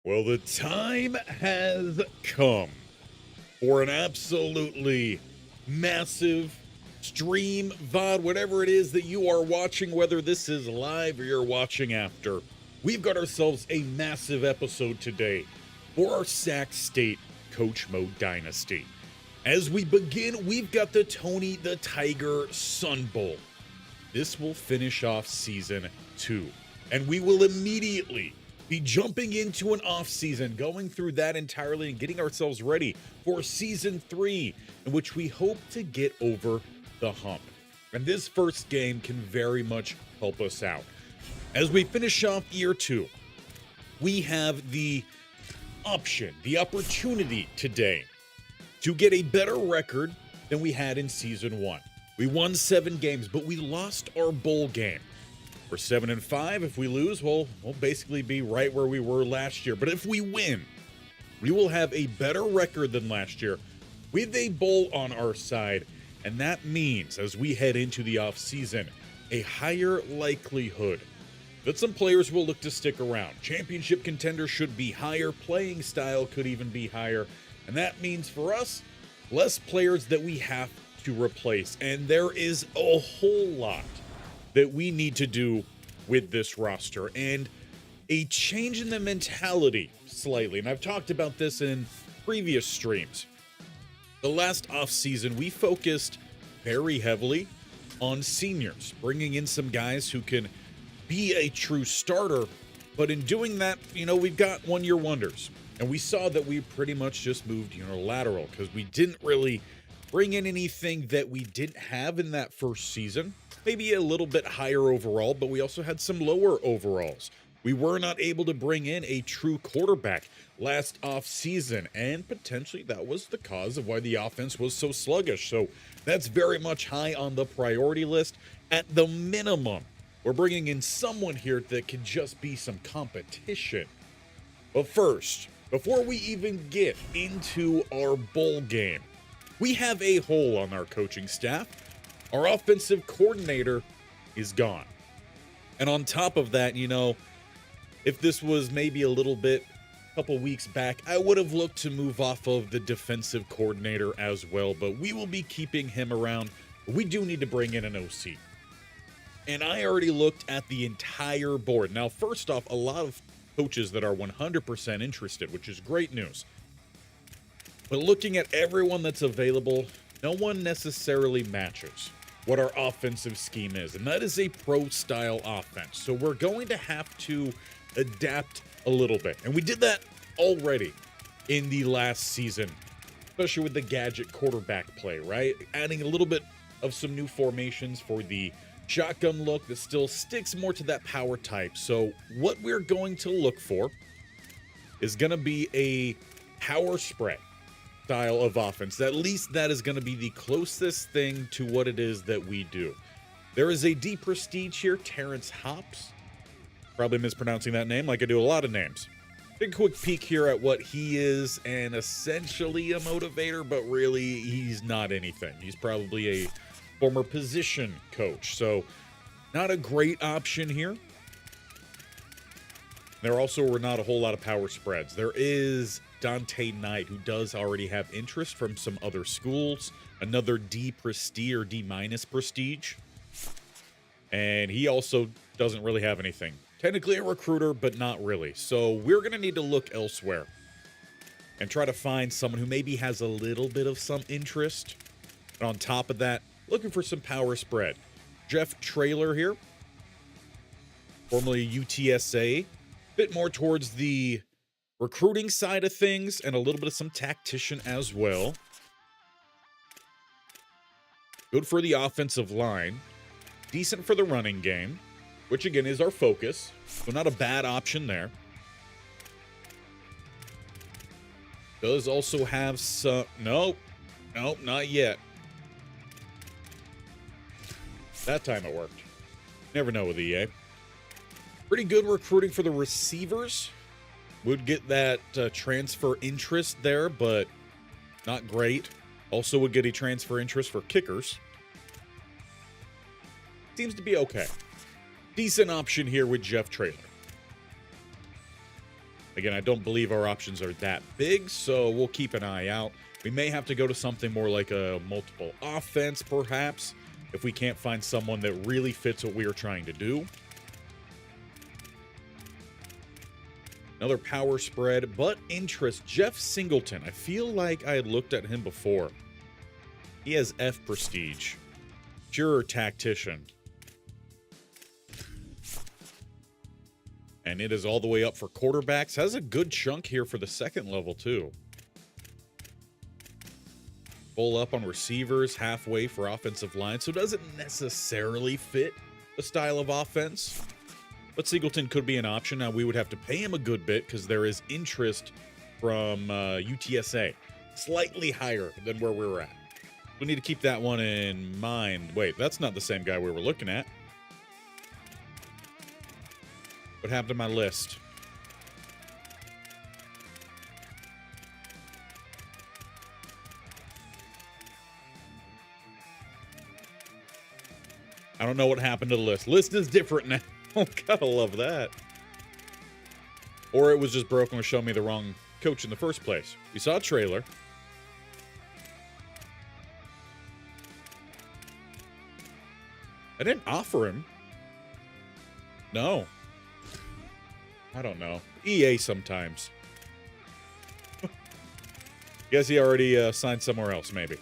Well, the time has come for an absolutely massive stream, VOD, whatever it is that you are watching, whether this is live or you're watching after. We've got ourselves a massive episode today for our Sac State Coach Mode Dynasty. As we begin, we've got the Tony the Tiger Sun Bowl. This will finish off season 2, and we will immediately be jumping into an offseason, going through that entirely and getting ourselves ready for season 3, in which we hope to get over the hump. And this first game can very much help us out. As we finish off year 2, we have the option, the opportunity today to get a better record than we had in season 1. We won 7 games, but we lost our bowl game. We're 7-5. If we lose, we'll basically be right where we were last year. But if we win, we will have a better record than last year with a bowl on our side. And that means, as we head into the offseason, a higher likelihood that some players will look to stick around. Championship contenders should be higher. Playing style could even be higher. And that means for us, less players that we have to replace. And there is a whole lot that we need to do with this roster, and a change in the mentality slightly. And I've talked about this in previous streams. The last offseason, we focused very heavily on seniors, bringing in some guys who can be a true starter. But in doing that, we've got one-year wonders. And we saw that we pretty much just moved unilateral because we didn't really bring in anything that we didn't have in that first season. Maybe a little bit higher overall, but we also had some lower overalls. We were not able to bring in a true quarterback last offseason, and potentially that was the cause of why the offense was so sluggish. So that's very much high on the priority list. At the minimum, we're bringing in someone here that can just be some competition. But first, before we even get into our bowl game, we have a hole on our coaching staff. Our offensive coordinator is gone. And on top of that, if this was maybe a little bit, a couple weeks back, I would have looked to move off of the defensive coordinator as well, but we will be keeping him around. We do need to bring in an OC. And I already looked at the entire board. Now, first off, a lot of coaches that are 100% interested, which is great news. But looking at everyone that's available, no one necessarily matches what our offensive scheme is, and that is a pro-style offense. So we're going to have to adapt a little bit, and we did that already in the last season, especially with the gadget quarterback play, right? Adding a little bit of some new formations for the shotgun look that still sticks more to that power type. So what we're going to look for is going to be a power spread style of offense. At least that is going to be the closest thing to what it is that we do. There is a D prestige here, Terrence Hops. Probably mispronouncing that name like I do a lot of names. Take a quick peek here at what he is, and essentially a motivator, but really he's not anything. He's probably a former position coach, so not a great option here. There also were not a whole lot of power spreads. There is Dante Knight, who does already have interest from some other schools. Another D prestige or D minus prestige. And he also doesn't really have anything. Technically a recruiter, but not really. So we're going to need to look elsewhere and try to find someone who maybe has a little bit of some interest. And on top of that, looking for some power spread. Jeff Traylor here, formerly UTSA. Bit more towards the recruiting side of things and a little bit of some tactician as well. Good for the offensive line. Decent for the running game, which again is our focus. So not a bad option there. Does also have some... Nope, not yet. That time it worked. Never know with EA. Pretty good recruiting for the receivers. Would get that transfer interest there, but not great. Also would get a transfer interest for kickers. Seems to be okay. Decent option here with Jeff Traylor. Again, I don't believe our options are that big, so we'll keep an eye out. We may have to go to something more like a multiple offense, perhaps, if we can't find someone that really fits what we are trying to do. Another power spread, but interest. Jeff Singleton. I feel like I had looked at him before. He has F prestige. Pure tactician. And it is all the way up for quarterbacks. Has a good chunk here for the second level, too. Full up on receivers, halfway for offensive line. So it doesn't necessarily fit the style of offense. But Singleton could be an option. Now, we would have to pay him a good bit because there is interest from UTSA. Slightly higher than where we were at. We need to keep that one in mind. Wait, that's not the same guy we were looking at. What happened to my list? I don't know what happened to the list. List is different now. Oh, gotta love that. Or it was just broken or showing me the wrong coach in the first place. We saw a trailer. I didn't offer him. No. I don't know. EA sometimes. Guess he already signed somewhere else, maybe.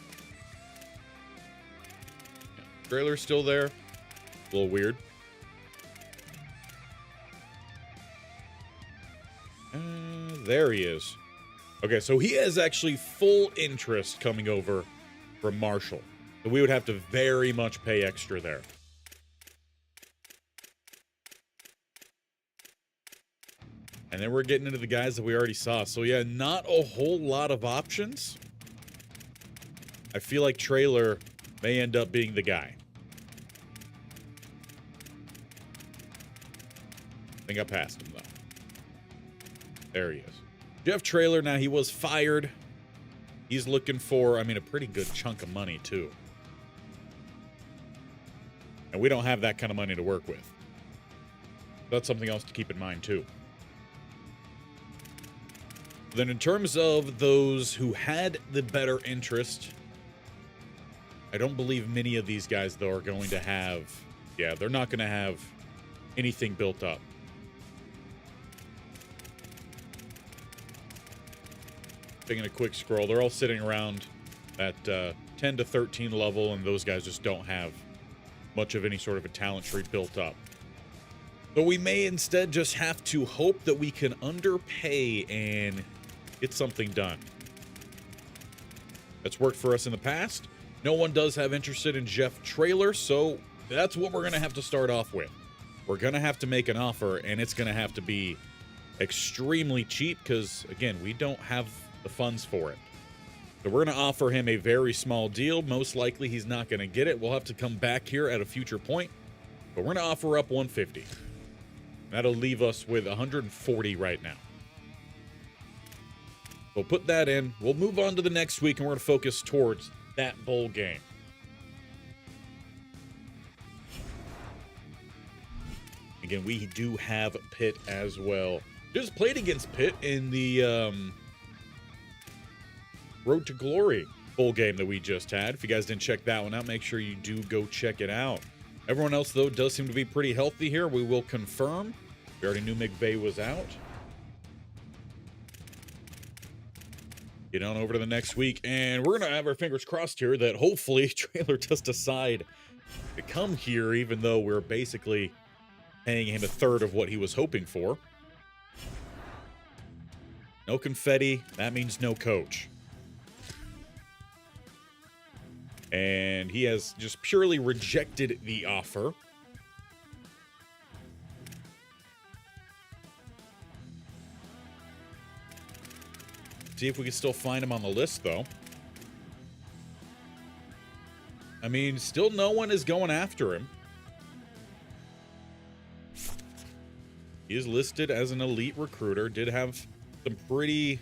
Yeah. Trailer's still there. A little weird. There he is. Okay, so he has actually full interest coming over from Marshall. So we would have to very much pay extra there. And then we're getting into the guys that we already saw. So, yeah, not a whole lot of options. I feel like Trailer may end up being the guy. I think I passed him, though. There he is. Jeff Trailer, now he was fired. He's looking for, I mean, a pretty good chunk of money, too. And we don't have that kind of money to work with. That's something else to keep in mind, too. Then in terms of those who had the better interest, I don't believe many of these guys, though, are going to have, yeah, they're not going to have anything built up. Taking a quick scroll, they're all sitting around at 10 to 13 level, and those guys just don't have much of any sort of a talent tree built up. So we may instead just have to hope that we can underpay and get something done. That's worked for us in the past. No one does have interested in Jeff Trailer, so that's what we're going to have to start off with. We're going to have to make an offer, and it's going to have to be extremely cheap because, again, we don't have the funds for it. So we're going to offer him a very small deal. Most likely he's not going to get it. We'll have to come back here at a future point, but we're going to offer up 150. That'll leave us with 140 right now. We'll put that in. We'll move on to the next week, and we're going to focus towards that bowl game. Again, we do have Pitt as well. Just played against Pitt in the Road to Glory bowl game that we just had. If you guys didn't check that one out, make sure you do go check it out. Everyone else, though, does seem to be pretty healthy here. We will confirm. We already knew McVay was out. Get on over to the next week, and we're going to have our fingers crossed here that hopefully Trailer does decide to come here, even though we're basically paying him a third of what he was hoping for. No confetti. That means no coach. And he has just purely rejected the offer. See if we can still find him on the list, though. I mean, still no one is going after him. He is listed as an elite recruiter. Did have some pretty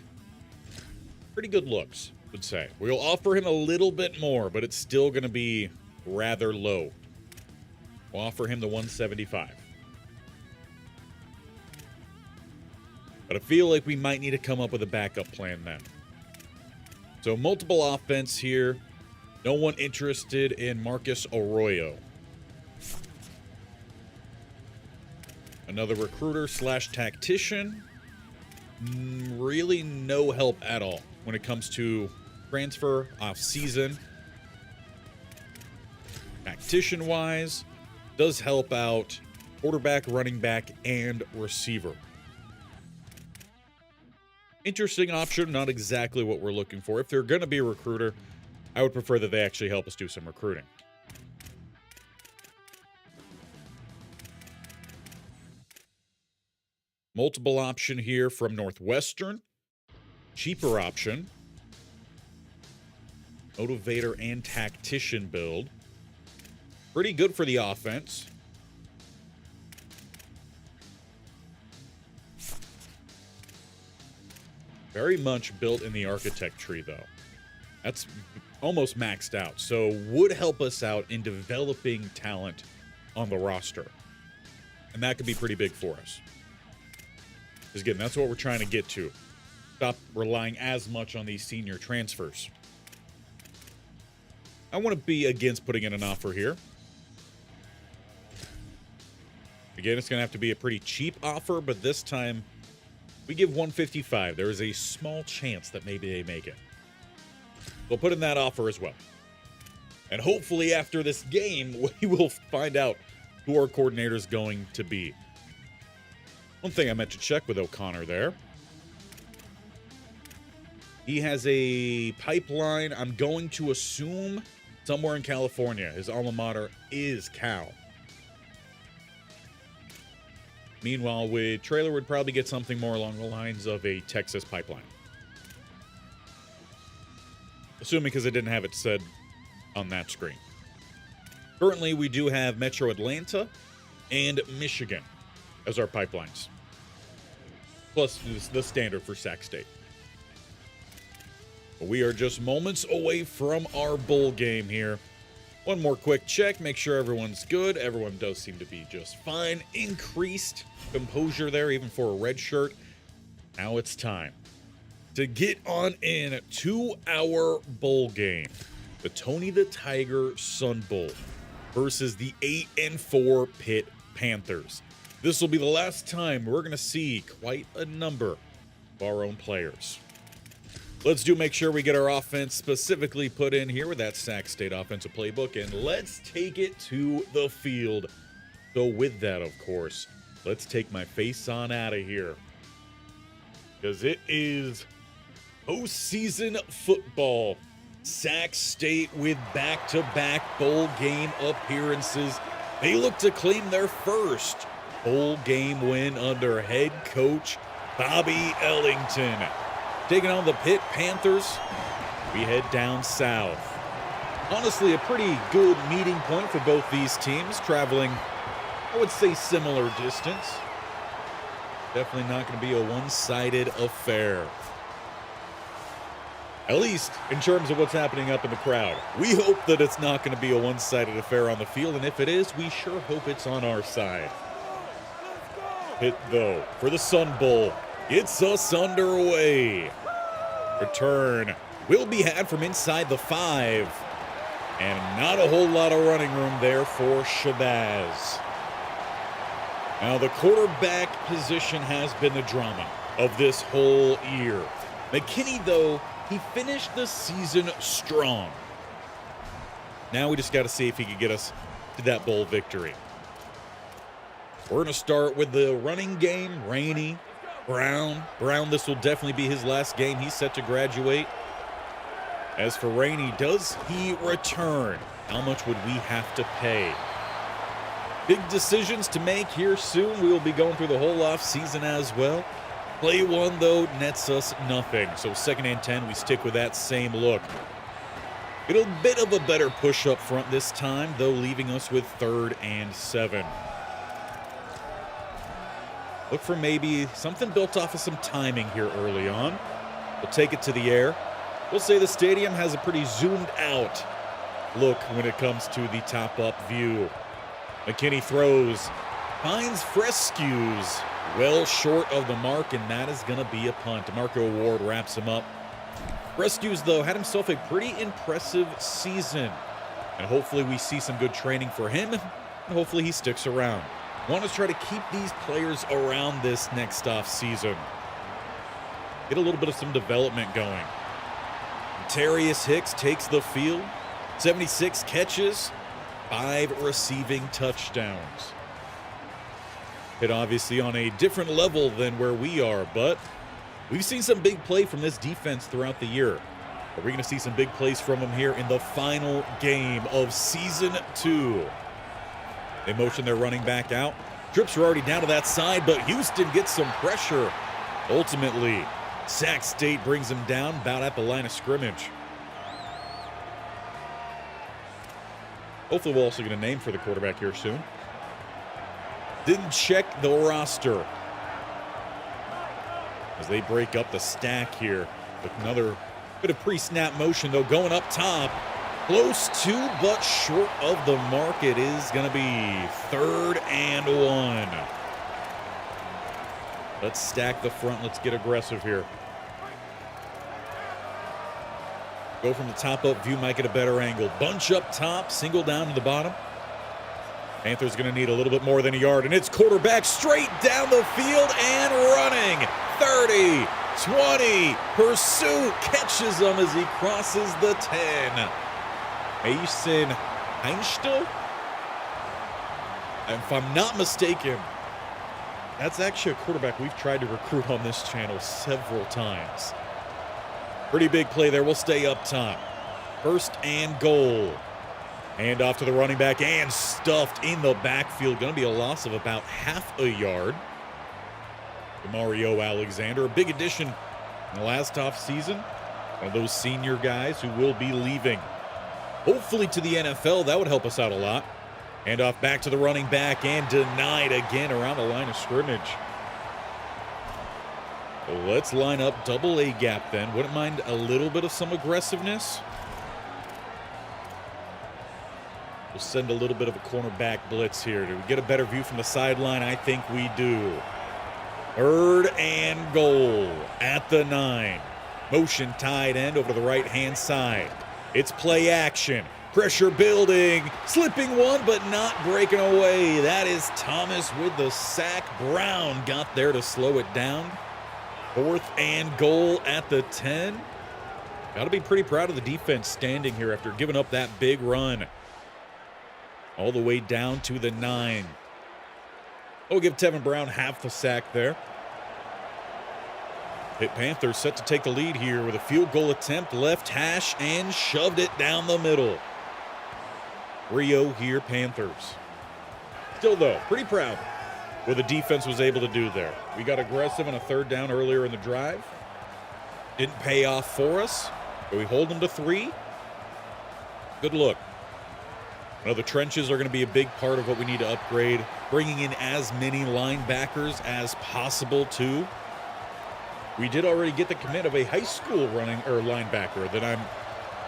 good looks, I would say. We'll offer him a little bit more, but it's still going to be rather low. We'll offer him the 175. But I feel like we might need to come up with a backup plan then. So multiple offense here. No one interested in Marcus Arroyo. Another recruiter / tactician. Really no help at all when it comes to transfer off-season. Tactician-wise, does help out quarterback, running back, and receiver. Interesting option, not exactly what we're looking for. If they're going to be a recruiter, I would prefer that they actually help us do some recruiting. Multiple option here from Northwestern. Cheaper option. Motivator and tactician build. Pretty good for the offense. Very much built in the architect tree, though. That's almost maxed out. So would help us out in developing talent on the roster. And that could be pretty big for us. Because again, that's what we're trying to get to. Stop relying as much on these senior transfers. I want to be against putting in an offer here. Again, it's going to have to be a pretty cheap offer, but this time we give $155. There is a small chance that maybe they make it. We'll put in that offer as well. And hopefully after this game, we will find out who our coordinator is going to be. One thing I meant to check with O'Connor there. He has a pipeline, I'm going to assume, somewhere in California. His alma mater is Cal. Meanwhile, with Traylor would probably get something more along the lines of a Texas pipeline. Assuming because I didn't have it said on that screen. Currently, we do have Metro Atlanta and Michigan as our pipelines. Plus the standard for Sac State. But we are just moments away from our bowl game here. One more quick check, make sure everyone's good. Everyone does seem to be just fine. Increased composure there, even for a red shirt. Now it's time to get on in to our bowl game. The Tony the Tiger Sun Bowl versus the 8-4 Pitt Panthers. This will be the last time we're going to see quite a number of our own players. Let's make sure we get our offense specifically put in here with that Sac State offensive playbook, and let's take it to the field. So with that, of course, let's take my face on out of here, because it is postseason football. Sac State with back-to-back bowl game appearances. They look to claim their first bowl game win under head coach Bobby Ellington. Taking on the Pitt Panthers, we head down south. Honestly, a pretty good meeting point for both these teams, traveling, I would say, similar distance. Definitely not going to be a one-sided affair. At least in terms of what's happening up in the crowd. We hope that it's not going to be a one-sided affair on the field, and if it is, we sure hope it's on our side. Pitt, though, for the Sun Bowl, gets us underway. Return will be had from inside the 5. And not a whole lot of running room there for Shabazz. Now, the quarterback position has been the drama of this whole year. McKinney, though, he finished the season strong. Now we just got to see if he can get us to that bowl victory. We're going to start with the running game. Rainey, Brown, this will definitely be his last game. He's set to graduate. As for Rainey, does he return? How much would we have to pay? Big decisions to make here soon. We will be going through the whole offseason as well. Play one, though, nets us nothing. So 2nd and 10, we stick with that same look. Get a bit of a better push up front this time, though, leaving us with 3rd and 7. Look for maybe something built off of some timing here early on. We'll take it to the air. We'll say the stadium has a pretty zoomed out look when it comes to the top up view. McKinney throws, finds Frescues well short of the mark, and that is going to be a punt. DeMarco Ward wraps him up. Rescues, though, had himself a pretty impressive season, and hopefully we see some good training for him, and hopefully he sticks around. Want to try to keep these players around this next off season. Get a little bit of some development going. Terrius Hicks takes the field. 76 catches, 5 receiving touchdowns. Pitt obviously on a different level than where we are, but we've seen some big play from this defense throughout the year. Are we going to see some big plays from them here in the final game of Season 2? They motion their running back out. Trips are already down to that side, but Houston gets some pressure. Ultimately, Sac State brings him down about at the line of scrimmage. Hopefully we're also going to name for the quarterback here soon. Didn't check the roster as they break up the stack here with another bit of pre-snap motion, though, going up top. Close to, but short of the mark. It is going to be 3rd and 1. Let's stack the front. Let's get aggressive here. Go from the top up view, might get a better angle. Bunch up top, single down to the bottom. Panthers going to need a little bit more than a yard, and it's quarterback straight down the field and running. 30, 20, pursuit, catches him as he crosses the 10. Mason Heinstl, if I'm not mistaken, that's actually a quarterback we've tried to recruit on this channel several times. Pretty big play there. We'll stay up top. 1st and goal. Hand off to the running back and stuffed in the backfield. Going to be a loss of about half a yard. Mario Alexander, a big addition in the last offseason. One of those senior guys who will be leaving, hopefully, to the NFL. That would help us out a lot. Hand off back to the running back and denied again around the line of scrimmage. Well, let's line up double A gap then. Wouldn't mind a little bit of some aggressiveness. We'll send a little bit of a cornerback blitz here. Do we get a better view from the sideline? I think we do. 3rd and goal at the 9. Motion tight end over to the right-hand side. It's play action. Pressure building. Slipping one, but not breaking away. That is Thomas with the sack. Brown got there to slow it down. 4th and goal at the 10. Got to be pretty proud of the defense standing here after giving up that big run. All the way down to the 9. We'll give Tevin Brown half the sack there. Pitt Panthers set to take the lead here with a field goal attempt, left hash, and shoved it down the middle. Rio here, Panthers. Still, though, pretty proud what the defense was able to do there. We got aggressive on a 3rd down earlier in the drive. Didn't pay off for us, but we hold them to 3. Good look. Now, the trenches are going to be a big part of what we need to upgrade, bringing in as many linebackers as possible, too. We did already get the commit of a high school linebacker that I'm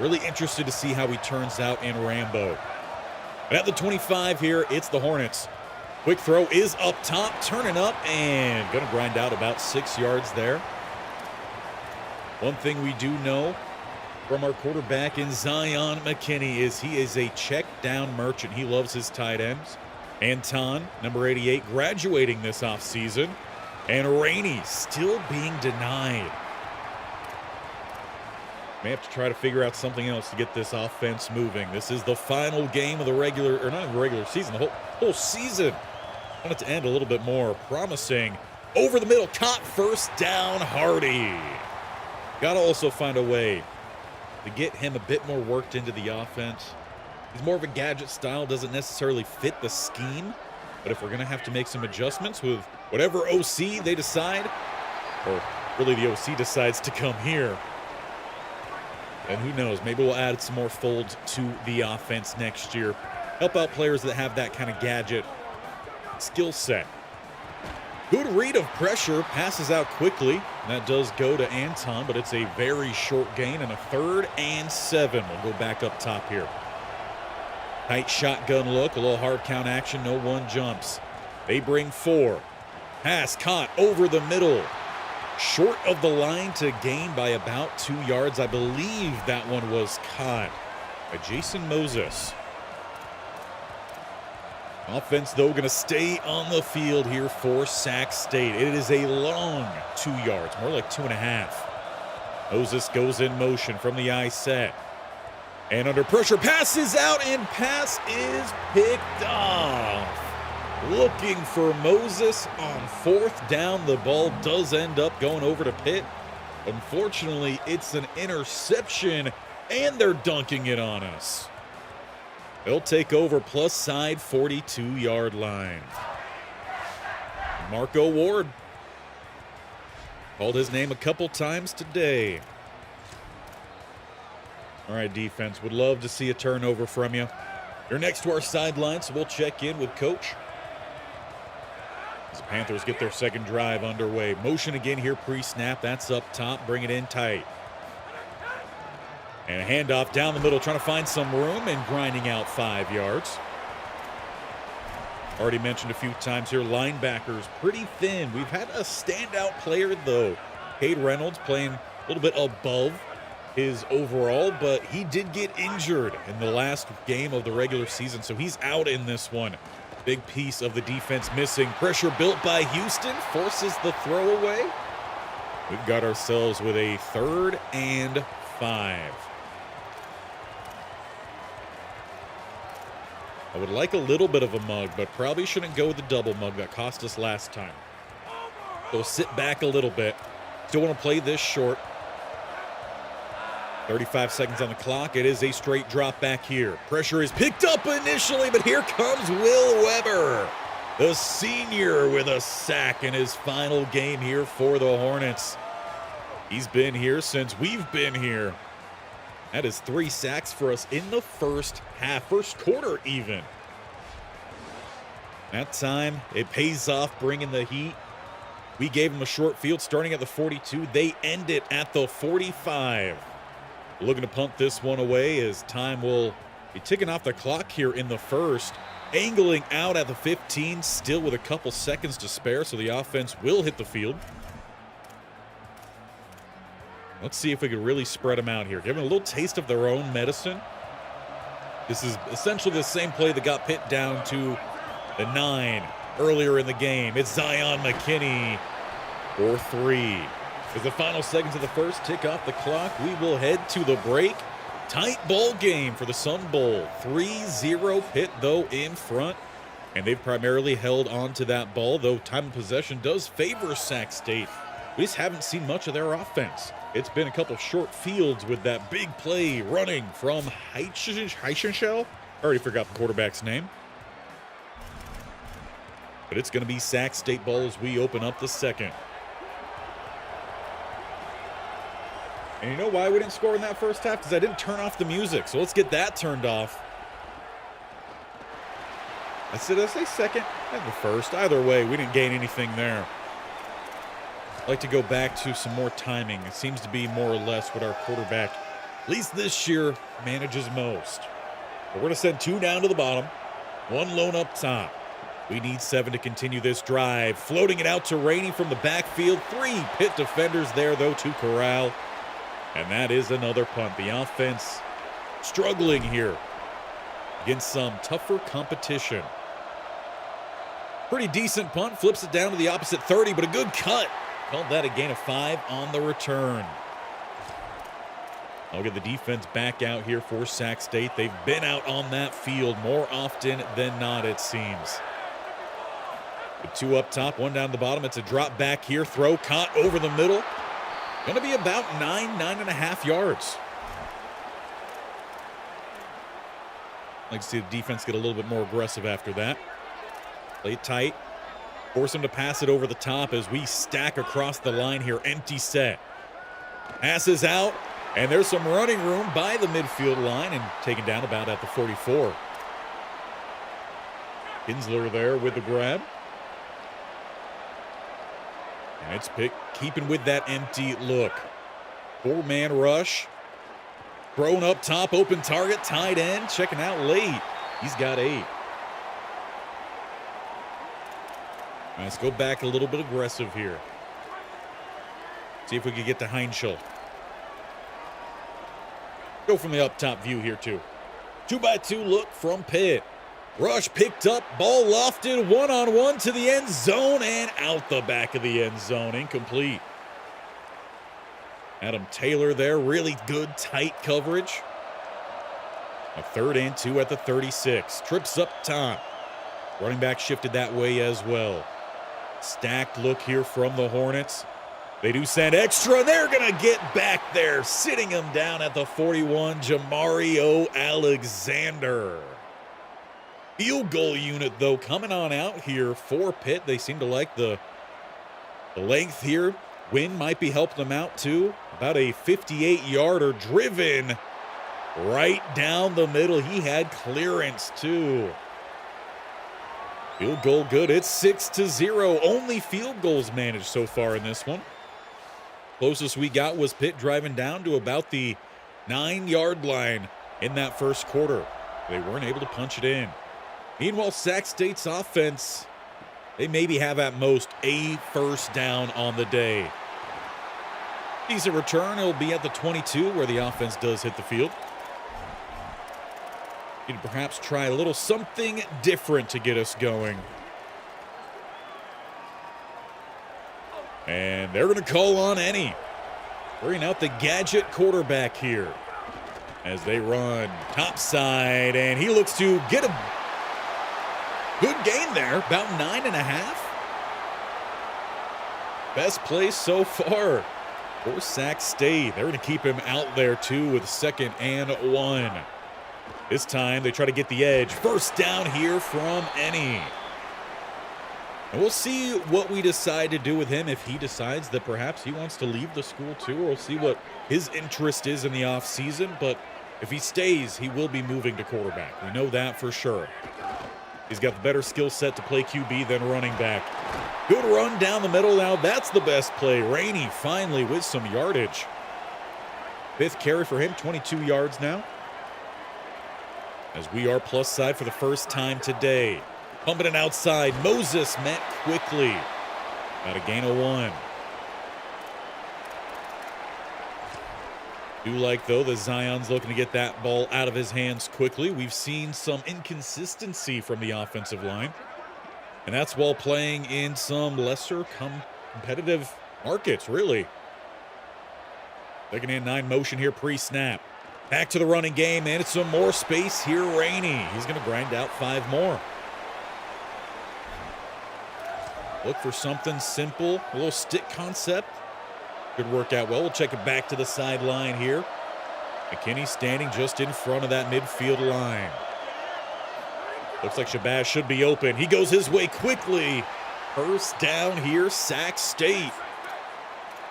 really interested to see how he turns out in Rambo. At the 25 here, it's the Hornets. Quick throw is up top, turning up, and going to grind out about 6 yards there. One thing we do know from our quarterback in Zion McKinney is he is a check down merchant. He loves his tight ends. Anton, number 88, graduating this offseason. And Rainey still being denied. May have to try to figure out something else to get this offense moving. This is the final game of the regular season, the whole season. I want it to end a little bit more promising. Over the middle, caught, 1st down, Hardy. Got to also find a way to get him a bit more worked into the offense. He's more of a gadget style, doesn't necessarily fit the scheme. But if we're going to have to make some adjustments with whatever OC they decide, or really the OC decides to come here, and who knows, maybe we'll add some more folds to the offense next year. Help out players that have that kind of gadget skill set. Good read of pressure, passes out quickly. And that does go to Anton, but it's a very short gain and a 3rd and 7. We'll go back up top here. Tight shotgun look, a little hard count action, no one jumps. They bring 4. Pass caught over the middle. Short of the line to gain by about 2 yards. I believe that one was caught by Jason Moses. Offense, though, going to stay on the field here for Sac State. It is a long 2 yards, more like 2.5. Moses goes in motion from the I set. And under pressure, passes out, and pass is picked off. Looking for Moses on 4th down. The ball does end up going over to Pitt. Unfortunately, it's an interception, and they're dunking it on us. They'll take over plus side 42-yard line. Marco Ward called his name a couple times today. All right, defense, would love to see a turnover from you. You're next to our sideline, so we'll check in with Coach. As the Panthers get their second drive underway. Motion again here pre-snap. That's up top. Bring it in tight. And a handoff down the middle, trying to find some room and grinding out 5 yards. Already mentioned a few times here, linebackers pretty thin. We've had a standout player, though. Cade Reynolds playing a little bit above his overall, but he did get injured in the last game of the regular season, so he's out in this one. Big piece of the defense missing. Pressure built by Houston, forces the throwaway. We've got ourselves with a 3rd and 5. I would like a little bit of a mug, but probably shouldn't go with the double mug that cost us last time. So sit back a little bit. Still want to play this short. 35 seconds on the clock. It is a straight drop back here. Pressure is picked up initially, but here comes Will Weber, the senior, with a sack in his final game here for the Hornets. He's been here since we've been here. That is 3 sacks for us in the first half, first quarter even. That time, it pays off bringing the heat. We gave them a short field starting at the 42. They end it at the 45. Looking to punt this one away as time will be ticking off the clock here in the first. Angling out at the 15, still with a couple seconds to spare, so the offense will hit the field. Let's see if we can really spread them out here. Give them a little taste of their own medicine. This is essentially the same play that got Pitt down to the 9 earlier in the game. It's Zion McKinney for 3. As the final seconds of the first tick off the clock, we will head to the break. Tight ball game for the Sun Bowl. 3-0 Pitt, though, in front. And they've primarily held on to that ball, though time of possession does favor Sac State. We just haven't seen much of their offense. It's been a couple short fields with that big play running from Heichenschel. I already forgot the quarterback's name. But it's going to be Sac State ball as we open up the second. And you know why we didn't score in that first half? Because I didn't turn off the music. So let's get that turned off. I say second and the first. Either way, we didn't gain anything there. I'd like to go back to some more timing. It seems to be more or less what our quarterback, at least this year, manages most. But we're going to send 2 down to the bottom, 1 lone up top. We need 7 to continue this drive. Floating it out to Rainey from the backfield. 3 Pitt defenders there, though, to corral. And that is another punt. The offense struggling here against some tougher competition. Pretty decent punt. Flips it down to the opposite 30, but a good cut. Called that a gain of 5 on the return. I'll get the defense back out here for Sac State. They've been out on that field more often than not, it seems. With 2 up top, 1 down the bottom. It's a drop back here. Throw caught over the middle. Going to be about 9.5 yards. I'd like to see the defense get a little bit more aggressive after that. Play it tight. Force them to pass it over the top as we stack across the line here. Empty set. Passes out, and there's some running room by the midfield line and taken down about at the 44. Kinsler there with the grab. And it's Pitt keeping with that empty look. 4-man rush. Thrown up top, open target, tight end, checking out late. He's got 8. Let's go back a little bit aggressive here. See if we can get to Heinschel. Go from the up top view here, too. 2-by-2 look from Pitt. Rush picked up, ball lofted, one-on-one to the end zone and out the back of the end zone. Incomplete. Adam Taylor there, really good, tight coverage. A 3rd and 2 at the 36. Trips up top. Running back shifted that way as well. Stacked look here from the Hornets. They do send extra. They're going to get back there, sitting him down at the 41, Jamario Alexander. Field goal unit, though, coming on out here for Pitt. They seem to like the length here. Wind might be helping them out, too. About a 58-yarder driven right down the middle. He had clearance, too. Field goal good. It's 6-0. Only field goals managed so far in this one. Closest we got was Pitt driving down to about the 9-yard line in that first quarter. They weren't able to punch it in. Meanwhile, Sac State's offense, they maybe have at most a first down on the day. Decent return. It'll be at the 22 where the offense does hit the field. Need to perhaps try a little something different to get us going. And they're going to call on Ennie. Bringing out the gadget quarterback here as they run topside, and he looks to get a good gain there, about 9.5. Best play so far for Sac State. They're going to keep him out there too with 2nd and 1. This time they try to get the edge. First down here from Ennie. And we'll see what we decide to do with him if he decides that perhaps he wants to leave the school too, or we'll see what his interest is in the offseason. But if he stays, he will be moving to quarterback. We know that for sure. He's got the better skill set to play QB than running back. Good run down the middle now. That's the best play. Rainey finally with some yardage. 5th carry for him, 22 yards now. As we are plus side for the first time today. Pumping it outside. Moses met quickly. Got a gain of 1. Do like, though, that Zion's looking to get that ball out of his hands quickly. We've seen some inconsistency from the offensive line. And that's while playing in some lesser competitive markets, really. 2nd and 9 motion here pre-snap. Back to the running game, and it's some more space here, Rainey. He's going to grind out 5 more. Look for something simple, a little stick concept. Could work out well. We'll check it back to the sideline here. McKinney standing just in front of that midfield line. Looks like Shabazz should be open. He goes his way quickly. First down here, Sac State.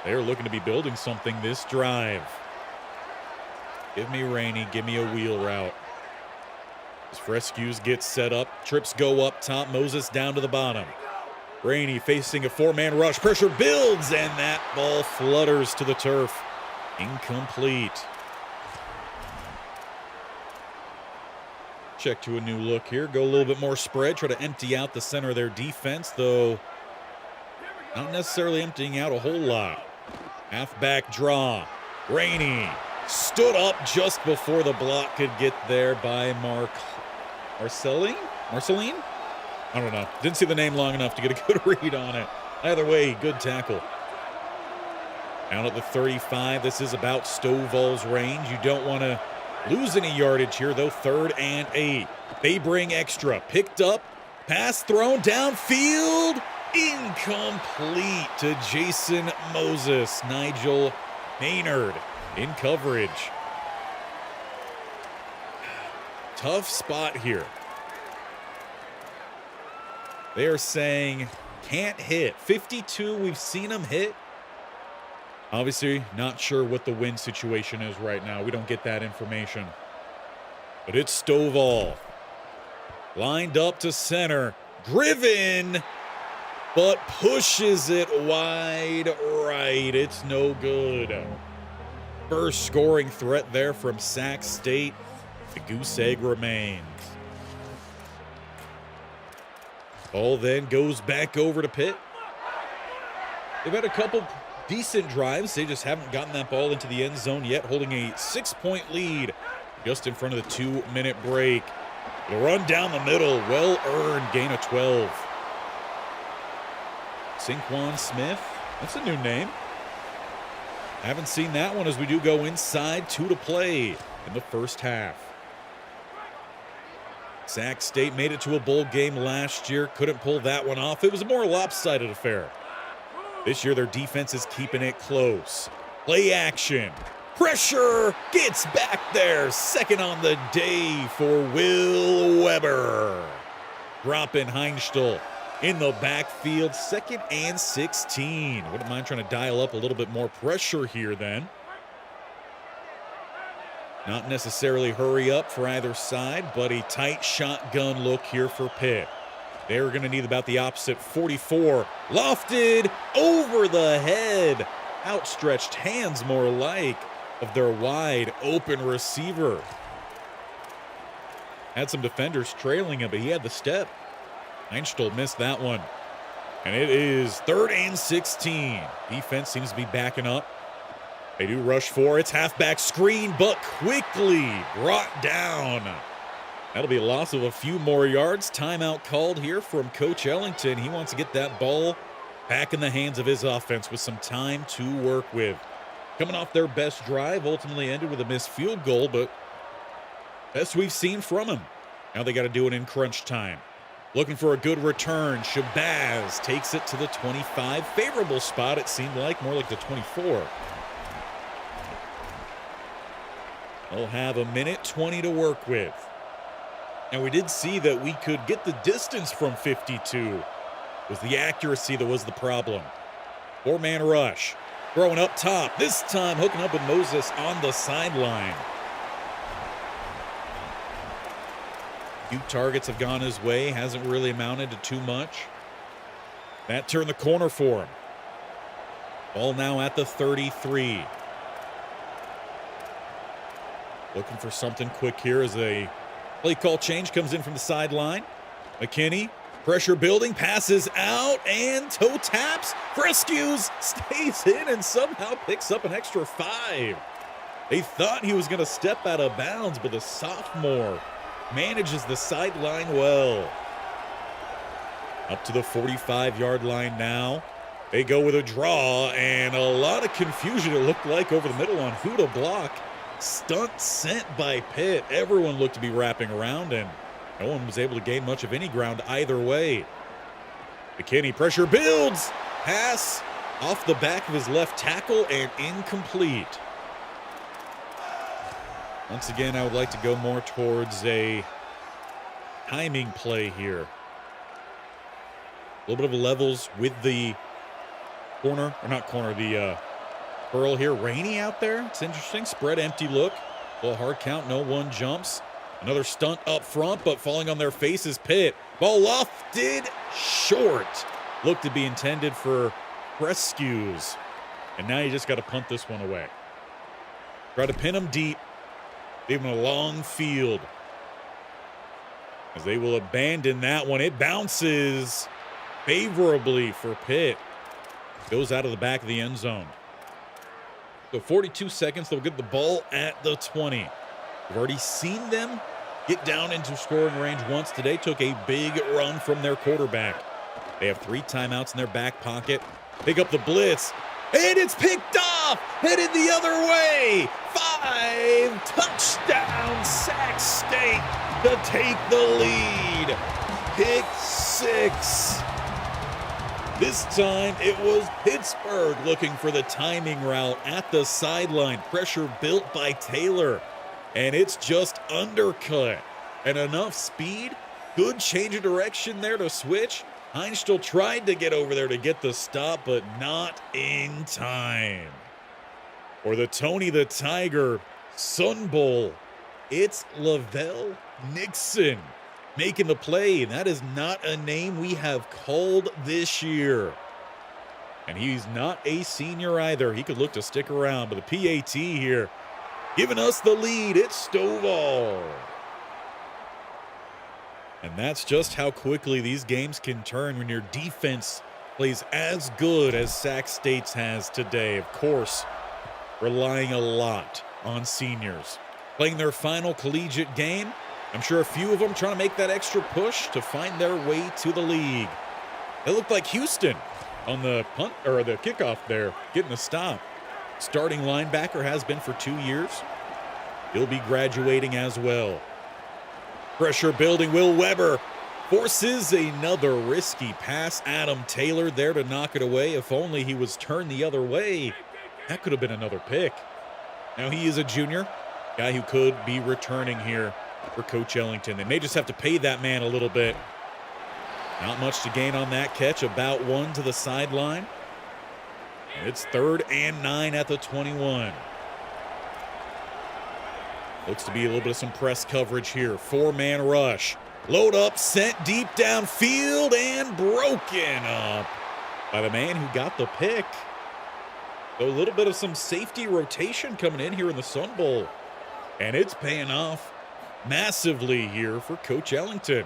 They're looking to be building something this drive. Give me Rainey. Give me a wheel route. As Frescues gets set up. Trips go up top. Moses down to the bottom. Rainey facing a 4-man rush. Pressure builds, and that ball flutters to the turf. Incomplete. Check to a new look here. Go a little bit more spread. Try to empty out the center of their defense, though not necessarily emptying out a whole lot. Halfback draw. Rainey stood up just before the block could get there by Marceline? I don't know. Didn't see the name long enough to get a good read on it. Either way, good tackle. Down at the 35. This is about Stovall's range. You don't want to lose any yardage here, though. 3rd and 8. They bring extra. Picked up. Pass thrown downfield. Incomplete to Jason Moses. Nigel Maynard in coverage. Tough spot here. They are saying can't hit. 52, we've seen him hit. Obviously, not sure what the wind situation is right now. We don't get that information. But it's Stovall. Lined up to center. Driven, but pushes it wide right. It's no good. First scoring threat there from Sac State. The goose egg remains. Ball then goes back over to Pitt. They've had a couple decent drives. They just haven't gotten that ball into the end zone yet, holding a 6-point lead just in front of the 2-minute break. The run down the middle, well-earned gain of 12. Sinquan Smith, that's a new name. Haven't seen that one as we do go inside 2 to play in the first half. Sac State made it to a bowl game last year. Couldn't pull that one off. It was a more lopsided affair. This year, their defense is keeping it close. Play action. Pressure gets back there. Second on the day for Will Weber. Dropping Heinstl in the backfield. 2nd and 16. Wouldn't mind trying to dial up a little bit more pressure here then. Not necessarily hurry up for either side, but a tight shotgun look here for Pitt. They're going to need about the opposite 44. Lofted over the head. Outstretched hands, more like, of their wide open receiver. Had some defenders trailing him, but he had the step. Heinstl missed that one. And it is 3rd and 16. Defense seems to be backing up. They do rush for it's halfback screen, but quickly brought down. That'll be a loss of a few more yards. Timeout called here from Coach Ellington. He wants to get that ball back in the hands of his offense with some time to work with. Coming off their best drive, ultimately ended with a missed field goal, but best we've seen from him. Now they got to do it in crunch time. Looking for a good return. Shabazz takes it to the 25. Favorable spot, it seemed like, more like the 24. They'll have a minute 20 to work with. And we did see that we could get the distance from 52. It was the accuracy that was the problem. 4-man rush. Throwing up top. This time hooking up with Moses on the sideline. Few targets have gone his way. Hasn't really amounted to too much. That turned the corner for him. Ball now at the 33. Looking for something quick here as a play call change comes in from the sideline. McKinney, pressure building, passes out, and toe taps. Rescues, stays in, and somehow picks up an extra 5. They thought he was going to step out of bounds, but the sophomore manages the sideline well. Up to the 45-yard line now. They go with a draw, and a lot of confusion, it looked like, over the middle on who to block. Stunt sent by Pitt. Everyone looked to be wrapping around, and no one was able to gain much of any ground either way. McKinney, pressure builds. Pass off the back of his left tackle and incomplete. Once again, I would like to go more towards a timing play here. A little bit of levels with the corner, or not corner, the Pearl here. Rainy out there. It's interesting. Spread empty look. Ball hard count. No one jumps. Another stunt up front, but falling on their faces. Pitt. Ball lofted short. Looked to be intended for rescues. And now you just got to punt this one away. Try to pin them deep. Leave them a long field. As they will abandon that one. It bounces favorably for Pitt. Goes out of the back of the end zone. So 42 seconds, they'll get the ball at the 20. We've already seen them get down into scoring range once today. Took a big run from their quarterback. They have 3 timeouts in their back pocket. Pick up the blitz, and it's picked off. Headed the other way. 5 touchdown Sac State to take the lead. Pick 6. This time it was Pittsburgh looking for the timing route at the sideline. Pressure built by Taylor, and it's just undercut. And enough speed, good change of direction there to switch. Heinstl tried to get over there to get the stop, but not in time. For the Tony the Tiger Sun Bowl, it's Lavelle Nixon making the play. That is not a name we have called this year. And he's not a senior either. He could look to stick around, but the PAT here giving us the lead. It's Stovall. And that's just how quickly these games can turn when your defense plays as good as Sac State's has today. Of course, relying a lot on seniors. Playing their final collegiate game. I'm sure a few of them trying to make that extra push to find their way to the league. It looked like Houston on the punt or the kickoff there, getting the stop. Starting linebacker has been for 2 years. He'll be graduating as well. Pressure building. Will Weber forces another risky pass. Adam Taylor there to knock it away. If only he was turned the other way, that could have been another pick. Now he is a junior, guy who could be returning here for Coach Ellington. They may just have to pay that man a little bit. Not much to gain on that catch. About one to the sideline. It's 3rd and 9 at the 21. Looks to be a little bit of some press coverage here. 4-man rush. Load up, sent deep downfield, and broken up by the man who got the pick. So a little bit of some safety rotation coming in here in the Sun Bowl. And it's paying off massively here for Coach Ellington.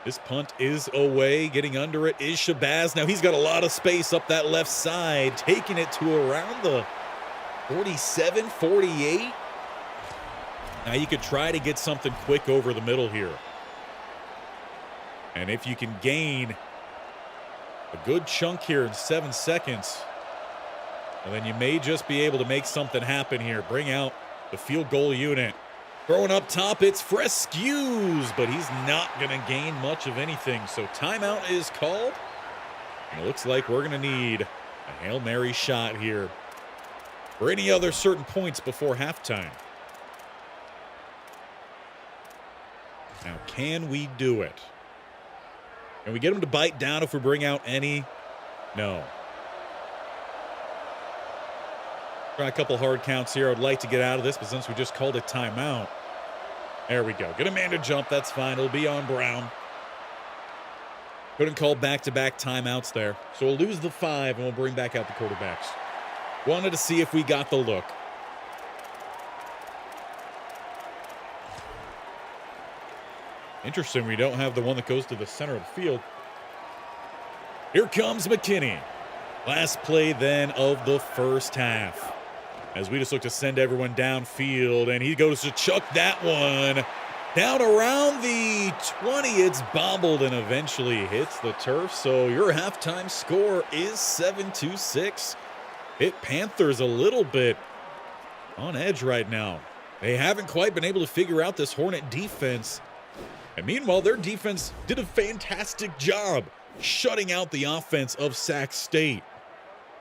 This punt is away. Getting under it is Shabazz. Now he's got a lot of space up that left side, taking it to around the 47, 48. Now you could try to get something quick over the middle here. And if you can gain a good chunk here in 7 seconds, well, then you may just be able to make something happen here. Bring out the field goal unit. Throwing up top, it's Frescues, but he's not going to gain much of anything. So timeout is called. And it looks like we're going to need a Hail Mary shot here for any other certain points before halftime. Now, can we do it? Can we get them to bite down if we bring out any? No. Try a couple hard counts here. I'd like to get out of this, but since we just called it timeout, there we go. Get a man to jump. That's fine. It'll be on Brown. Couldn't call back-to-back timeouts there. So we'll lose the 5, and we'll bring back out the quarterbacks. Wanted to see if we got the look. Interesting, we don't have the one that goes to the center of the field. Here comes McKinney. Last play then of the first half. As we just look to send everyone downfield, and he goes to chuck that one down around the 20. It's bobbled and eventually hits the turf. So your halftime score is 7-6. Pitt Panthers a little bit on edge right now. They haven't quite been able to figure out this Hornet defense. And meanwhile, their defense did a fantastic job shutting out the offense of Sac State.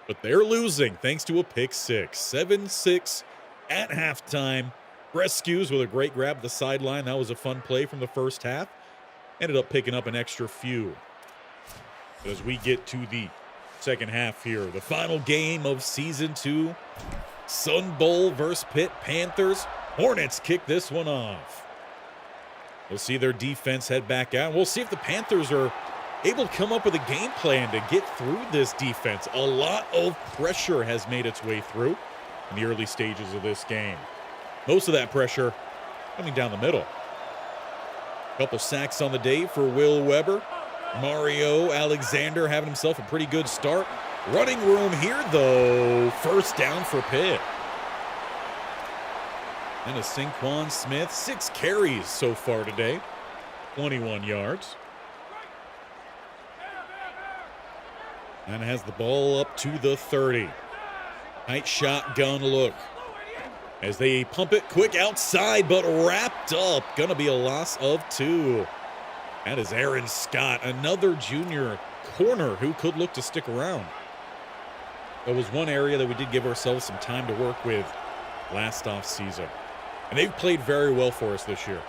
But they're losing thanks to a pick six. 7-6 at halftime. Rescues with a great grab at the sideline. That was a fun play from the first half. Ended up picking up an extra few. As we get to the second half here, the final game of Season 2. Sun Bowl versus Pitt Panthers. Hornets kick this one off. We'll see their defense head back out. We'll see if the Panthers are able to come up with a game plan to get through this defense. A lot of pressure has made its way through in the early stages of this game. Most of that pressure coming down the middle. A couple sacks on the day for Will Weber. Mario Alexander having himself a pretty good start. Running room here, though. First down for Pitt. And a Sinquan Smith, 6 carries so far today. 21 yards. And has the ball up to the 30. Tight shotgun look. As they pump it quick outside, but wrapped up. Gonna be a loss of 2. That is Aaron Scott, another junior corner who could look to stick around. That was one area that we did give ourselves some time to work with last offseason. And they've played very well for us this year.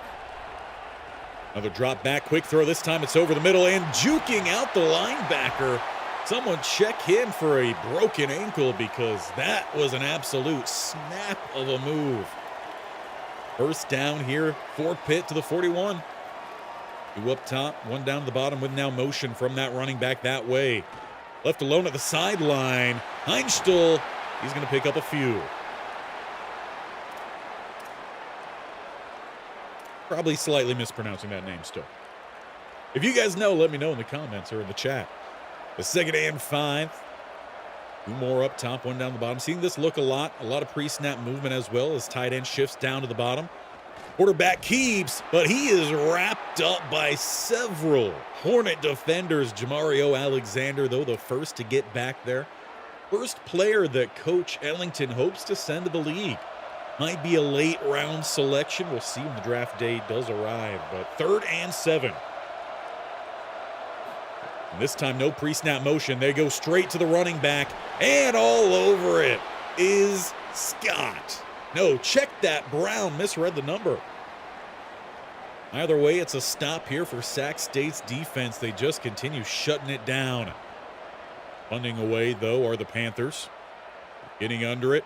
Another drop back, quick throw. This time it's over the middle and juking out the linebacker. Someone check him for a broken ankle because that was an absolute snap of a move. First down here for Pitt to the 41. 2 up top, 1 down to the bottom with now motion from that running back that way. Left alone at the sideline. Heinstl, he's going to pick up a few. Probably slightly mispronouncing that name still. If you guys know, let me know in the comments or in the chat. The 2nd and 5. 2 more up top, 1 down the bottom. Seeing this look a lot of pre-snap movement as well as tight end shifts down to the bottom. Quarterback keeps, but he is wrapped up by several Hornet defenders. Jamario Alexander, though, the first to get back there. First player that Coach Ellington hopes to send to the league. Might be a late round selection. We'll see when the draft day does arrive. But 3rd and 7. And this time, no pre-snap motion. They go straight to the running back, and all over it is Scott. No, check that. Brown misread the number. Either way, it's a stop here for Sac State's defense. They just continue shutting it down. Punting away, though, are the Panthers. Getting under it,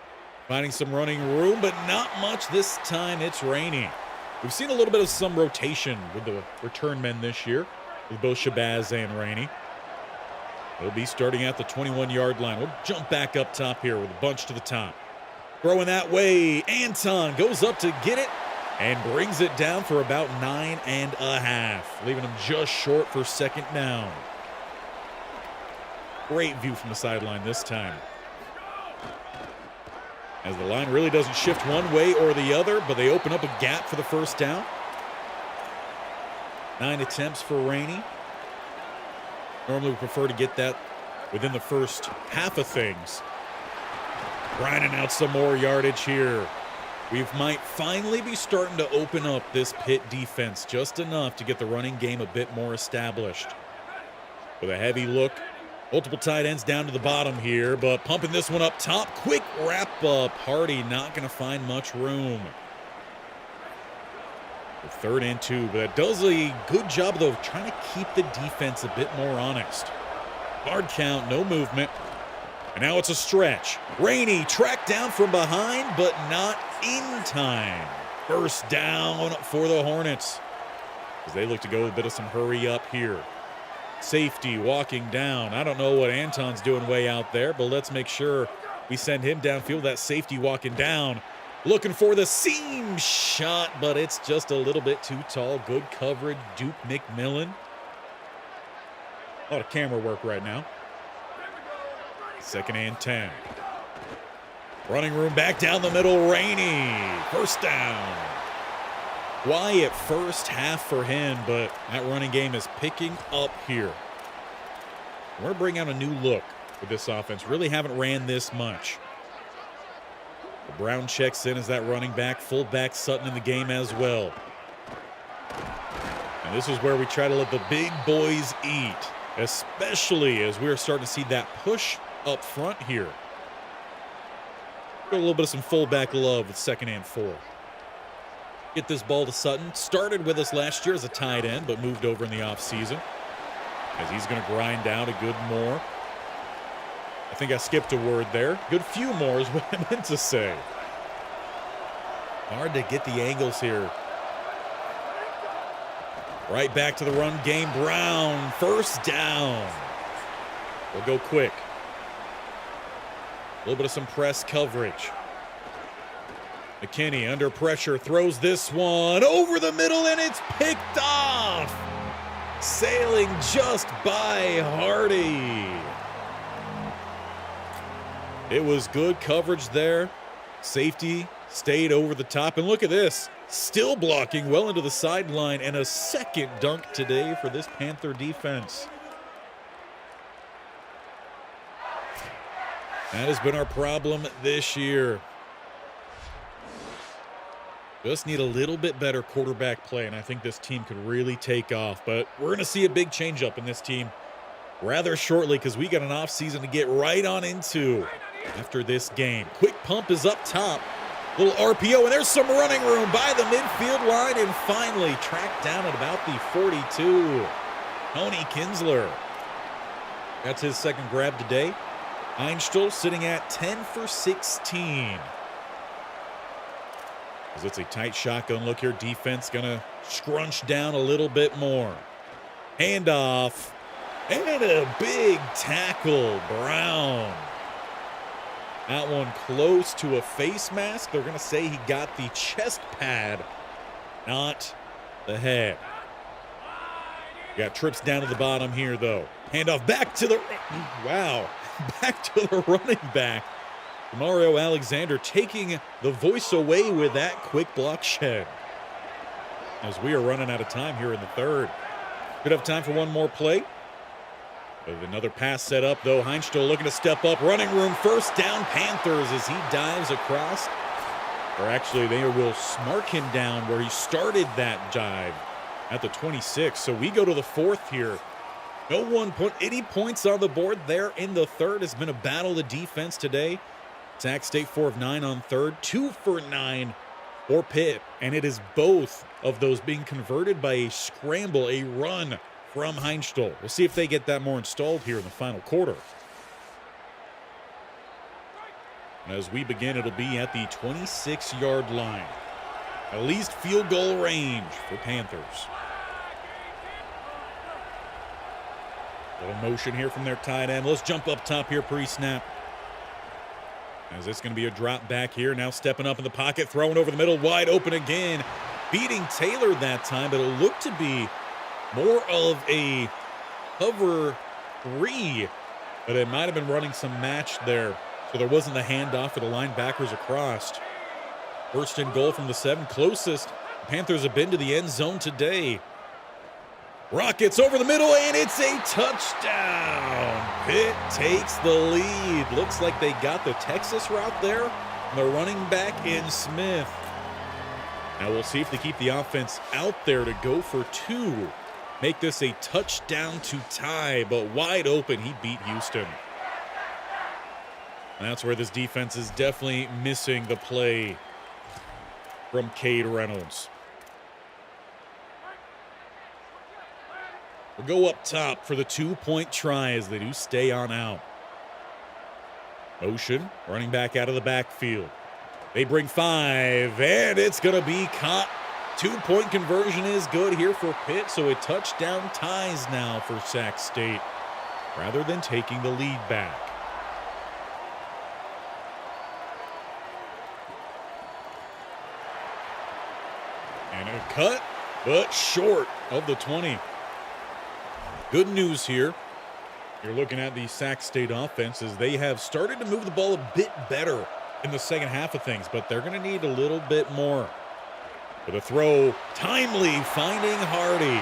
finding some running room, but not much this time. It's raining. We've seen a little bit of some rotation with the return men this year, with both Shabazz and Rainey. They'll be starting at the 21-yard line. We'll jump back up top here with a bunch to the top. Throwing that way, Anton goes up to get it and brings it down for about 9.5, leaving him just short for 2nd down. Great view from the sideline this time, as the line really doesn't shift one way or the other, but they open up a gap for the 1st down. 9 attempts for Rainey. Normally we prefer to get that within the first half of things. Grinding out some more yardage here. We might finally be starting to open up this Pitt defense just enough to get the running game a bit more established. With a heavy look, multiple tight ends down to the bottom here, but pumping this one up top. Quick wrap up. Hardy not going to find much room. The 3rd and 2, but that does a good job, though, of trying to keep the defense a bit more honest. Hard count, no movement. And now it's a stretch. Rainey tracked down from behind, but not in time. 1st down for the Hornets, as they look to go a bit of some hurry up here. Safety walking down. I don't know what Anton's doing way out there, but let's make sure we send him downfield. That safety walking down, looking for the seam shot, but it's just a little bit too tall. Good coverage, Duke McMillan. A lot of camera work right now. 2nd and 10. Running room back down the middle, Rainey. 1st down. Quiet first half for him, but that running game is picking up here. We're bringing out a new look with this offense. Really haven't ran this much. Brown checks in as that running back. Fullback Sutton in the game as well. And this is where we try to let the big boys eat, especially as we're starting to see that push up front here. Got a little bit of some fullback love with 2nd and 4. Get this ball to Sutton. Started with us last year as a tight end, but moved over in the offseason, as he's going to grind out a good more. I think I skipped a word there. Good few more is what I meant to say. Hard to get the angles here. Right back to the run game. Brown, 1st down. We'll go quick. A little bit of some press coverage. McKinney under pressure, throws this one over the middle, and it's picked off. Sailing just by Hardy. It was good coverage there. Safety stayed over the top, and look at this. Still blocking well into the sideline, and a 2nd dunk today for this Panther defense. That has been our problem this year. Just need a little bit better quarterback play, and I think this team could really take off. But we're going to see a big change-up in this team rather shortly, because we got an offseason to get right on into after this game. Quick pump is up top. Little RPO, and there's some running room by the midfield line, and finally tracked down at about the 42. Tony Kinsler. That's his 2nd grab today. Einstuhl sitting at 10 for 16. As it's a tight shotgun look here. Defense going to scrunch down a little bit more. Handoff. And a big tackle. Brown. That one close to a face mask. They're going to say he got the chest pad, not the head. Got trips down to the bottom here, though. Handoff back to the... Wow. Back to the running back. Mario Alexander taking the voice away with that quick block shed. As we are running out of time here in the third. Could have time for one more play. With another pass set up, though. Heinstoll looking to step up. Running room, first down, Panthers as he dives across. Or actually, they will mark him down where he started that dive at the 26. So we go to the fourth here. No one put any points on the board there in the third. It's been a battle of defense today. Sac State 4 of 9 on third, 2 for 9 for Pitt. And it is both of those being converted by a scramble, a run from Heinstoll. We'll see if they get that more installed here in the final quarter. As we begin, it'll be at the 26-yard line. At least field goal range for Panthers. A little motion here from their tight end. Let's jump up top here pre-snap. As it's going to be a drop back here. Now stepping up in the pocket, throwing over the middle, wide open again. Beating Taylor that time, but it looked to be more of a cover 3. But it might have been running some match there. So there wasn't the handoff for the linebackers across. First and goal from the 7. Closest the Panthers have been to the end zone today. Rockets over the middle, and it's a touchdown. Pitt takes the lead. Looks like they got the Texas route there. The running back in Smith. Now we'll see if they keep the offense out there to go for 2. Make this a touchdown to tie, but wide open, he beat Houston. And that's where this defense is definitely missing the play from Cade Reynolds. We'll go up top for the 2-point try as they do stay on out. Motion, running back out of the backfield. They bring 5, and it's going to be caught. 2-point conversion is good here for Pitt, so a touchdown ties now for Sac State rather than taking the lead back. And a cut, but short of the 20. Good news here. You're looking at the Sac State offense as they have started to move the ball a bit better in the second half of things, but they're going to need a little bit more. With a throw, timely, finding Hardy.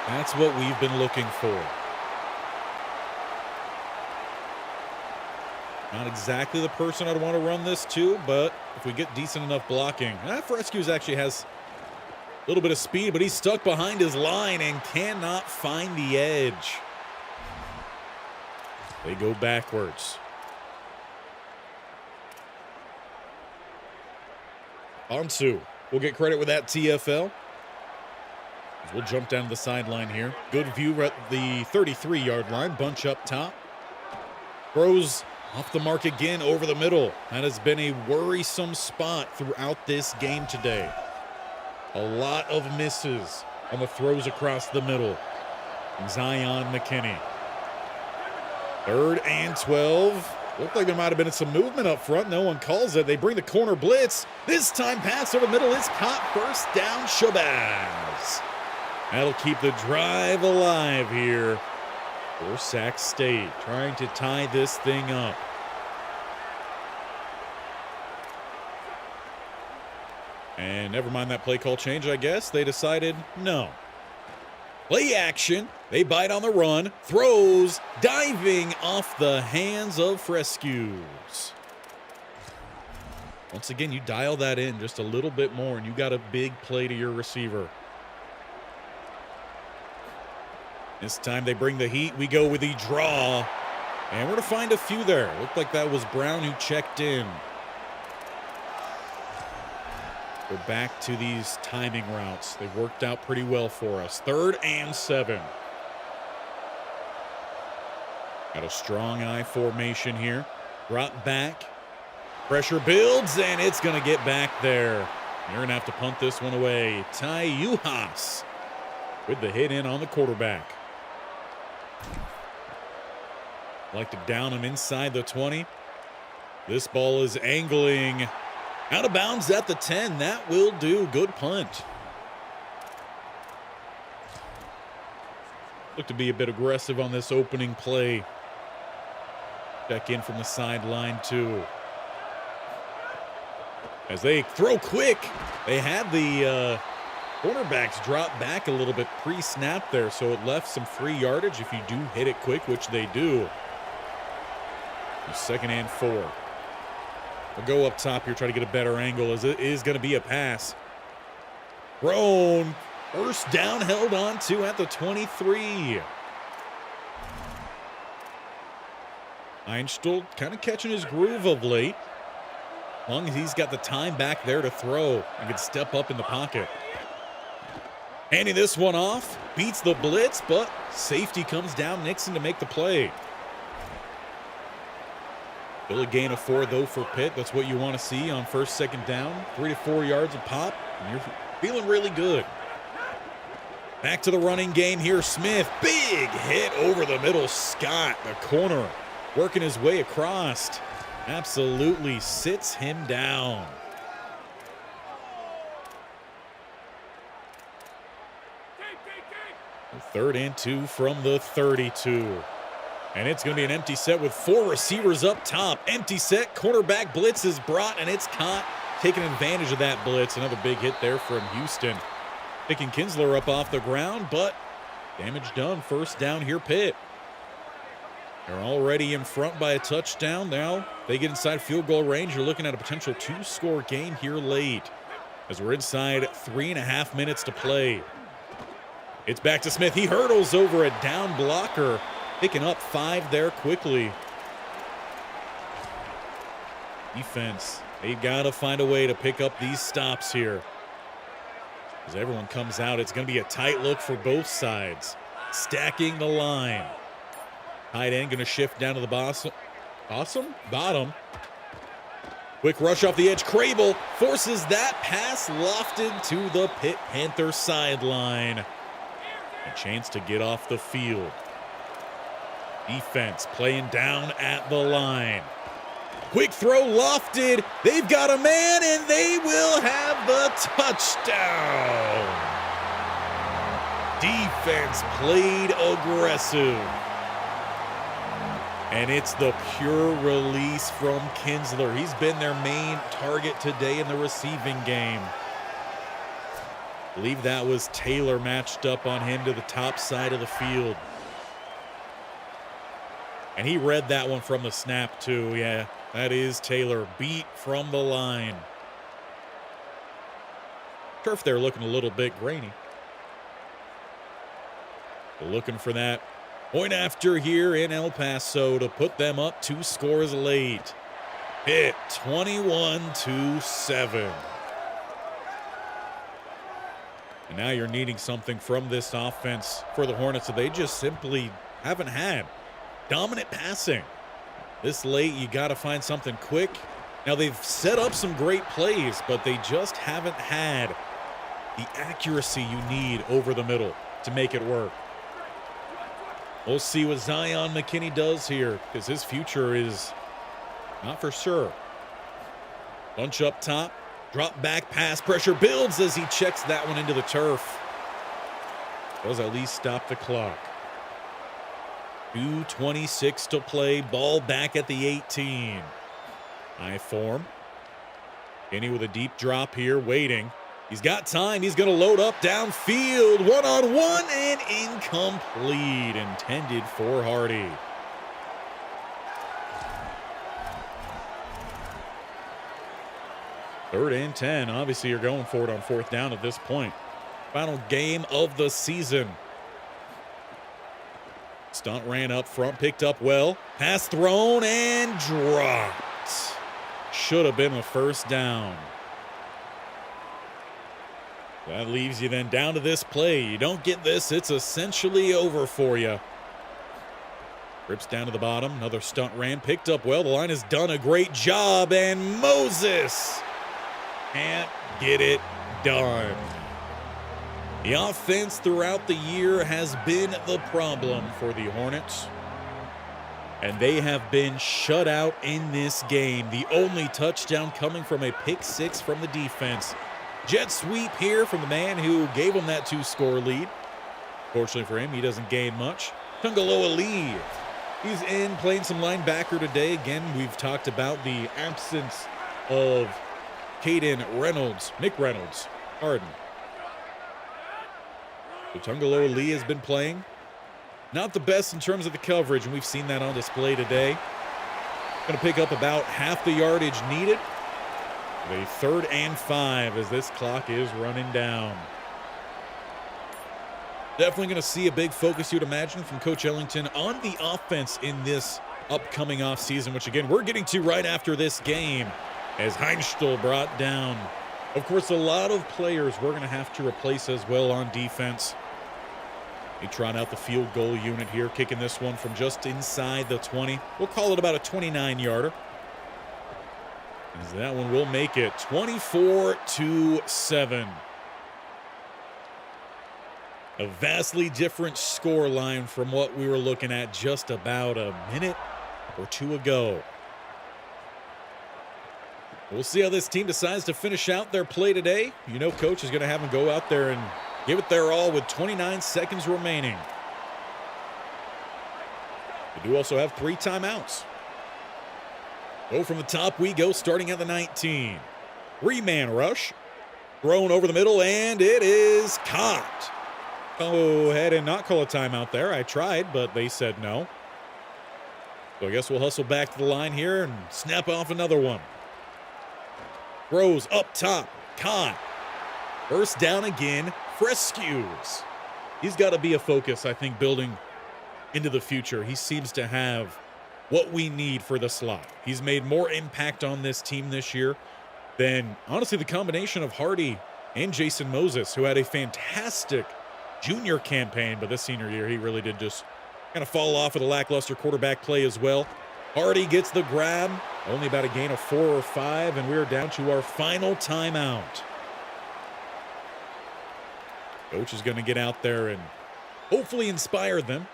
That's what we've been looking for. Not exactly the person I'd want to run this to, but if we get decent enough blocking. Frescues actually has a little bit of speed, but he's stuck behind his line and cannot find the edge. They go backwards. Onsu will get credit with that TFL. We'll jump down to the sideline here. Good view at the 33-yard line. Bunch up top. Throws off the mark again over the middle. That has been a worrisome spot throughout this game today. A lot of misses on the throws across the middle. Zion McKinney. 3rd and 12. Looked like there might have been some movement up front. No one calls it. They bring the corner blitz. This time pass over the middle is caught. First down, Shabazz. That'll keep the drive alive here for Sac State, trying to tie this thing up. And never mind that play call change, I guess. They decided no. Play action. They bite on the run. Throws. Diving off the hands of Frescues. Once again, you dial that in just a little bit more, and you got a big play to your receiver. This time they bring the heat. We go with the draw. And we're going to find a few there. Looked like that was Brown who checked in. We're back to these timing routes. They've worked out pretty well for us. 3rd and 7. Got a strong eye formation here. Drop back. Pressure builds, and it's going to get back there. You're going to have to punt this one away. Ty Uhas with the hit in on the quarterback. Like to down him inside the 20. This ball is angling out of bounds at the 10. That will do. Good punt. Look to be a bit aggressive on this opening play. Check in from the sideline, too. As they throw quick, they had the cornerbacks drop back a little bit pre-snap there, so it left some free yardage if you do hit it quick, which they do. 2nd and 4. We'll go up top here, try to get a better angle, as it is going to be a pass. Thrown. First down held on to at the 23. Einstell kind of catching his groove of late. As long as he's got the time back there to throw and can step up in the pocket. Handing this one off. Beats the blitz, but safety comes down. Nixon to make the play. Still a gain of 4, though, for Pitt. That's what you want to see on 1st, 2nd down. 3 to 4 yards a pop, and you're feeling really good. Back to the running game here. Smith, big hit over the middle. Scott, the corner, working his way across. Absolutely sits him down. Third and 2 from the 32. And it's going to be an empty set with 4 receivers up top. Empty set, cornerback blitz is brought, and it's caught. Taking advantage of that blitz. Another big hit there from Houston. Picking Kinsler up off the ground, but damage done. First down here, Pitt. They're already in front by a touchdown. Now they get inside field goal range. You're looking at a potential 2-score game here late, as we're inside 3.5 minutes to play. It's back to Smith. He hurdles over a down blocker, picking up 5 there quickly. Defense, they've got to find a way to pick up these stops here. As everyone comes out, it's going to be a tight look for both sides. Stacking the line. Tight end going to shift down to the bottom. Quick rush off the edge. Crable forces that pass lofted to the Pitt Panthers sideline. A chance to get off the field. Defense playing down at the line. Quick throw lofted. They've got a man, and they will have the touchdown. Defense played aggressive. And it's the pure release from Kinsler. He's been their main target today in the receiving game. I believe that was Taylor matched up on him to the top side of the field. And he read that one from the snap, too. Yeah, that is Taylor. Beat from the line. Turf there looking a little bit grainy. Looking for that point after here in El Paso to put them up 2 scores late. Pitt 21-7. And now you're needing something from this offense for the Hornets that they just simply haven't had. Dominant passing. This late, you got to find something quick. Now, they've set up some great plays, but they just haven't had the accuracy you need over the middle to make it work. We'll see what Zion McKinney does here, because his future is not for sure. Bunch up top. Drop back pass. Pressure builds as he checks that one into the turf. Does at least stop the clock. 2:26 to play. Ball back at the 18. High form. Kenny with a deep drop here, waiting. He's got time. He's going to load up downfield. One-on-one and incomplete. Intended for Hardy. Third and 10. Obviously, you're going for it on 4th down at this point. Final game of the season. Stunt ran up front, picked up well. Pass thrown and dropped. Should have been a first down. That leaves you then down to this play. You don't get this, it's essentially over for you. Rips down to the bottom. Another stunt ran, picked up well. The line has done a great job, and Moses can't get it done. The offense throughout the year has been the problem for the Hornets, and they have been shut out in this game. The only touchdown coming from a pick 6 from the defense. Jet sweep here from the man who gave them that 2-score lead. Fortunately for him, he doesn't gain much. Tungaloa Lee, he's in playing some linebacker today. Again, we've talked about the absence of Nick Reynolds, pardon. So Tungaloa Lee has been playing. Not the best in terms of the coverage, and we've seen that on display today. Going to pick up about half the yardage needed. A 3rd and 5 as this clock is running down. Definitely going to see a big focus, you'd imagine, from Coach Ellington on the offense in this upcoming offseason, which, again, we're getting to right after this game as Heinstl brought down. Of course, a lot of players we're going to have to replace as well on defense. He trot out the field goal unit here, kicking this one from just inside the 20. We'll call it about a 29-yarder. As that one will make it 24-7. A vastly different score line from what we were looking at just about a minute or two ago. We'll see how this team decides to finish out their play today. You know, Coach is going to have them go out there and give it their all with 29 seconds remaining. They do also have 3 timeouts. Go from the top we go, starting at the 19. 3-man rush. Thrown over the middle, and it is caught. Go ahead and not call a timeout there. I tried, but they said no. So I guess we'll hustle back to the line here and snap off another one. Throws up top. Caught. First down again. Frescues. He's got to be a focus, I think, building into the future. He seems to have what we need for the slot. He's made more impact on this team this year than, honestly, the combination of Hardy and Jason Moses, who had a fantastic junior campaign, but this senior year, he really did just kind of fall off with a lackluster quarterback play as well. Hardy gets the grab, only about a gain of 4 or 5, and we're down to our final timeout. Coach is going to get out there and hopefully inspire them.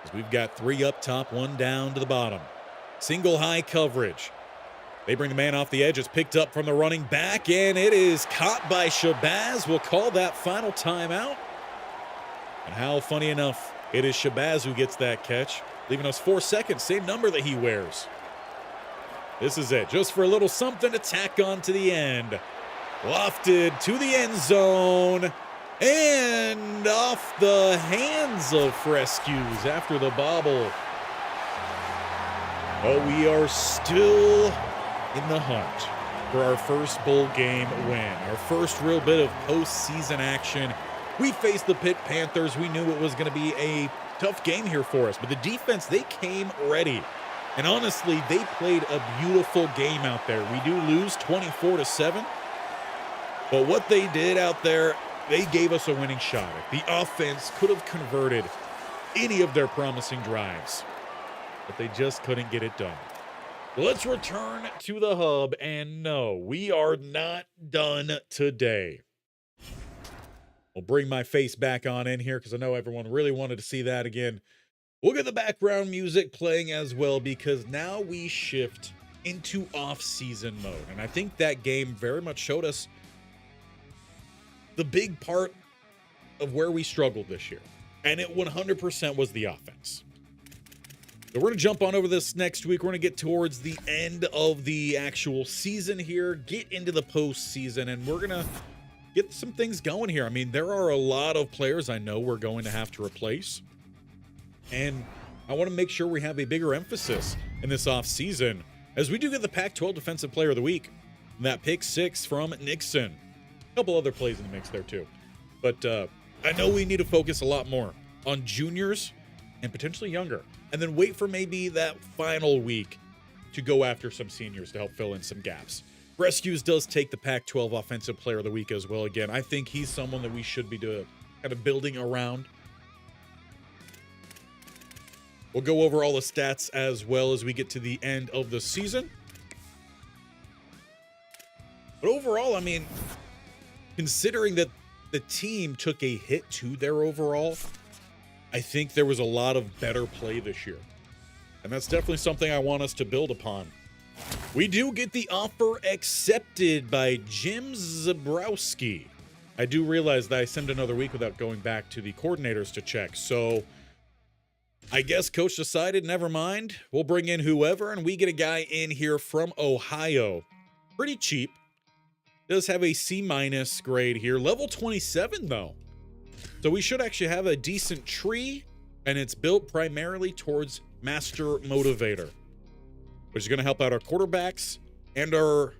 As we've got 3 up top, 1 down to the bottom. Single high coverage. They bring the man off the edge. It's picked up from the running back, and it is caught by Shabazz. We'll call that final timeout. And how funny enough, it is Shabazz who gets that catch, leaving us 4 seconds, same number that he wears. This is it, just for a little something to tack on to the end. Lofted to the end zone. And off the hands of Frescues after the bobble. But we are still in the hunt for our first bowl game win. Our first real bit of postseason action. We faced the Pitt Panthers. We knew it was going to be a tough game here for us. But the defense, they came ready. And honestly, they played a beautiful game out there. We do lose 24-7. But what they did out there, they gave us a winning shot. The offense could have converted any of their promising drives, but they just couldn't get it done. Let's return to the hub, and no, we are not done today. I'll bring my face back on in here because I know everyone really wanted to see that again. We'll get the background music playing as well because now we shift into off-season mode, and I think that game very much showed us the big part of where we struggled this year. And it 100% was the offense. So we're going to jump on over this next week. We're going to get towards the end of the actual season here, get into the postseason, and we're going to get some things going here. I mean, there are a lot of players I know we're going to have to replace. And I want to make sure we have a bigger emphasis in this offseason as we do get the Pac-12 Defensive Player of the Week. That pick 6 from Nixon. A couple other plays in the mix there too. But I know we need to focus a lot more on juniors and potentially younger. And then wait for maybe that final week to go after some seniors to help fill in some gaps. Rescues does take the Pac-12 Offensive Player of the Week as well. Again, I think he's someone that we should be kind of building around. We'll go over all the stats as well as we get to the end of the season. But overall, I mean, considering that the team took a hit to their overall, I think there was a lot of better play this year. And that's definitely something I want us to build upon. We do get the offer accepted by Jim Zabrowski. I do realize that I sent another week without going back to the coordinators to check. So I guess coach decided, never mind. We'll bring in whoever, and we get a guy in here from Ohio. Pretty cheap. Does have a C- grade here. Level 27, though. So we should actually have a decent tree, and it's built primarily towards Master Motivator, which is going to help out our quarterbacks and our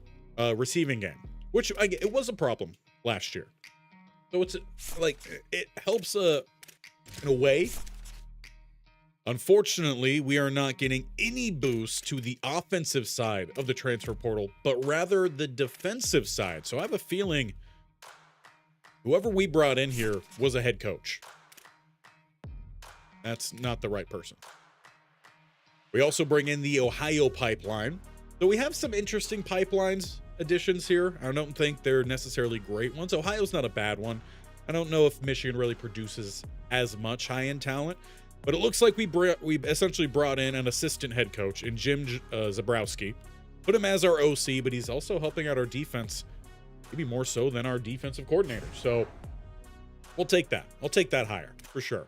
receiving game, which it was a problem last year. So it's like it helps in a way. Unfortunately, we are not getting any boost to the offensive side of the transfer portal, but rather the defensive side. So I have a feeling whoever we brought in here was a head coach. That's not the right person. We also bring in the Ohio pipeline. So we have some interesting pipelines additions here. I don't think they're necessarily great ones. Ohio's not a bad one. I don't know if Michigan really produces as much high-end talent, but it looks like we essentially brought in an assistant head coach in Jim Zabrowski, put him as our OC, but he's also helping out our defense, maybe more so than our defensive coordinator. So we'll take that. I'll take that higher for sure.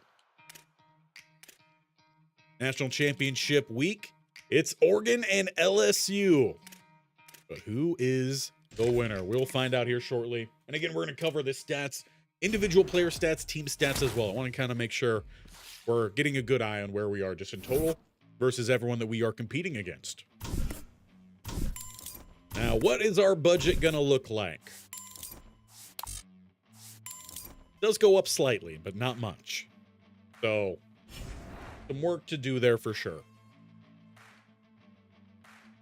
National Championship week. It's Oregon and LSU. But who is the winner? We'll find out here shortly. And again, we're going to cover the stats, individual player stats, team stats as well. I want to kind of make sure we're getting a good eye on where we are just in total versus everyone that we are competing against. Now, what is our budget going to look like? It does go up slightly, but not much. So, some work to do there for sure.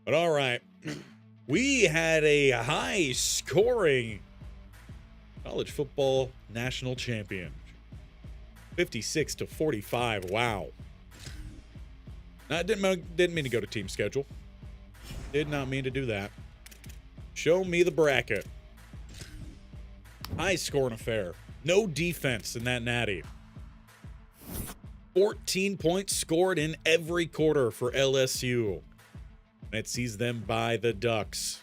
But all right, we had a high-scoring college football national champion. 56-45. Wow. Now, I didn't mean to go to team schedule. Did not mean to do that. Show me the bracket. High-scoring affair. No defense in that natty. 14 points scored in every quarter for LSU. And it sees them by the Ducks.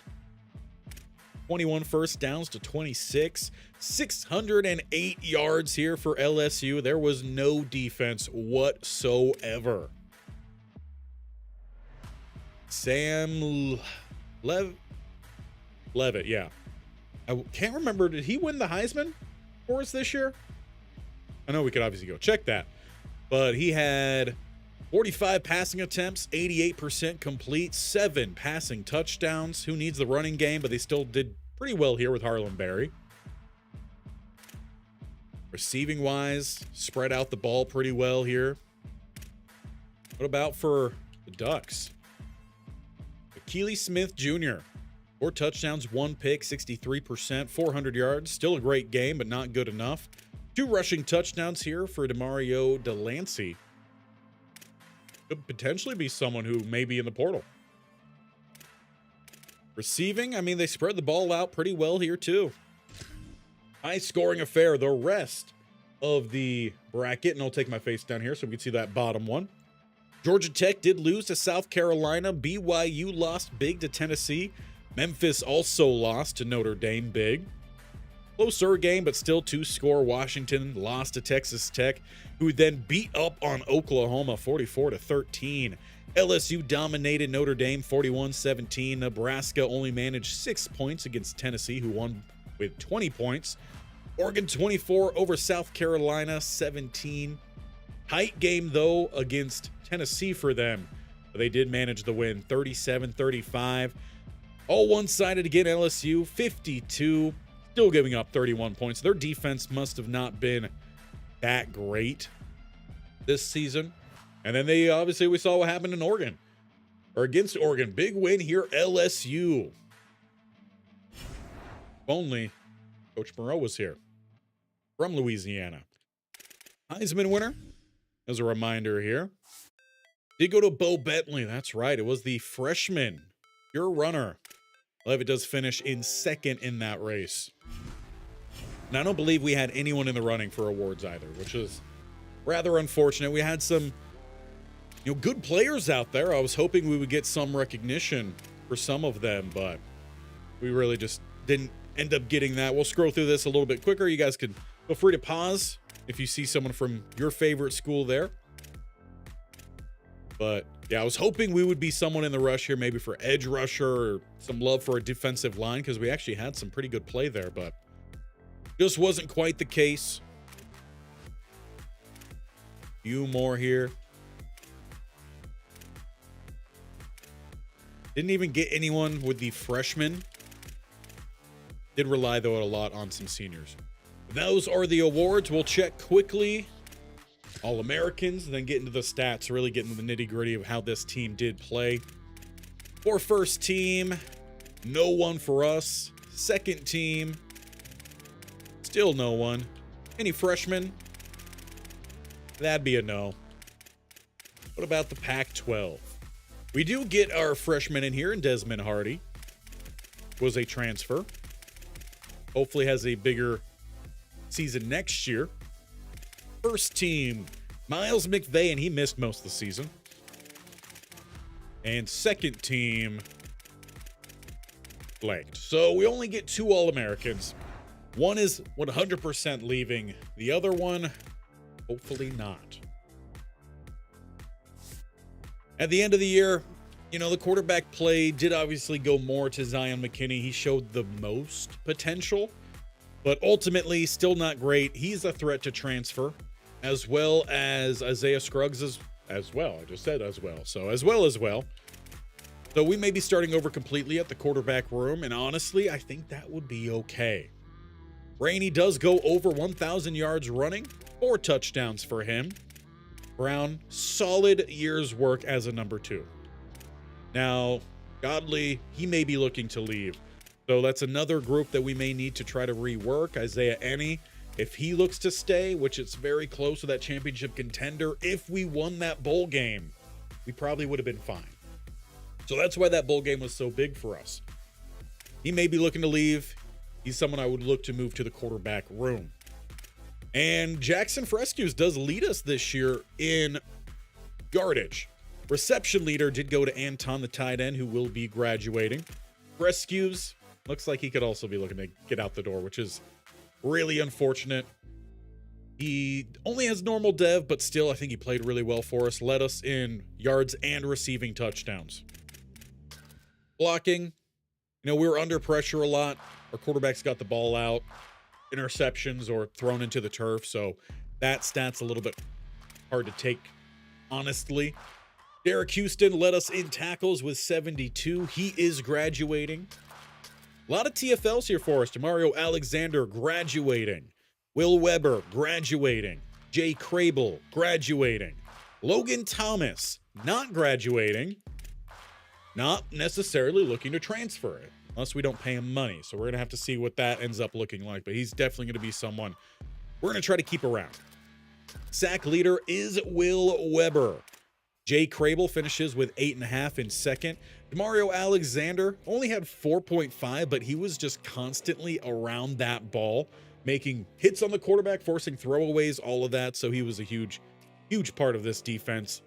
21 first downs to 26. 608 yards here for LSU. There was no defense whatsoever. Sam Levitt, yeah. I can't remember. Did he win the Heisman for us this year? I know we could obviously go check that. But he had 45 passing attempts, 88% complete, 7 passing touchdowns. Who needs the running game? But they still did pretty well here with Harlan Berry. Receiving wise, spread out the ball pretty well here. What about for the Ducks? Keely Smith Jr. 4 touchdowns, 1 pick, 63%, 400 yards. Still a great game, but not good enough. 2 rushing touchdowns here for DeMario Delancey. Could potentially be someone who may be in the portal. Receiving, I mean, they spread the ball out pretty well here too. High scoring affair. The rest of the bracket, and I'll take my face down here so we can see that bottom one. Georgia Tech did lose to South Carolina. BYU lost big to Tennessee. Memphis also lost to Notre Dame big. Closer game, but still 2-score. Washington lost to Texas Tech, who then beat up on Oklahoma 44-13. LSU dominated Notre Dame 41-17. Nebraska only managed 6 points against Tennessee, who won with 20 points. Oregon 24 over South Carolina 17. Height game, though, against Tennessee for them. They did manage the win 37-35. All one-sided again, LSU 52. Still giving up 31 points. Their defense must have not been that great this season. And then we saw what happened in Oregon. Or against Oregon. Big win here, LSU. If only Coach Moreau was here. From Louisiana. Heisman winner, as a reminder here, did go to Bo Bentley. That's right. It was the freshman, pure runner. Levitt does finish in second in that race. And I don't believe we had anyone in the running for awards either, which is rather unfortunate. We had some, good players out there. I was hoping we would get some recognition for some of them, but we really just didn't end up getting that. We'll scroll through this a little bit quicker. You guys can feel free to pause if you see someone from your favorite school there. But yeah, I was hoping we would be someone in the rush here, maybe for edge rusher or some love for a defensive line, because we actually had some pretty good play there, but just wasn't quite the case. Few more here. Didn't even get anyone with the freshmen. Did rely, though, a lot on some seniors. Those are the awards. We'll check quickly. All-Americans, and then get into the stats, really get into the nitty-gritty of how this team did play. For first team, no one for us. Second team, still no one. Any freshmen? That'd be a no. What about the Pac-12? We do get our freshman in here, and Desmond Hardy was a transfer. Hopefully has a bigger season next year. First team, Miles McVay, and he missed most of the season. And second team, blanked. So we only get 2 All-Americans. One is 100% leaving. The other one, hopefully not. At the end of the year, you know, the quarterback play did obviously go more to Zion McKinney. He showed the most potential, but ultimately still not great. He's a threat to transfer, as well as Isaiah Scruggs as well. I just said as well. So as well. So we may be starting over completely at the quarterback room, and honestly, I think that would be okay. Rainey does go over 1,000 yards running, 4 touchdowns for him. Brown, solid year's work as a number 2. Now, Godley, he may be looking to leave. So that's another group that we may need to try to rework. Isaiah Enney, if he looks to stay, which it's very close to that championship contender, if we won that bowl game, we probably would have been fine. So that's why that bowl game was so big for us. He may be looking to leave. He's someone I would look to move to the quarterback room. And Jackson Frescues does lead us this year in yardage. Reception leader did go to Anton, the tight end, who will be graduating. Frescues looks like he could also be looking to get out the door, which is really unfortunate. He only has normal dev, but still, I think he played really well for us. Led us in yards and receiving touchdowns. Blocking, you know, we were under pressure a lot. Our quarterbacks got the ball out, interceptions or thrown into the turf. So that stat's a little bit hard to take, honestly. Derek Houston led us in tackles with 72. He is graduating. A lot of TFLs here for us. Demario Alexander graduating. Will Weber graduating. Jay Crable graduating. Logan Thomas not graduating. Not necessarily looking to transfer it, unless we don't pay him money. So we're going to have to see what that ends up looking like. But he's definitely going to be someone we're going to try to keep around. Sack leader is Will Weber. Jay Crable finishes with 8.5 in second. Demario Alexander only had 4.5, but he was just constantly around that ball, making hits on the quarterback, forcing throwaways, all of that. So he was a huge part of this defense.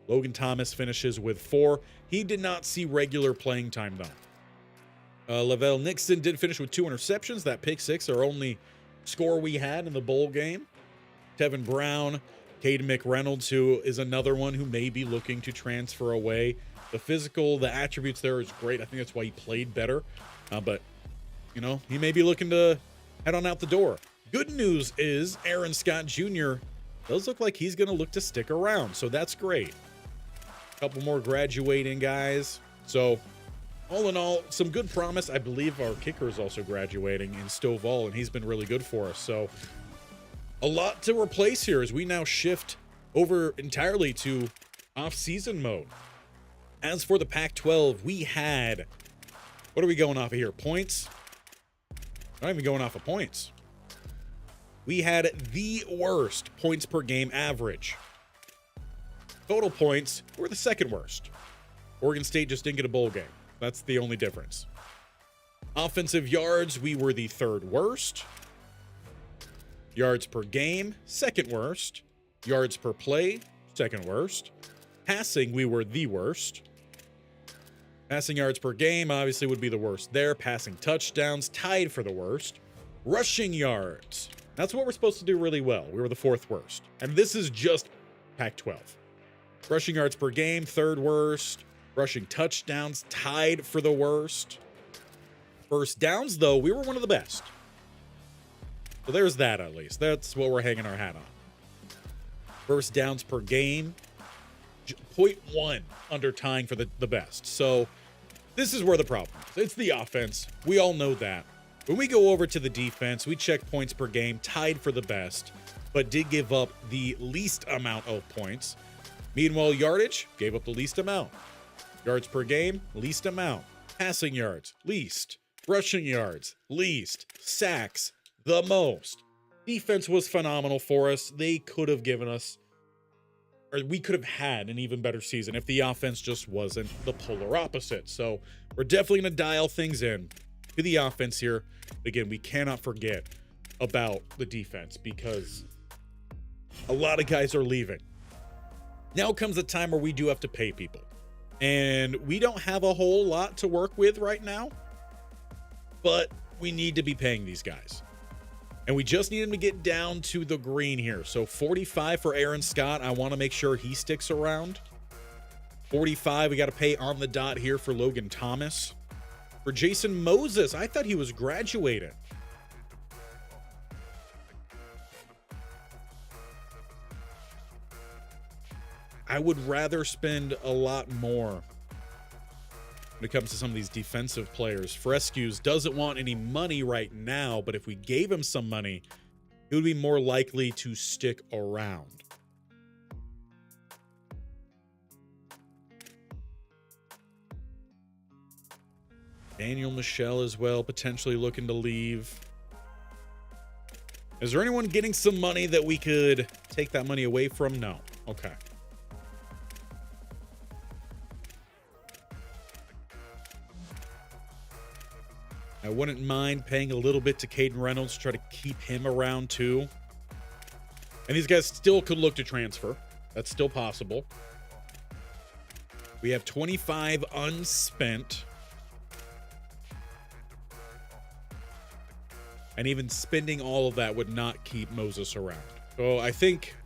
Logan Thomas finishes with 4. He did not see regular playing time, though. Lavelle Nixon did finish with 2 interceptions. That pick 6, our only score we had in the bowl game. Tevin Brown, Caden McReynolds, who is another one who may be looking to transfer away. The physical, the attributes there is great. I think that's why he played better. But, you know, he may be looking to head on out the door. Good news is Aaron Scott Jr. does look like he's going to look to stick around. So that's great. A couple more graduating guys. So all in all, some good promise. I believe our kicker is also graduating in Stovall, and he's been really good for us. So a lot to replace here as we now shift over entirely to off-season mode. As for the Pac-12, we had, what are we going off of here? Points? Not even going off of points. We had the worst points per game average. Total points were the second worst. Oregon State just didn't get a bowl game. That's the only difference. Offensive yards, we were the third worst. Yards per game, second worst. Yards per play, second worst. Passing, we were the worst. Passing yards per game obviously would be the worst there. Passing touchdowns tied for the worst. Rushing yards. That's what we're supposed to do really well. We were the 4th worst. And this is just Pac-12. Rushing yards per game, 3rd worst. Rushing touchdowns tied for the worst. First downs, though, we were one of the best. So there's that at least. That's what we're hanging our hat on. First downs per game, 0.1 under tying for the best. So this is where the problem is. It's the offense. We all know that. When we go over to the defense, we check points per game, tied for the best, but did give up the least amount of points. Meanwhile, yardage, gave up the least amount. Yards per game, least amount. Passing yards, least. Rushing yards, least. Sacks, the most. Defense was phenomenal for us. They could have given us, or we could have had an even better season if the offense just wasn't the polar opposite. So we're definitely going to dial things in to the offense here. Again, we cannot forget about the defense because a lot of guys are leaving. Now comes a time where we do have to pay people. And we don't have a whole lot to work with right now, but we need to be paying these guys. And we just need him to get down to the green here. So 45 for Aaron Scott. I want to make sure he sticks around. 45, we got to pay on the dot here for Logan Thomas. For Jason Moses, I thought he was graduating. I would rather spend a lot more when it comes to some of these defensive players. Frescues doesn't want any money right now, but if we gave him some money, he would be more likely to stick around. Daniel Michelle as well, potentially looking to leave. Is there anyone getting some money that we could take that money away from? No. Okay. I wouldn't mind paying a little bit to Caden Reynolds to try to keep him around too. And these guys still could look to transfer. That's still possible. We have 25 unspent. And even spending all of that would not keep Moses around. So I think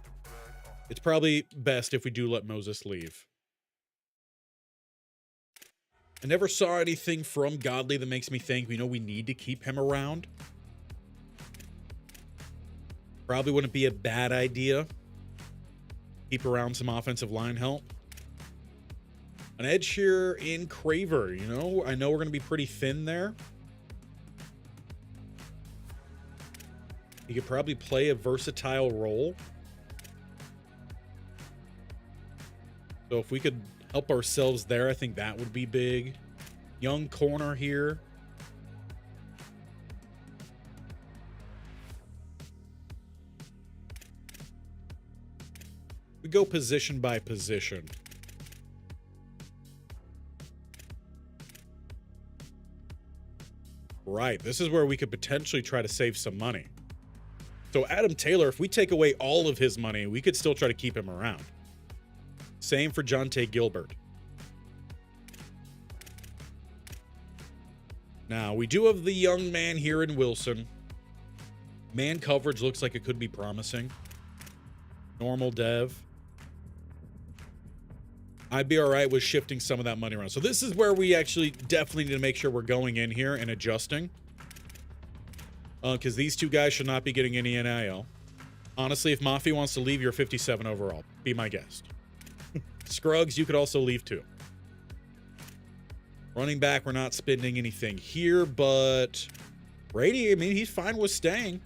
it's probably best if we do let Moses leave. I never saw anything from Godley that makes me think we need to keep him around. Probably wouldn't be a bad idea. Keep around some offensive line help. An edge here in Craver, I know we're going to be pretty thin there. He could probably play a versatile role. So if we could help ourselves there, I think that would be big. Young corner here. We go position by position. Right, this is where we could potentially try to save some money. So Adam Taylor, if we take away all of his money, we could still try to keep him around. Same for Jonte Gilbert. Now, we do have the young man here in Wilson. Man coverage looks like it could be promising. Normal dev. I'd be all right with shifting some of that money around. So this is where we actually definitely need to make sure we're going in here and adjusting. Because these two guys should not be getting any NIL. Honestly, if Mafi wants to leave, you're 57 overall. Be my guest. Scruggs, you could also leave too. Running back, we're not spending anything here, but Brady, I mean, he's fine with staying.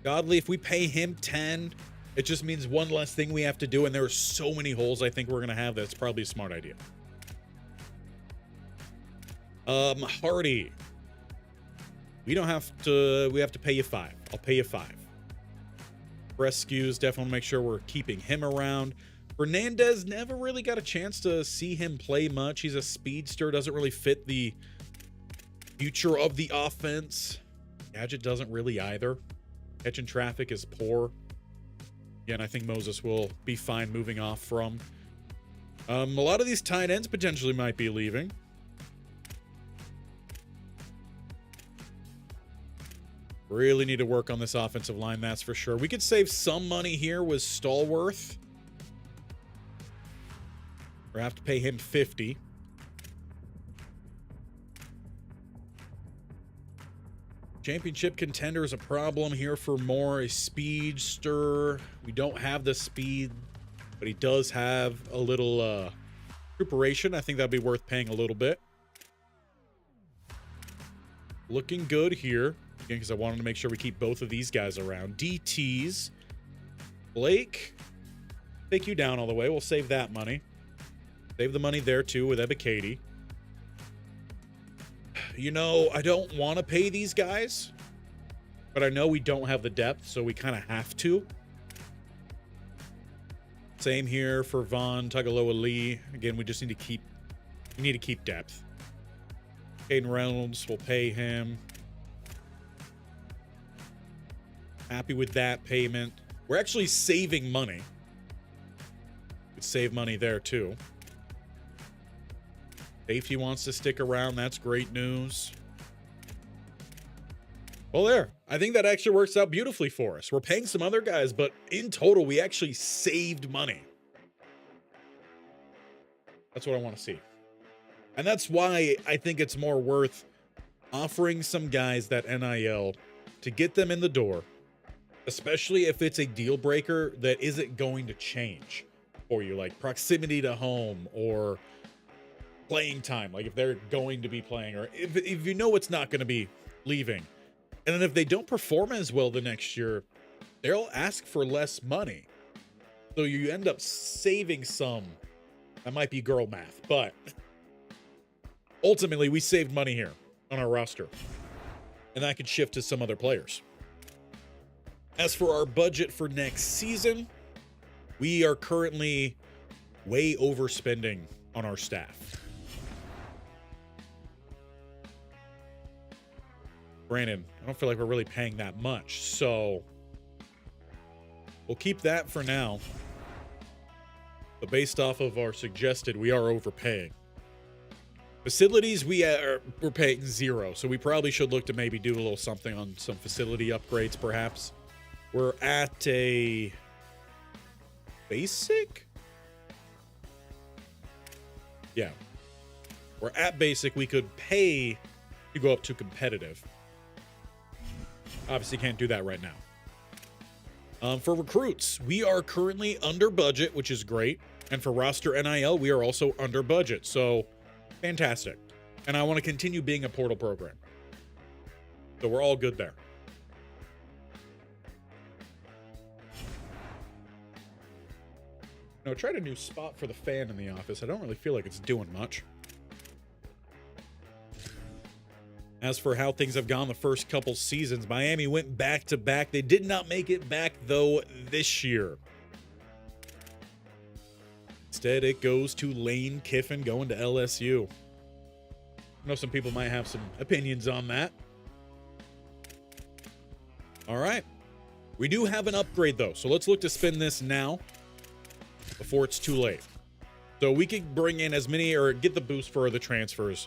Godley, if we pay him 10, it just means one less thing we have to do, and there are so many holes I think we're going to have that's probably a smart idea. Hardy. We have to pay you 5. I'll pay you 5. Rescues, definitely make sure we're keeping him around. Fernandez, never really got a chance to see him play much. He's a speedster, doesn't really fit the future of the offense. Gadget doesn't really either. Catching traffic is poor. Again, I think Moses will be fine moving off from. A lot of these tight ends potentially might be leaving. Really need to work on this offensive line, that's for sure. We could save some money here with Stallworth. We have to pay him $50. Championship contender is a problem here for Moore. A speedster. We don't have the speed, but he does have a little recuperation. I think that'd be worth paying a little bit. Looking good here. Again, because I wanted to make sure we keep both of these guys around. DTs. Blake. Take you down all the way. We'll save that money. Save the money there, too, with Ebikadi. You know, I don't want to pay these guys, but I know we don't have the depth, so we kind of have to. Same here for Von Tagaloa Lee. Again, we just need to keep depth. Caden Reynolds, we'll pay him. Happy with that payment. We're actually saving money. Could save money there too. Safety wants to stick around. That's great news. Well, there. I think that actually works out beautifully for us. We're paying some other guys, but in total, we actually saved money. That's what I want to see. And that's why I think it's more worth offering some guys that NIL to get them in the door, especially if it's a deal breaker that isn't going to change for you, like proximity to home or playing time, like if they're going to be playing, or if you know it's not going to be leaving. And then if they don't perform as well the next year, they'll ask for less money. So you end up saving some. That might be girl math, but ultimately we saved money here on our roster. And that could shift to some other players. As for our budget for next season, we are currently way overspending on our staff. Granted, I don't feel like we're really paying that much, so we'll keep that for now. But based off of our suggested, we are overpaying. Facilities, we're paying zero, so we probably should look to maybe do a little something on some facility upgrades, perhaps. We're at a basic? Yeah. We're at basic. We could pay to go up to competitive. Obviously can't do that right now. For recruits, we are currently under budget, which is great. And for roster NIL, we are also under budget. So, fantastic. And I want to continue being a portal program. So we're all good there. No, I tried a new spot for the fan in the office. I don't really feel like it's doing much. As for how things have gone the first couple seasons, Miami went back-to-back. They did not make it back, though, this year. Instead, it goes to Lane Kiffin going to LSU. I know some people might have some opinions on that. All right. We do have an upgrade, though, so let's look to spin this now before it's too late. So we can bring in as many or get the boost for the transfers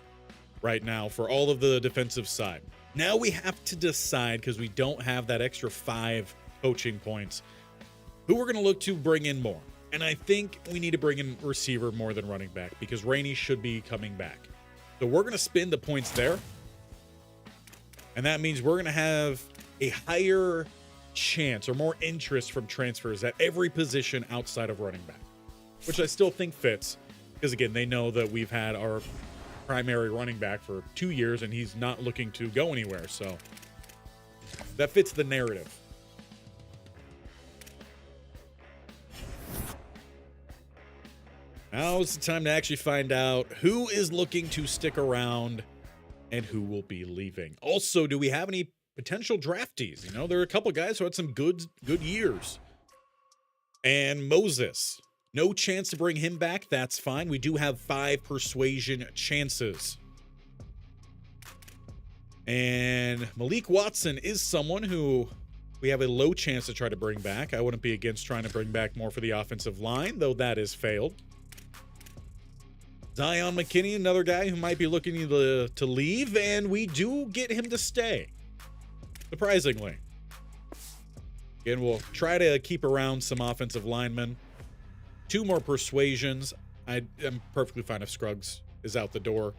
right now for all of the defensive side. Now we have to decide, because we don't have that extra 5 coaching points, who we're going to look to bring in more. And I think we need to bring in receiver more than running back, because Rainey should be coming back. So we're going to spin the points there. And that means we're going to have a higher chance or more interest from transfers at every position outside of running back, which I still think fits, because again, they know that we've had our primary running back for 2 years and he's not looking to go anywhere. So that fits the narrative. Now is the time to actually find out who is looking to stick around and who will be leaving. Also, do we have any potential draftees? You know, there are a couple guys who had some good years. And Moses, no chance to bring him back. That's fine. We do have 5 persuasion chances. And Malik Watson is someone who we have a low chance to try to bring back. I wouldn't be against trying to bring back more for the offensive line, though that is failed. Zion McKinney, another guy who might be looking to leave, and we do get him to stay, surprisingly. Again, we'll try to keep around some offensive linemen. 2 more persuasions. I am perfectly fine if Scruggs is out the door.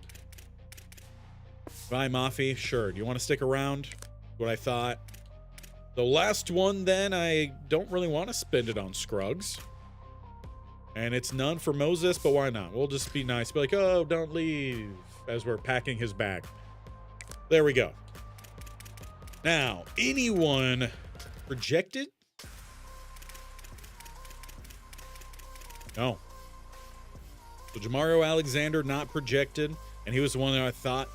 Vi Mafi, sure. Do you want to stick around? What I thought. The last one, then, I don't really want to spend it on Scruggs. And it's none for Moses, but why not? We'll just be nice. Be like, oh, don't leave, as we're packing his bag. There we go. Now, anyone projected? No. So Jamario Alexander not projected, and he was the one that I thought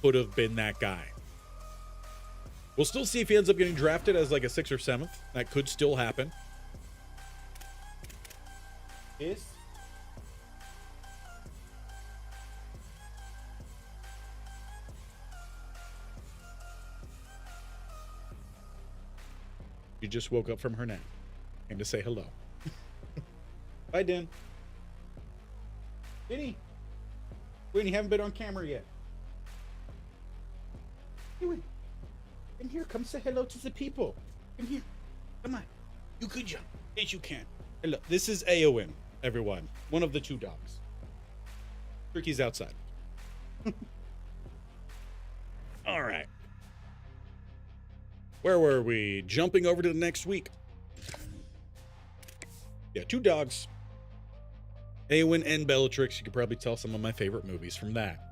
could have been that guy. We'll still see if he ends up getting drafted as like a 6th or 7th. That could still happen. Yes. She just woke up from her nap. Came to say hello. Bye, Dan. Vinny. You haven't been on camera yet. Come here. Come say hello to the people. Come here. Come on. You could jump. Yes, you can. Hello. This is Aowen, everyone. One of the 2 dogs. Tricky's outside. All right. Where were we? Jumping over to the next week. Yeah, 2 dogs. Aowen and Bellatrix. You could probably tell some of my favorite movies from that.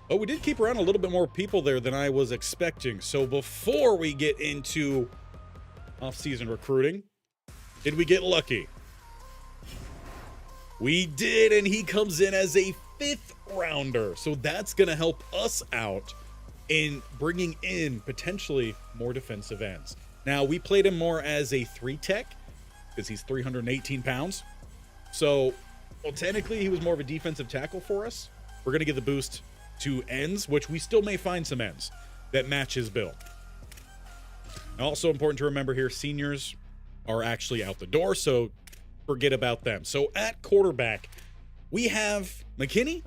Oh, we did keep around a little bit more people there than I was expecting. So before we get into off-season recruiting, did we get lucky? We did, and he comes in as a 5th rounder. So that's going to help us out in bringing in potentially more defensive ends. Now, we played him more as a 3-tech because he's 318 pounds. So, well, technically, he was more of a defensive tackle for us. We're going to get the boost to ends, which we still may find some ends that match his build. Also important to remember here, seniors are actually out the door, so forget about them. So at quarterback, we have McKinney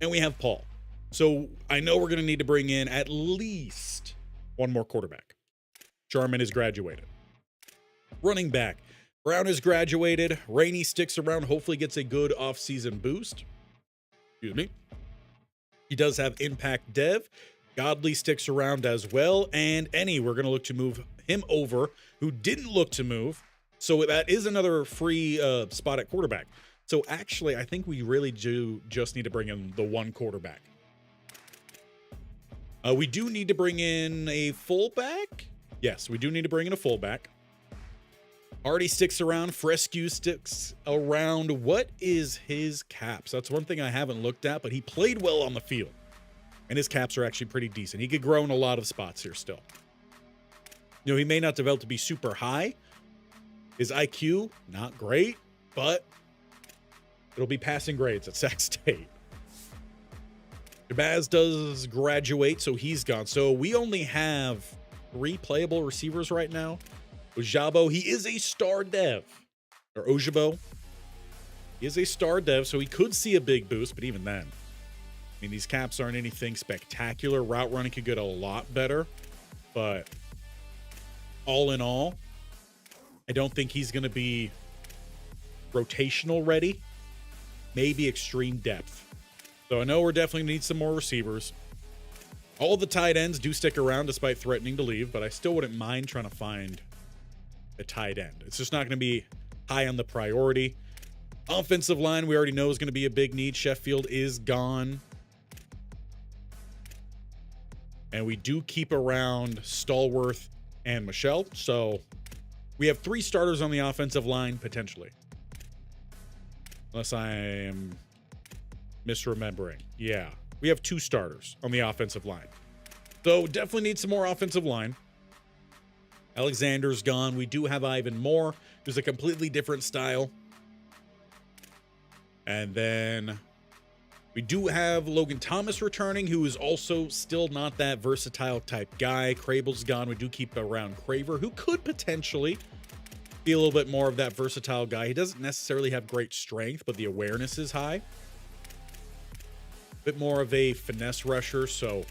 and we have Paul. So I know we're going to need to bring in at least 1 more quarterback. Jarman is graduated. Running back, Brown is graduated. Rainey sticks around, hopefully gets a good offseason boost. Excuse me. He does have impact dev. Godley sticks around as well. And Ennie, we're going to look to move him over, who didn't look to move. So that is another free spot at quarterback. So actually, I think we really do just need to bring in the 1 quarterback. We do need to bring in a fullback. Yes, we do need to bring in a fullback. Hardy sticks around. Frescue sticks around. What is his caps? That's one thing I haven't looked at, but he played well on the field. And his caps are actually pretty decent. He could grow in a lot of spots here still. You know, he may not develop to be super high. His IQ, not great, but it'll be passing grades at Sac State. Shabazz does graduate, so he's gone. So we only have 3 playable receivers right now. Ojabo, he is a star dev. Or Ojabo. He is a star dev, so he could see a big boost, but even then, I mean, these caps aren't anything spectacular. Route running could get a lot better, but all in all, I don't think he's going to be rotational ready. Maybe extreme depth. So I know we're definitely going to need some more receivers. All the tight ends do stick around despite threatening to leave, but I still wouldn't mind trying to find a tight end. It's just not going to be high on the priority. Offensive line, we already know is going to be a big need. Sheffield is gone. And we do keep around Stallworth and Michelle. So we have 3 starters on the offensive line, potentially. Unless I am misremembering. Yeah, we have 2 starters on the offensive line. So definitely need some more offensive line. Alexander's gone. We do have Ivan Moore, who's a completely different style. And then We do have Logan Thomas returning, who is also still not that versatile type guy. Crable's gone. We do keep around Craver, who could potentially be a little bit more of that versatile guy. He doesn't necessarily have great strength, but the awareness is high. A bit more of a finesse rusher, so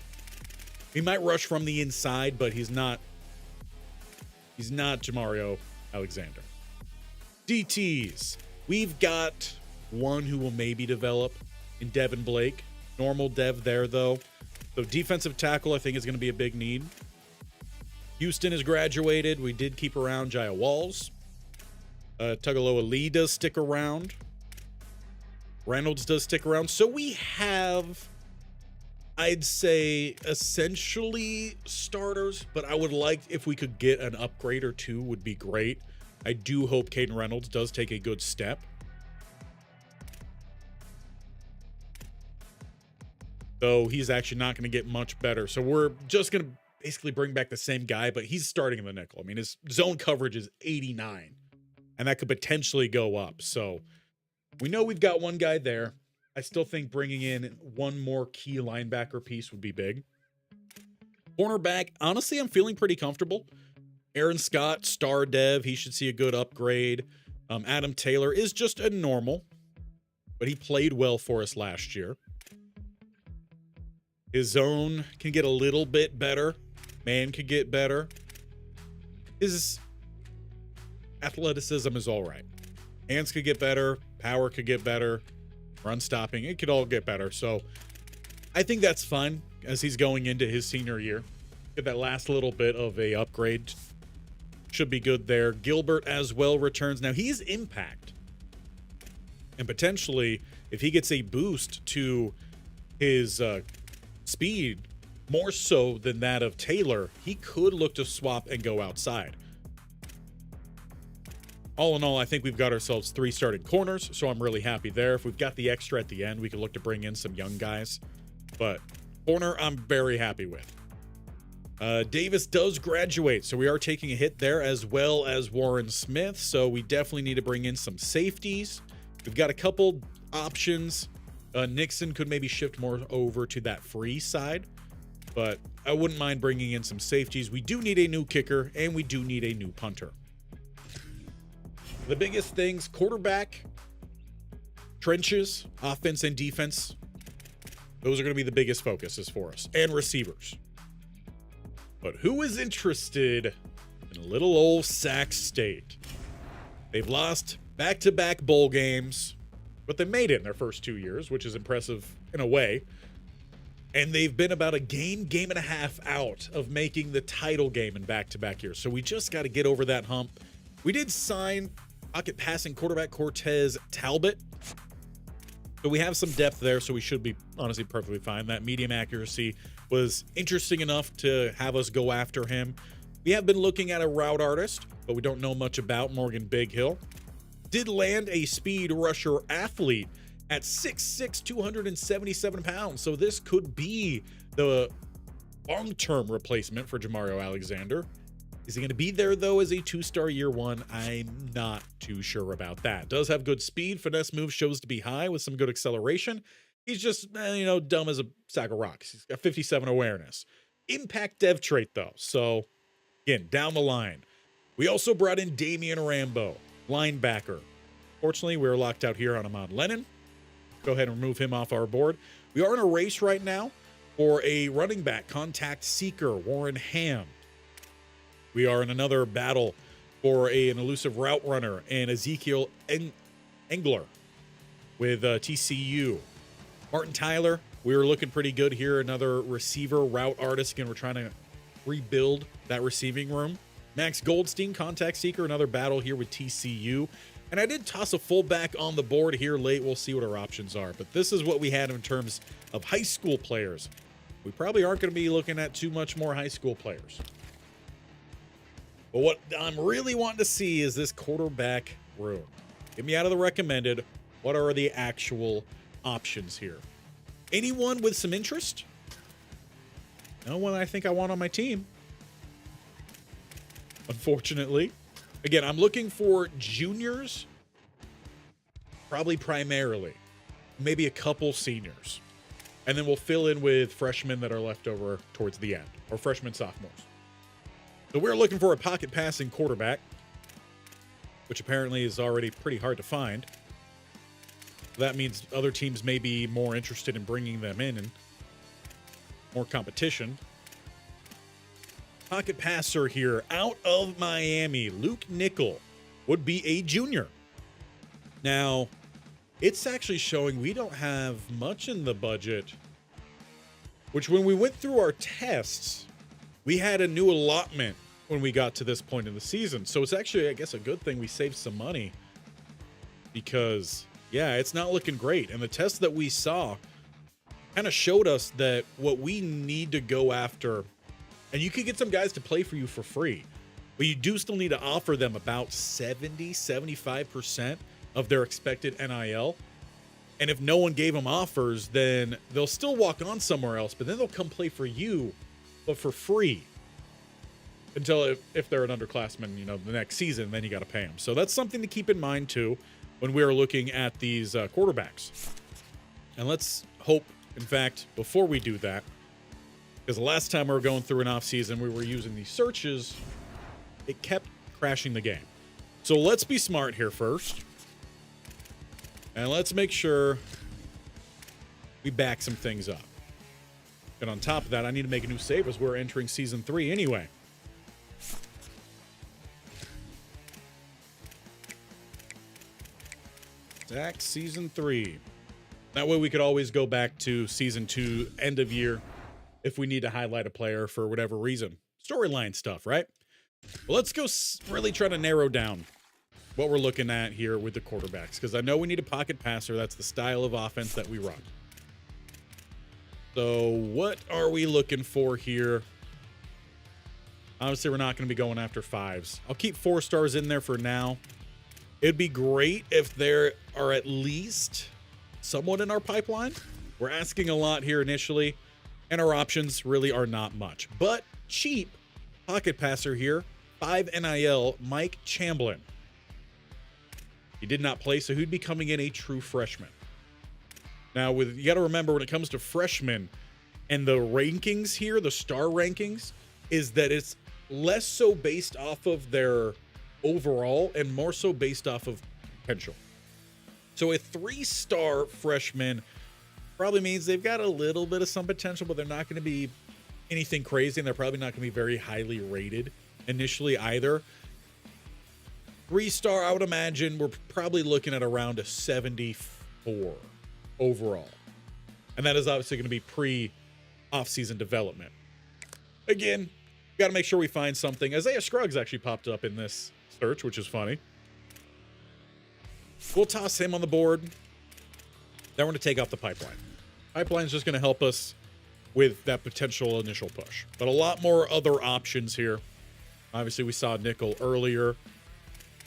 he might rush from the inside, but he's not Jamario Alexander. DTs. We've got one who will maybe develop in Devin Blake. Normal dev there, though. So defensive tackle, I think, is going to be a big need. Houston has graduated. We did keep around Jaya Walls. Tugaloa Lee does stick around. Reynolds does stick around. So we have, I'd say, essentially starters, but I would like if we could get an upgrade or two would be great. I do hope Caden Reynolds does take a good step. Though he's actually not going to get much better. So we're just going to basically bring back the same guy, but he's starting in the nickel. I mean, his zone coverage is 89, and that could potentially go up. So we know we've got one guy there. I still think bringing in one more key linebacker piece would be big. Cornerback, honestly, I'm feeling pretty comfortable. Aaron Scott, star dev, he should see a good upgrade. Adam Taylor is just a normal, but he played well for us last year. His zone can get a little bit better. Man could get better. His athleticism is all right. Hands could get better. Power could get better. Run stopping, it could all get better. So I think that's fun as he's going into his senior year. Get that last little bit of a upgrade. Should be good there. Gilbert as well returns. Now he's impact. And potentially, if he gets a boost to his speed, more so than that of Taylor, he could look to swap and go outside. All in all, I think we've got ourselves 3 starting corners, so I'm really happy there. If we've got the extra at the end, we can look to bring in some young guys. But corner, I'm very happy with. Davis does graduate, so we are taking a hit there, as well as Warren Smith. So we definitely need to bring in some safeties. We've got a couple options. Nixon could maybe shift more over to that free side, but I wouldn't mind bringing in some safeties. We do need a new kicker, and we do need a new punter. The biggest things, quarterback, trenches, offense and defense, those are going to be the biggest focuses for us, and receivers. But who is interested in little old Sac State? They've lost back-to-back bowl games, but they made it in their first 2 years, which is impressive in a way. And they've been about a game and a half out of making the title game in back-to-back years. So we just got to get over that hump. We did sign pocket passing quarterback Cortez Talbot. So we have some depth there, so we should be honestly perfectly fine. That medium accuracy was interesting enough to have us go after him. We have been looking at a route artist, but we don't know much about Morgan Bighill. Did land a speed rusher athlete at 6'6", 277 pounds. So this could be the long-term replacement for Jamario Alexander. Is he going to be there, though, as a 2-star year one? I'm not too sure about that. Does have good speed. Finesse move shows to be high with some good acceleration. He's just, dumb as a sack of rocks. He's got 57 awareness. Impact dev trait, though. So, again, down the line. We also brought in Damian Rambo, linebacker. Fortunately, we're locked out here on Ahmad Lennon. Go ahead and remove him off our board. We are in a race right now for a running back, contact seeker, Warren Ham. We are in another battle for an elusive route runner and Ezekiel Engler with TCU. Martin Tyler, we were looking pretty good here. Another receiver, route artist. Again, we're trying to rebuild that receiving room. Max Goldstein, contact seeker, another battle here with TCU. And I did toss a fullback on the board here late. We'll see what our options are. But this is what we had in terms of high school players. We probably aren't going to be looking at too much more high school players. But what I'm really wanting to see is this quarterback room. Get me out of the recommended. What are the actual options here? Anyone with some interest? No one I think I want on my team, unfortunately. Again, I'm looking for juniors, probably primarily. maybe a couple seniors. And then we'll fill in with freshmen that are left over towards the end, or freshmen, sophomores. So we're looking for a pocket passing quarterback, which apparently is already pretty hard to find. That means other teams may be more interested in bringing them in and more competition. Pocket passer here out of Miami, Luke Nickel, would be a junior. Now, it's actually showing we don't have much in the budget, which when we went through our tests, we had a new allotment when we got to this point in the season. So it's actually, I guess, a good thing we saved some money because, yeah, it's not looking great. And the tests that we saw kind of showed us that what we need to go after, and you could get some guys to play for you for free, but you do still need to offer them about 75% of their expected NIL. And if no one gave them offers, then they'll still walk on somewhere else, but then they'll come play for you, but for free. Until if they're an underclassman, you know, the next season, then you got to pay them. So that's something to keep in mind, too, when we are looking at these quarterbacks. And let's hope, in fact, before we do that, because the last time we were going through an offseason, we were using these searches, it kept crashing the game. So let's be smart here first. And let's make sure we back some things up. And on top of that, I need to make a new save as we're entering Season 3 anyway. Zach, Season 3. That way we could always go back to Season 2, end of year, if we need to highlight a player for whatever reason. Storyline stuff, right? Well, let's go really try to narrow down what we're looking at here with the quarterbacks, because I know we need a pocket passer. That's the style of offense that we run. So what are we looking for here? Obviously, we're not going to be going after 5s. I'll keep 4 stars in there for now. It'd be great if there are at least somewhat in our pipeline. We're asking a lot here initially, and our options really are not much. But cheap pocket passer here, 5 NIL, Mike Chamblin. He did not play, so he'd be coming in a true freshman. Now, you got to remember when it comes to freshmen and the rankings here, the star rankings, is that it's less so based off of their overall and more so based off of potential. So a 3-star freshman probably means they've got a little bit of some potential, but they're not going to be anything crazy, and they're probably not going to be very highly rated initially either. 3-star, I would imagine we're probably looking at around a 74 overall. And that is obviously going to be pre-offseason development. Again, got to make sure we find something. Isaiah Scruggs actually popped up in this search, which is funny. We'll toss him on the board. Then we're going to take off the pipeline. Pipeline's just going to help us with that potential initial push. But a lot more other options here. Obviously, we saw Nickel earlier.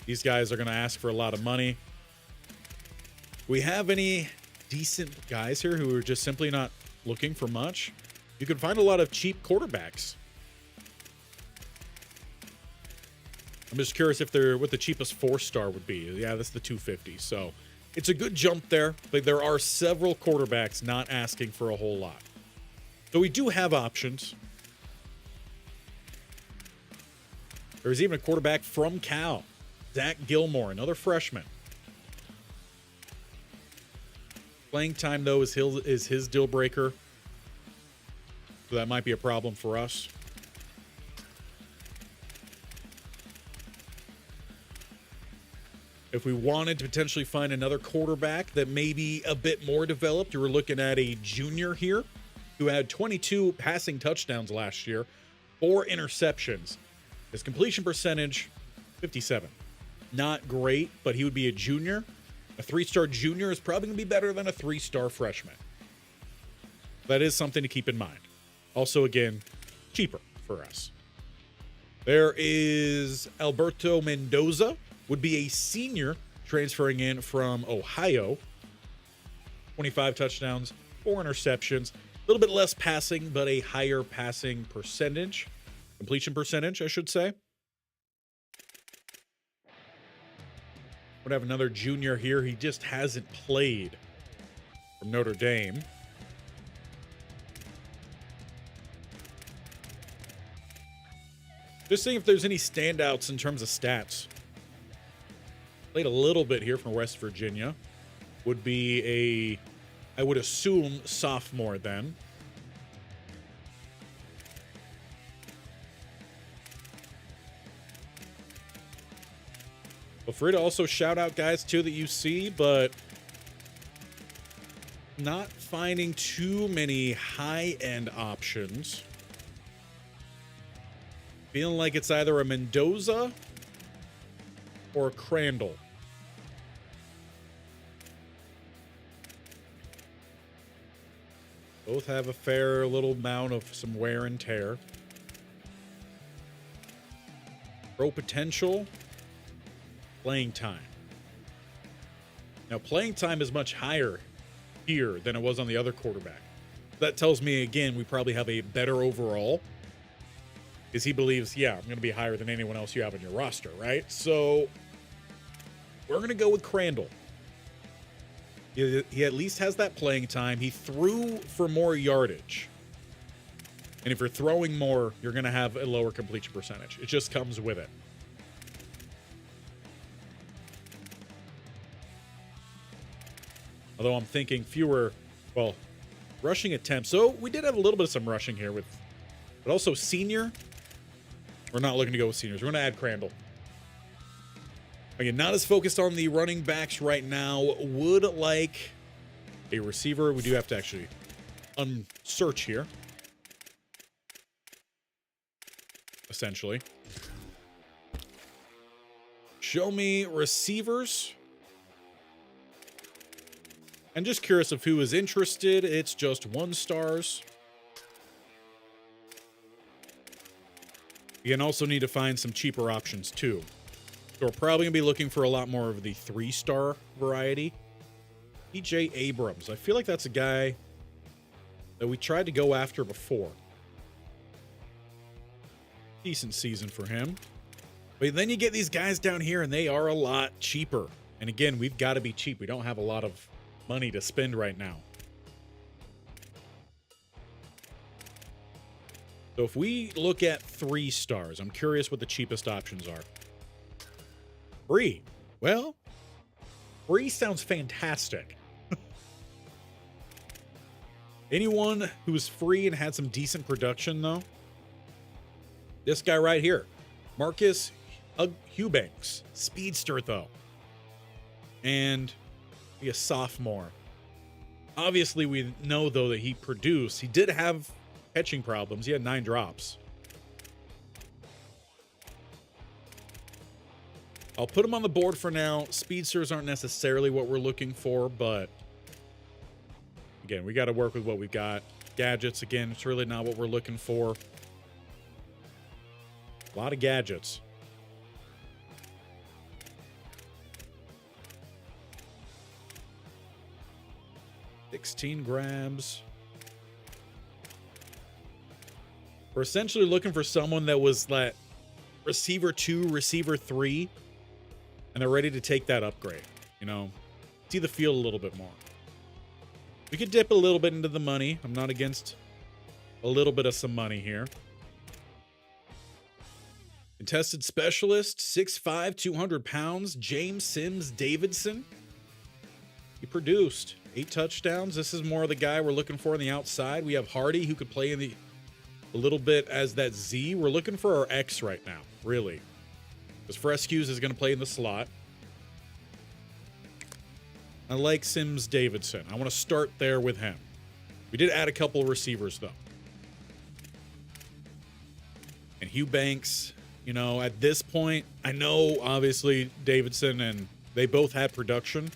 These guys are going to ask for a lot of money. Do we have any decent guys here who are just simply not looking for much? You can find a lot of cheap quarterbacks. I'm just curious if they're what the cheapest 4-star would be. Yeah, that's the 250. So it's a good jump there, but there are several quarterbacks not asking for a whole lot. So we do have options. There's even a quarterback from Cal, Zach Gilmore, another freshman. Playing time, though, is his deal breaker. So that might be a problem for us. If we wanted to potentially find another quarterback that may be a bit more developed, you were looking at a junior here who had 22 passing touchdowns last year, 4 interceptions. His completion percentage, 57. Not great, but he would be a junior. A 3-star junior is probably going to be better than a 3-star freshman. That is something to keep in mind. Also, again, cheaper for us. There is Alberto Mendoza, would be a senior transferring in from Ohio. 25 touchdowns, 4 interceptions. A little bit less passing, but a higher passing percentage. Completion percentage, I should say. Would have another junior here. He just hasn't played. Notre Dame. Just seeing if there's any standouts in terms of stats. Played a little bit here from West Virginia. Would be I would assume, sophomore then. Feel free to also shout out guys too that you see, but not finding too many high-end options. Feeling like it's either a Mendoza or a Crandall. Both have a fair little amount of some wear and tear. Pro potential. Playing time. Now, playing time is much higher here than it was on the other quarterback. That tells me, again, we probably have a better overall. Because he believes, yeah, I'm going to be higher than anyone else you have on your roster, right? So, we're going to go with Crandall. He at least has that playing time. He threw for more yardage. And if you're throwing more, you're going to have a lower completion percentage. It just comes with it. Although I'm thinking fewer, well, rushing attempts. So we did have a little bit of some rushing here with, but also senior. We're not looking to go with seniors. We're going to add Crandall. Again, not as focused on the running backs right now. Would like a receiver. We do have to actually unsearch here. Essentially. Show me receivers. I'm just curious of who is interested. It's just 1 stars. You can also need to find some cheaper options too. So we're probably going to be looking for a lot more of the 3-star variety. DJ Abrams. I feel like that's a guy that we tried to go after before. Decent season for him. But then you get these guys down here and they are a lot cheaper. And again, we've got to be cheap. We don't have a lot of money to spend right now. So if we look at 3 stars, I'm curious what the cheapest options are. Free. Well, free sounds fantastic. Anyone who was free and had some decent production, though? This guy right here. Marcus Eubanks. Speedster, though. And be a sophomore. Obviously, we know, though, that he produced. He did have catching problems. He had 9 drops. I'll put him on the board for now. Speedsters aren't necessarily what we're looking for, but again, we got to work with what we've got. Gadgets, again, it's really not what we're looking for. A lot of gadgets. $16 grabs. We're essentially looking for someone that was that receiver 2, receiver 3, and they're ready to take that upgrade. You know, see the field a little bit more. We could dip a little bit into the money. I'm not against a little bit of some money here. Contested specialist, 6'5", 200 pounds, James Sims Davidson. He produced 8 touchdowns. This is more of the guy we're looking for on the outside. We have Hardy, who could play in the a little bit as that Z. We're looking for our X right now, really. Because Frescues is going to play in the slot. I like Sims Davidson. I want to start there with him. We did add a couple of receivers, though. And Hugh Banks, you know, at this point, I know, obviously, Davidson and they both had production.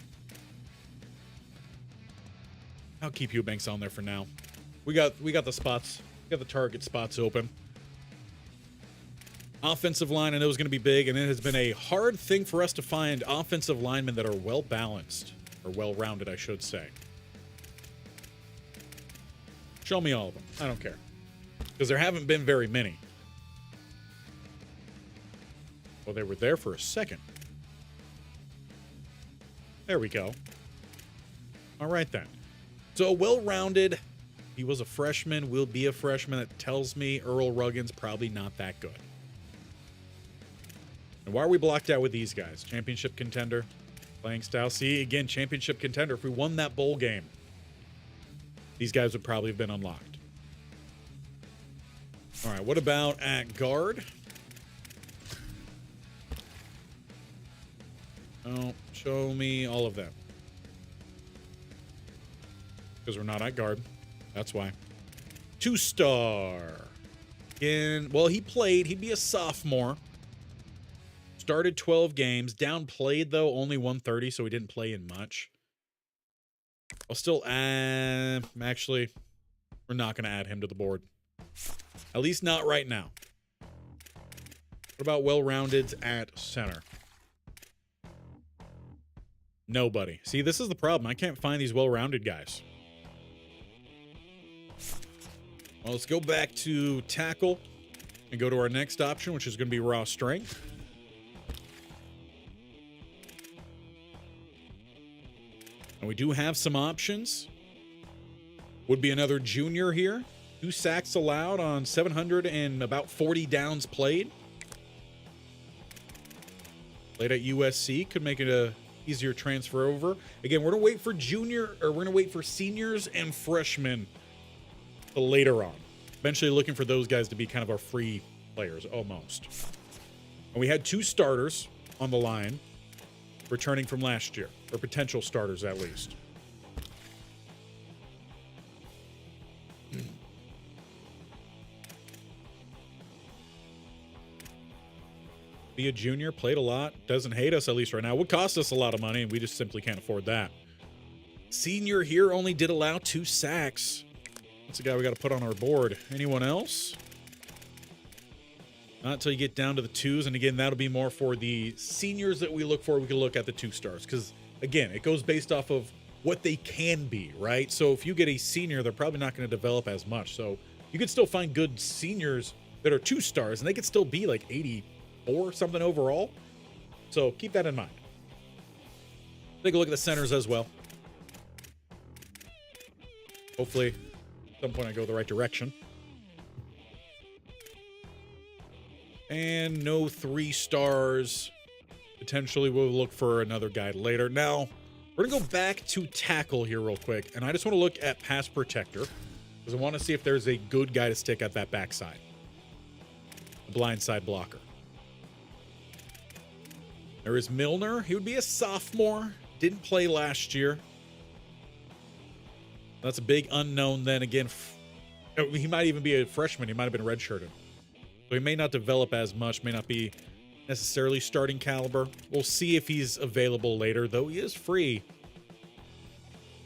I'll keep Hugh Banks on there for now. We got the spots. We got the target spots open. Offensive line, I know, is going to be big, and it has been a hard thing for us to find offensive linemen that are well-balanced, or well-rounded, I should say. Show me all of them. I don't care. Because there haven't been very many. Well, they were there for a second. There we go. All right, then. So well-rounded. He was a freshman, will be a freshman. That tells me Earl Ruggins probably not that good. And why are we blocked out with these guys? Championship contender, playing style. See, again, championship contender. If we won that bowl game, these guys would probably have been unlocked. All right, what about at guard? Oh, show me all of them. Because we're not at guard. That's why. 2-star. Well, he played. He'd be a sophomore. Started 12 games. Downplayed, though. Only 130, so he didn't play in much. I'll still add... Actually, we're not going to add him to the board. At least not right now. What about well-roundeds at center? Nobody. See, this is the problem. I can't find these well-rounded guys. Well, let's go back to tackle and go to our next option, which is going to be raw strength. And we do have some options. Would be another junior here. 2 sacks allowed on 700 and about 40 downs played. Played at USC. Could make it a easier transfer over. Again, we're going to wait for we're going to wait for seniors and freshmen later on. Eventually looking for those guys to be kind of our free players almost. And we had 2 starters on the line returning from last year, or potential starters at least. Be a junior, played a lot, doesn't hate us at least right now. Would cost us a lot of money, and we just simply can't afford that. Senior here only did allow 2 sacks. That's the guy we got to put on our board. Anyone else? Not until you get down to the 2s, and again, that'll be more for the seniors that we look for. We can look at the 2 stars, because again, it goes based off of what they can be, right? So if you get a senior, they're probably not going to develop as much. So you could still find good seniors that are 2 stars, and they could still be like 84 something overall. So keep that in mind. Take a look at the centers as well. Hopefully, at some point I go the right direction. And no 3 stars. Potentially we'll look for another guy later. Now, we're going to go back to tackle here real quick. And I just want to look at pass protector, because I want to see if there's a good guy to stick at that backside. A blind side blocker. There is Milner. He would be a sophomore. Didn't play last year. That's a big unknown then. Again, he might even be a freshman. He might have been redshirted. So he may not develop as much, may not be necessarily starting caliber. We'll see if he's available later, though he is free.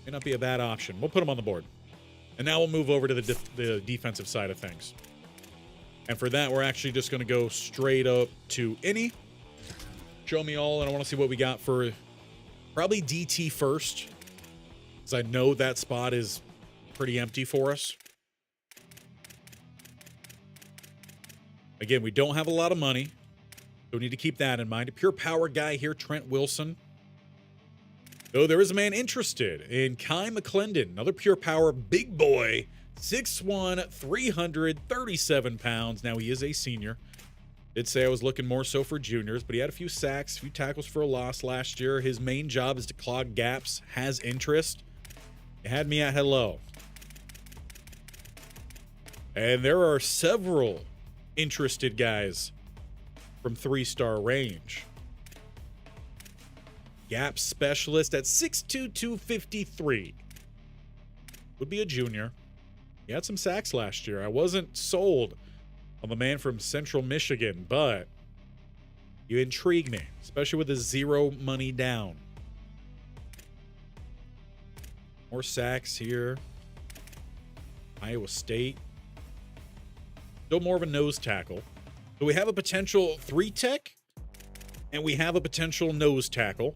May not be a bad option. We'll put him on the board. And now we'll move over to the defensive side of things. And for that, we're actually just going to go straight up to any. Show me all, and I want to see what we got for probably DT first, because I know that spot is pretty empty for us. Again, we don't have a lot of money, so we need to keep that in mind. A pure power guy here, Trent Wilson. Though there is a man interested in Kai McClendon, another pure power big boy, 6'1", 337 pounds. Now he is a senior. Did say I was looking more so for juniors, but he had a few sacks, a few tackles for a loss last year. His main job is to clog gaps, has interest. He had me at hello. And there are several interested guys from 3-star range. Gap specialist at 6'2", 253. Would be a junior. He had some sacks last year. I wasn't sold on the man from Central Michigan, but you intrigue me, especially with the 0 money down. More sacks here. Iowa State. Still more of a nose tackle. So we have a potential 3-tech, and we have a potential nose tackle.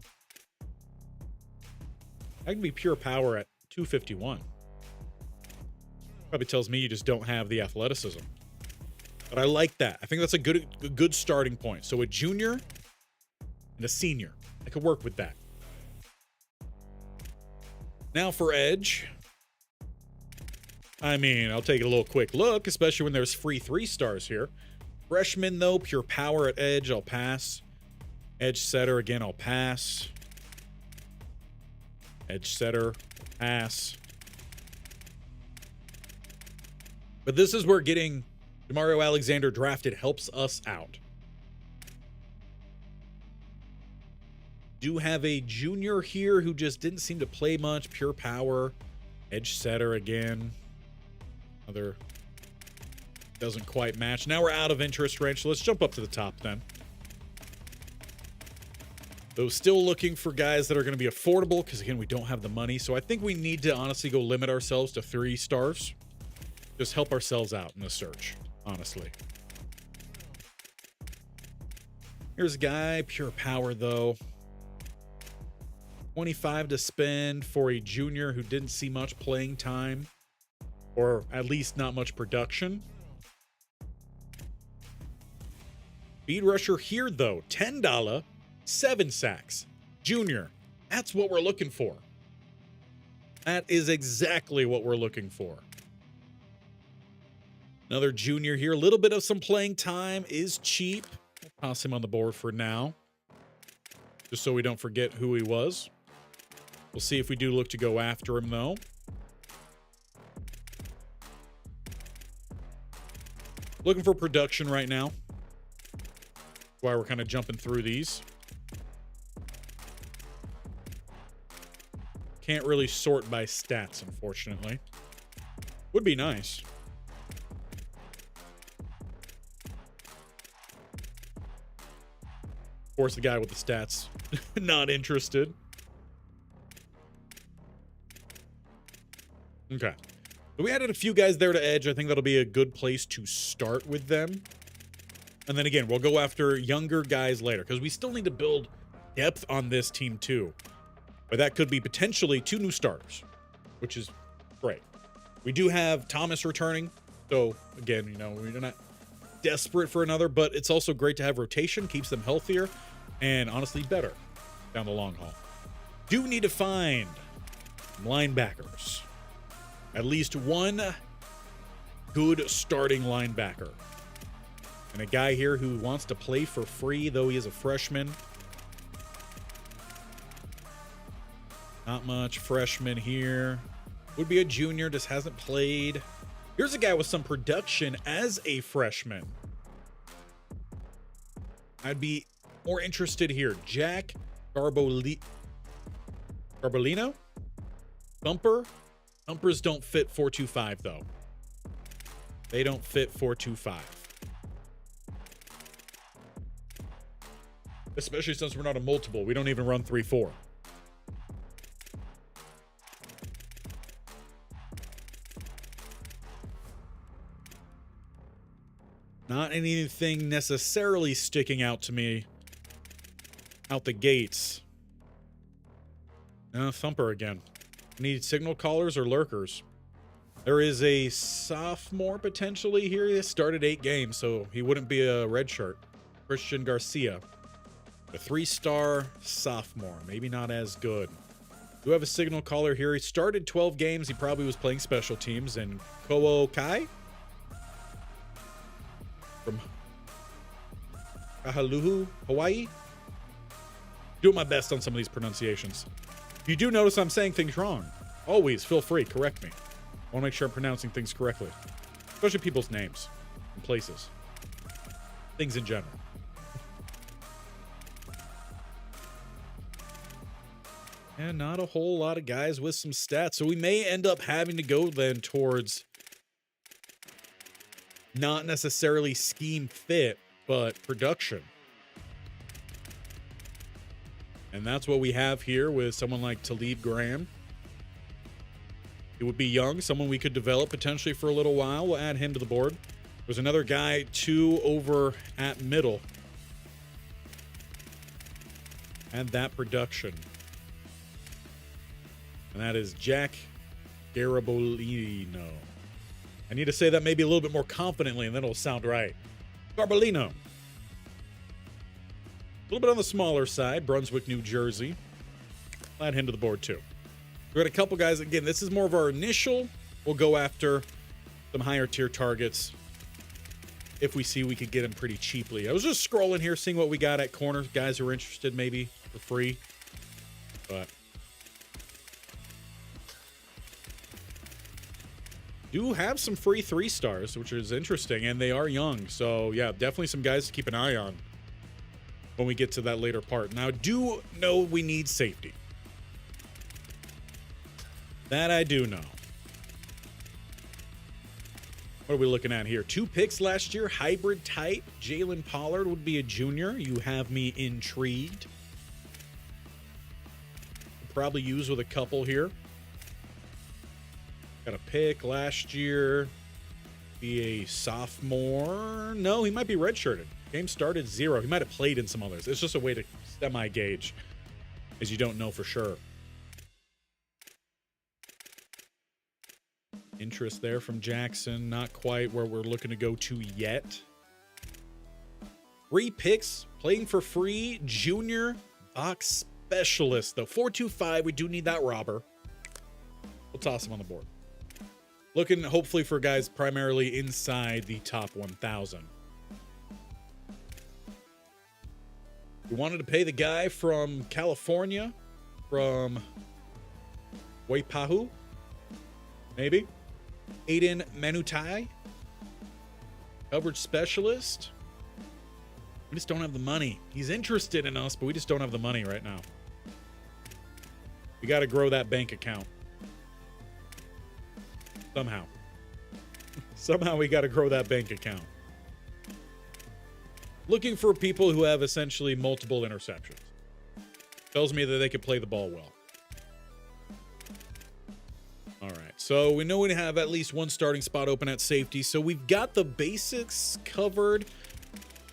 I can be pure power at 251. Probably tells me you just don't have the athleticism. But I like that. I think that's a good starting point. So a junior and a senior. I could work with that. Now for edge. I mean, I'll take a little quick look, especially when there's free 3 stars here. Freshman, though, pure power at edge, I'll pass. Edge setter, again, I'll pass. Edge setter, pass. But this is where getting Demario Alexander drafted helps us out. Do have a junior here who just didn't seem to play much. Pure power. Edge setter again. Other doesn't quite match. Now we're out of interest range, so let's jump up to the top then. Though still looking for guys that are going to be affordable because, again, we don't have the money. So I think we need to honestly go limit ourselves to 3 stars. Just help ourselves out in the search, honestly. Here's a guy, pure power though. 25 to spend for a junior who didn't see much playing time, or at least not much production. Speed rusher here though, $10, 7 sacks. Junior, that's what we're looking for. That is exactly what we're looking for. Another junior here, a little bit of some playing time, is cheap. We'll toss him on the board for now, just so we don't forget who he was. We'll see if we do look to go after him, though. Looking for production right now. That's why we're kind of jumping through these. Can't really sort by stats, unfortunately. Would be nice. Of course, the guy with the stats, not interested. Okay. So we added a few guys there to edge. I think that'll be a good place to start with them. And then again, we'll go after younger guys later because we still need to build depth on this team too. But that could be potentially 2 new starters, which is great. We do have Thomas returning. So again, you know, we're not desperate for another, but it's also great to have rotation, keeps them healthier and honestly better down the long haul. Do need to find linebackers. At least one good starting linebacker. And a guy here who wants to play for free, though he is a freshman. Not much freshman here. Would be a junior, just hasn't played. Here's a guy with some production as a freshman. I'd be more interested here. Jack Garbolino? Thumper? Thumpers don't fit 425 though. They don't fit 425. Especially since we're not a multiple. We don't even run 3-4. Not anything necessarily sticking out to me out the gates. Thumper again. Need signal callers or lurkers. There is a sophomore potentially here. He started 8 games, so he wouldn't be a red shirt. Christian Garcia. A 3-star sophomore. Maybe not as good. Do have a signal caller here. He started 12 games. He probably was playing special teams. And Ko'o Kai from Kahaluhu, Hawaii. Doing my best on some of these pronunciations. If you do notice I'm saying things wrong, always feel free, correct me. I want to make sure I'm pronouncing things correctly. Especially people's names and places. Things in general. And not a whole lot of guys with some stats. So we may end up having to go then towards not necessarily scheme fit, but production. And that's what we have here with someone like Talib Graham. It would be young, someone we could develop potentially for a little while. We'll add him to the board. There's another guy, 2 over at middle. And that production. And that is Jack Garbolino. I need to say that maybe a little bit more confidently, and then it'll sound right. Garbolino. A little bit on the smaller side, Brunswick, New Jersey. I'll add him to the board too. We got a couple guys. Again, this is more of our initial we'll go after some higher tier targets if we see we could get them pretty cheaply. I was just scrolling here, seeing what we got at corners. Guys who are interested maybe for free. But do have some free 3-stars, which is interesting, and they are young. So, yeah, definitely some guys to keep an eye on when we get to that later part. Now, do know we need safety. That I do know. What are we looking at here? 2 picks last year, hybrid type. Jalen Pollard would be a junior. You have me intrigued. Probably use with a couple here. Got a pick last year. Be a sophomore. No, he might be redshirted. Game started 0. He might have played in some others. It's just a way to semi-gauge, as you don't know for sure. Interest there from Jackson. Not quite where we're looking to go to yet. 3 picks. Playing for free. Junior box specialist, though. 425. We do need that robber. We'll toss him on the board. Looking, hopefully, for guys primarily inside the top 1,000. We wanted to pay the guy from California, from Waipahu, maybe. Aiden Manutai, coverage specialist. We just don't have the money. He's interested in us, but we just don't have the money right now. We got to grow that bank account. Somehow. Somehow we got to grow that bank account. Looking for people who have essentially multiple interceptions. Tells me that they can play the ball well. All right, so we know we have at least one starting spot open at safety, so we've got the basics covered.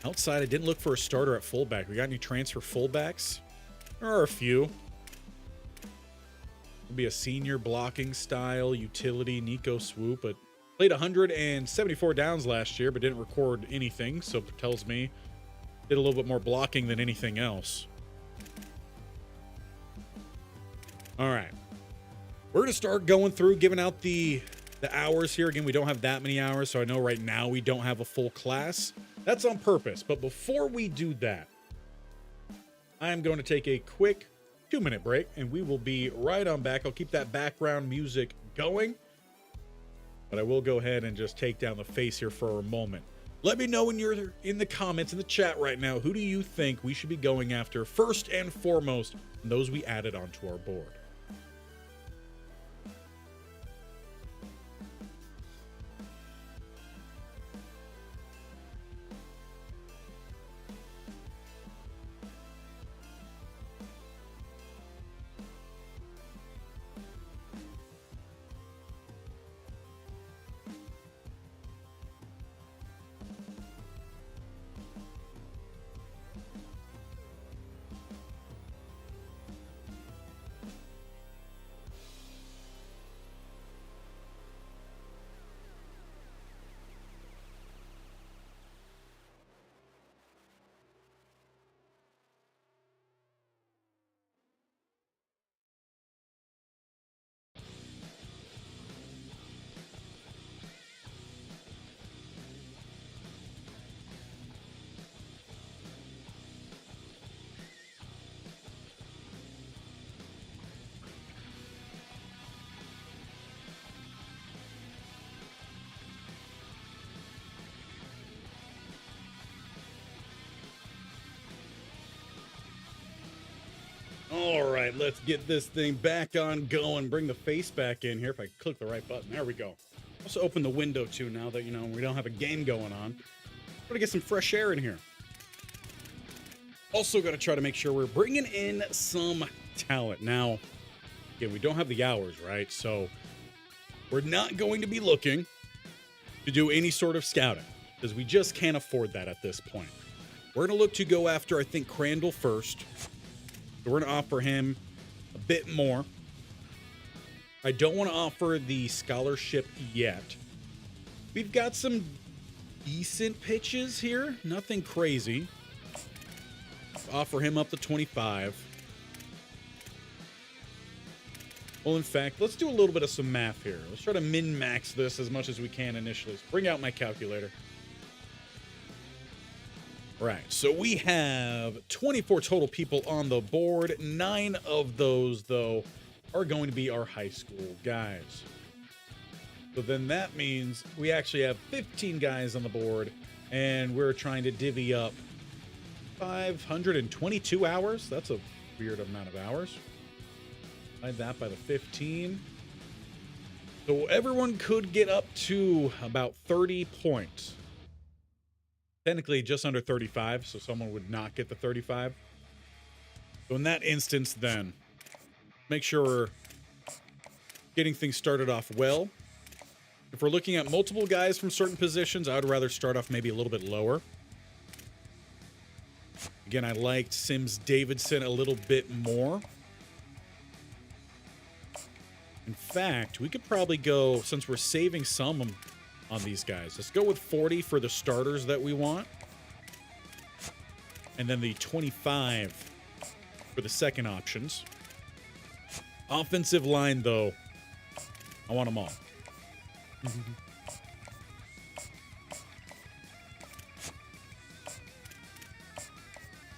Outside, I didn't look for a starter at fullback. We got any transfer fullbacks? There are a few. It'll be a senior blocking style, utility, Nico Swoop, but played 174 downs last year, but didn't record anything, so it tells me did a little bit more blocking than anything else. All right. We're going to start going through, giving out the hours here. Again, we don't have that many hours, so I know right now we don't have a full class. That's on purpose. But before we do that, I'm going to take a quick 2-minute break, and we will be right on back. I'll keep that background music going, but I will go ahead and just take down the face here for a moment. Let me know when you're in the comments, in the chat right now, who do you think we should be going after first and foremost, and those we added onto our board. All right, let's get this thing back on going. Bring the face back in here. If I click the right button, there we go. Also open the window too now that, we don't have a game going on. Got to get some fresh air in here. Also got to try to make sure we're bringing in some talent. Now, again, we don't have the hours, right? So we're not going to be looking to do any sort of scouting because we just can't afford that at this point. We're going to look to go after, I think, Crandall first. So we're going to offer him a bit more. I don't want to offer the scholarship yet. We've got some decent pitches here. Nothing crazy. Offer him up to 25. Well, in fact, let's do a little bit of some math here. Let's try to min-max this as much as we can initially. So bring out my calculator. Right, so we have 24 total people on the board. 9 of those, though, are going to be our high school guys. So then that means we actually have 15 guys on the board, and we're trying to divvy up 522 hours. That's a weird amount of hours. Divide that by the 15. So everyone could get up to about 30 points. Technically just under 35, so someone would not get the 35. So in that instance, then, make sure we're getting things started off well. If we're looking at multiple guys from certain positions, I would rather start off maybe a little bit lower. Again, I liked Sims Davidson a little bit more. In fact, we could probably go, since we're saving some on these guys, let's go with 40 for the starters that we want. And then the 25 for the second options. Offensive line, though, I want them all.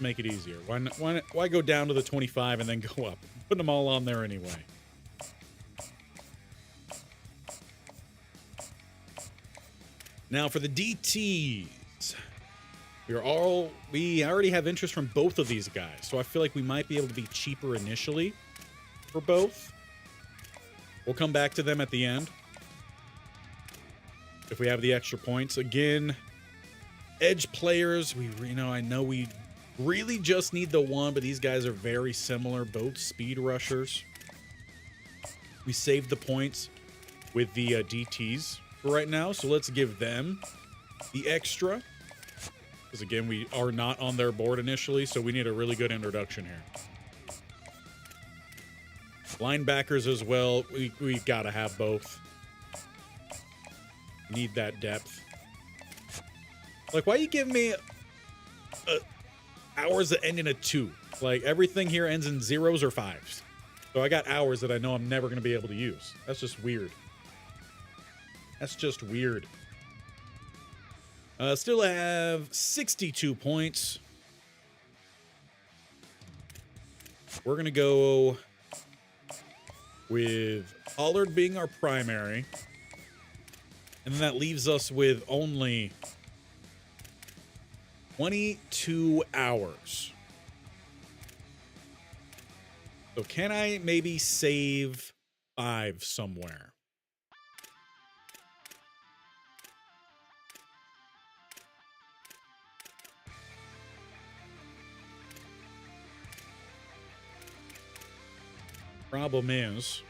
Make it easier. Why go down to the 25 and then go up? Put them all on there anyway. Now for the DTs. We already have interest from both of these guys, so I feel like we might be able to be cheaper initially for both. We'll come back to them at the end if we have the extra points. Again, edge players, I know we really just need the one, but these guys are very similar, both speed rushers. We saved the points with the DTs for right now, so let's give them the extra. Because again, we are not on their board initially, so we need a really good introduction here. Linebackers as well, we gotta have both. Need that depth. Like, why you give me hours that end in a 2? Like, everything here ends in 0s or 5s. So I got hours that I know I'm never going to be able to use. That's just weird. That's just weird. Still have 62 points. We're going to go with Pollard being our primary. And then that leaves us with only 22 hours. So can I maybe save 5 somewhere? Problem is,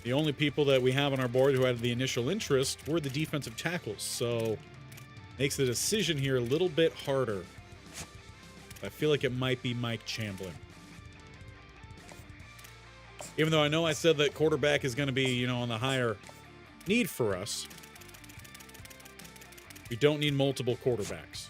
the only people that we have on our board who had the initial interest were the defensive tackles, so makes the decision here a little bit harder. I feel like it might be Mike Chamblin. Even though I know I said that quarterback is going to be, on the higher need for us. We don't need multiple quarterbacks.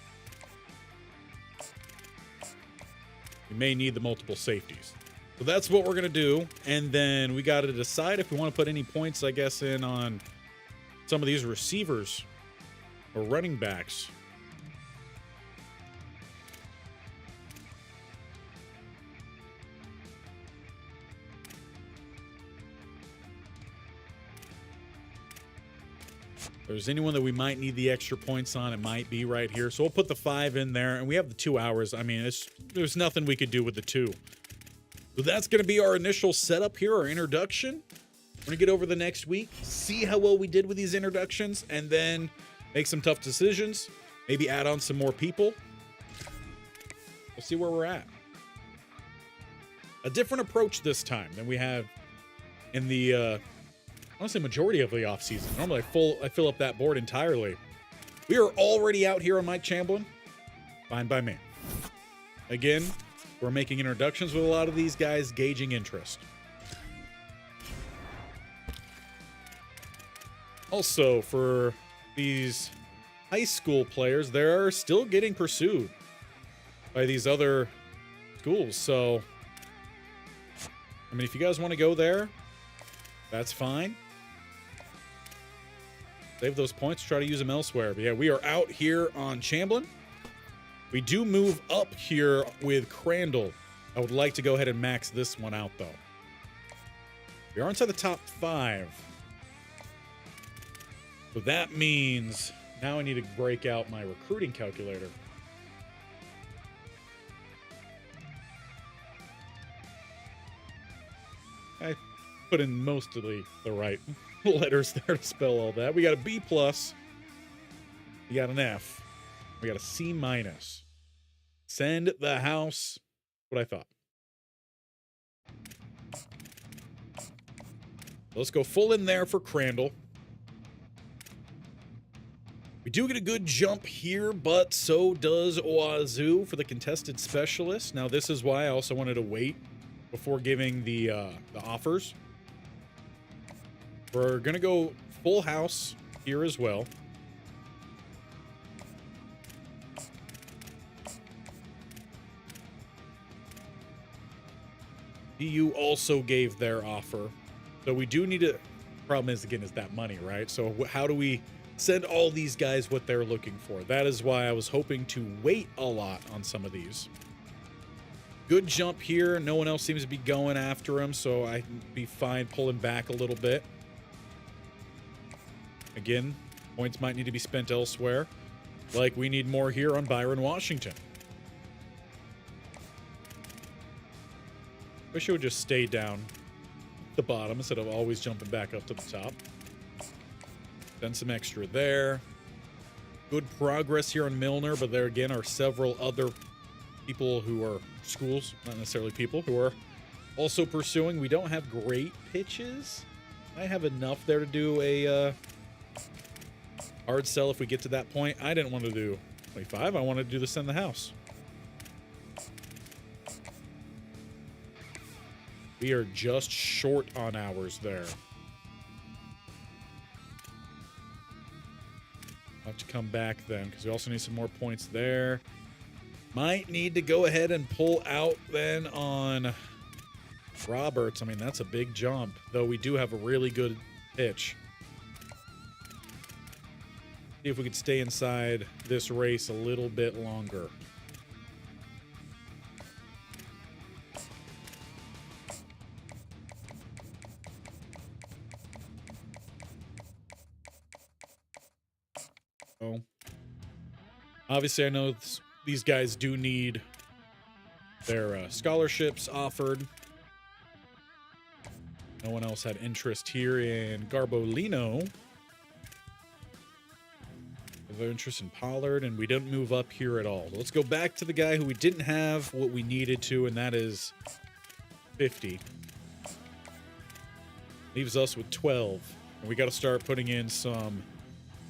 We may need the multiple safeties. So that's what we're going to do. And then we got to decide if we want to put any points, I guess, in on some of these receivers or running backs. If there's anyone that we might need the extra points on, it might be right here. So we'll put the 5 in there, and we have the 2 hours. I mean, there's nothing we could do with the 2. So that's going to be our initial setup here, our introduction. We're going to get over the next week, see how well we did with these introductions, and then make some tough decisions. Maybe add on some more people. We'll see where we're at. A different approach this time than we have in the, I want to say majority of the offseason. Normally I fill up that board entirely. We are already out here on Mike Chamblin. Fine by me. Again, we're making introductions with a lot of these guys, gauging interest. Also, for these high school players, they're still getting pursued by these other schools. So I mean, if you guys want to go there, that's fine. Save those points, try to use them elsewhere. But yeah, we are out here on Chamblin. We do move up here with Crandall. I would like to go ahead and max this one out, though. We are inside the top 5. So that means now I need to break out my recruiting calculator. I put in most of the right letters there to spell all that. We got a B+. We got an F. We got a C-. Send the house. What I thought. Let's go full in there for Crandall. We do get a good jump here, but so does Oazu for the contested specialist. Now, this is why I also wanted to wait before giving the offers. We're going to go full house here as well. DU also gave their offer. So we do need to, problem is, again, is that money, right? So how do we send all these guys what they're looking for? That is why I was hoping to wait a lot on some of these. Good jump here. No one else seems to be going after him, so I can be fine pulling back a little bit. Again, points might need to be spent elsewhere. Like we need more here on Byron Washington. Wish it would just stay down the bottom instead of always jumping back up to the top. Then some extra there. Good progress here on Milner, but there again are several other people who are schools, not necessarily people, who are also pursuing. We don't have great pitches. I have enough there to do a hard sell if we get to that point. I didn't want to do 25. I wanted to do the send the house. We are just short on hours there. I'll have to come back then because we also need some more points there. Might need to go ahead and pull out then on Roberts. I mean, that's a big jump, though we do have a really good pitch. See if we could stay inside this race a little bit longer. So, obviously, I know these guys do need their scholarships offered. No one else had interest here in Garbolino. Their interest in Pollard, and we didn't move up here at all. Let's go back to the guy who we didn't have what we needed to, and that is 50. Leaves us with 12. And we got to start putting in some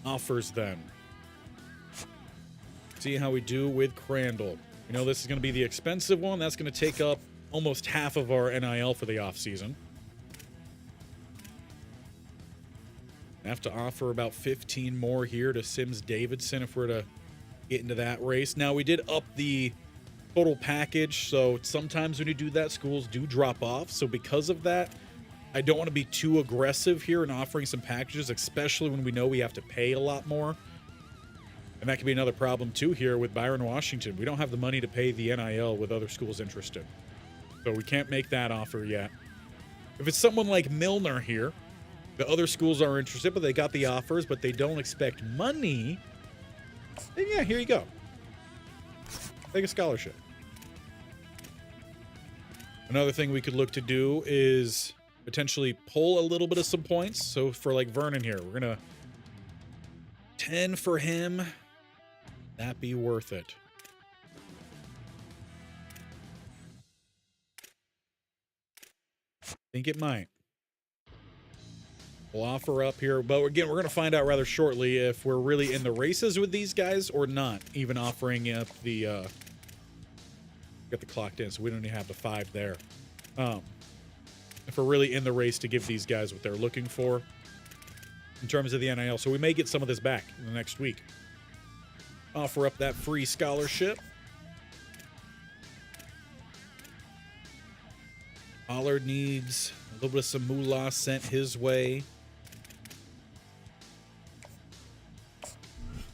offers then. See how we do with Crandall. You know, this is going to be the expensive one. That's going to take up almost half of our NIL for the offseason. Have to offer about 15 more here to Sims Davidson if we're to get into that race. Now, we did up the total package, so sometimes when you do that, schools do drop off. So because of that, I don't want to be too aggressive here in offering some packages, especially when we know we have to pay a lot more. And that could be another problem, too, here with Byron Washington. We don't have the money to pay the NIL with other schools interested. So we can't make that offer yet. If it's someone like Milner here, the other schools are interested, but they got the offers, but they don't expect money, then yeah, here you go. Take a scholarship. Another thing we could look to do is potentially pull a little bit of some points. So for like Vernon here, we're going to 10 for him. That be worth it. Think it might. We'll offer up here, but again, we're going to find out rather shortly if we're really in the races with these guys or not. Even offering up the got the clocked in, so we don't even have the 5 there. If we're really in the race to give these guys what they're looking for in terms of the NIL, so we may get some of this back in the next week. Offer up that free scholarship. Pollard needs a little bit of some moolah sent his way.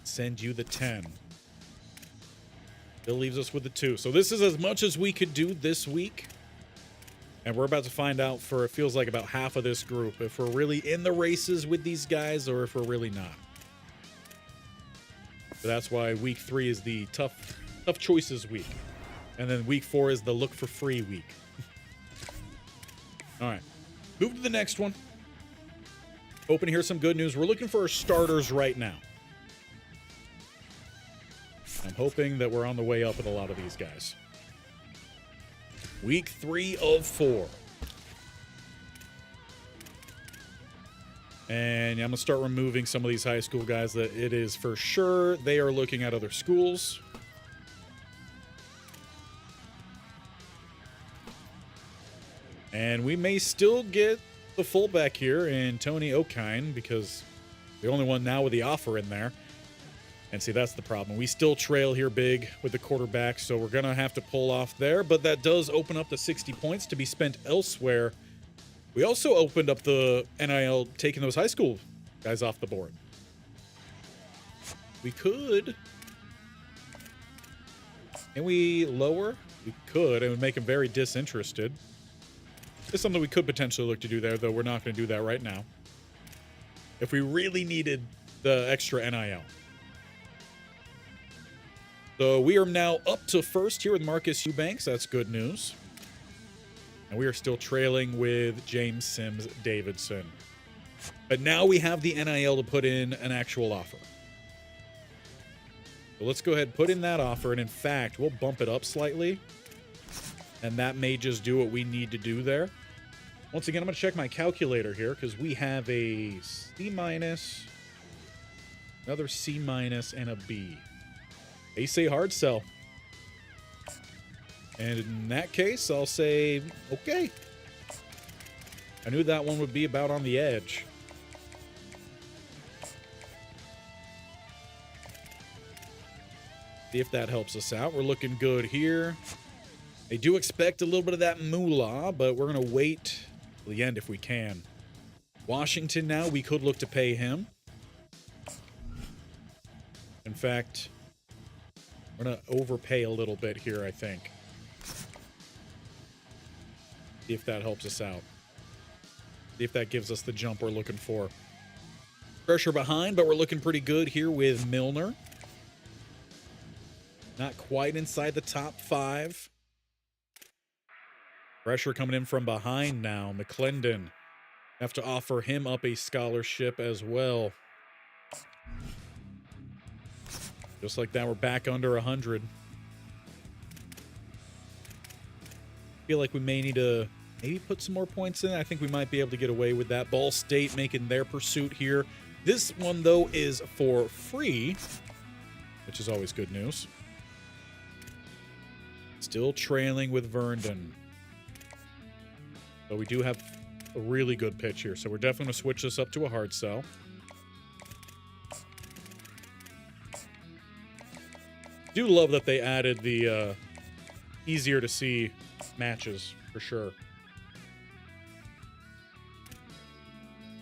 Send you the 10. Bill leaves us with the 2. So this is as much as we could do this week. And we're about to find out for, it feels like, about half of this group, if we're really in the races with these guys or if we're really not. So that's why week 3 is the tough choices week. And then week 4 is the look for free week. All right. Move to the next one. Hoping to hear some good news. We're looking for our starters right now. I'm hoping that we're on the way up with a lot of these guys. Week 3 of 4. And I'm going to start removing some of these high school guys that it is for sure they are looking at other schools. And we may still get the fullback here in Tony Okine because the only one now with the offer in there. And see, that's the problem. We still trail here big with the quarterback, so we're going to have to pull off there. But that does open up the 60 points to be spent elsewhere. We also opened up the NIL, taking those high school guys off the board. We could. Can we lower? We could. It would make them very disinterested. It's something we could potentially look to do there, though we're not going to do that right now. If we really needed the extra NIL. So we are now up to first here with Marcus Eubanks. That's good news. And we are still trailing with James Sims Davidson. But now we have the NIL to put in an actual offer. So let's go ahead and put in that offer. And in fact, we'll bump it up slightly. And that may just do what we need to do there. Once again, I'm going to check my calculator here because we have a C-, another C-, and a B. They say hard sell. And in that case, I'll say, okay. I knew that one would be about on the edge. See if that helps us out. We're looking good here. I do expect a little bit of that moolah, but we're going to wait till the end if we can. Washington now, we could look to pay him. In fact, we're going to overpay a little bit here, I think. See if that helps us out. See if that gives us the jump we're looking for. Pressure behind, but we're looking pretty good here with Milner. Not quite inside the top 5. Pressure coming in from behind now. McClendon. Have to offer him up a scholarship as well. Just like that, we're back under 100. Feel like we may need to maybe put some more points in. I think we might be able to get away with that. Ball State making their pursuit here. This one, though, is for free, which is always good news. Still trailing with Verndon. But we do have a really good pitch here, so we're definitely going to switch this up to a hard sell. Do love that they added the easier to see matches for sure.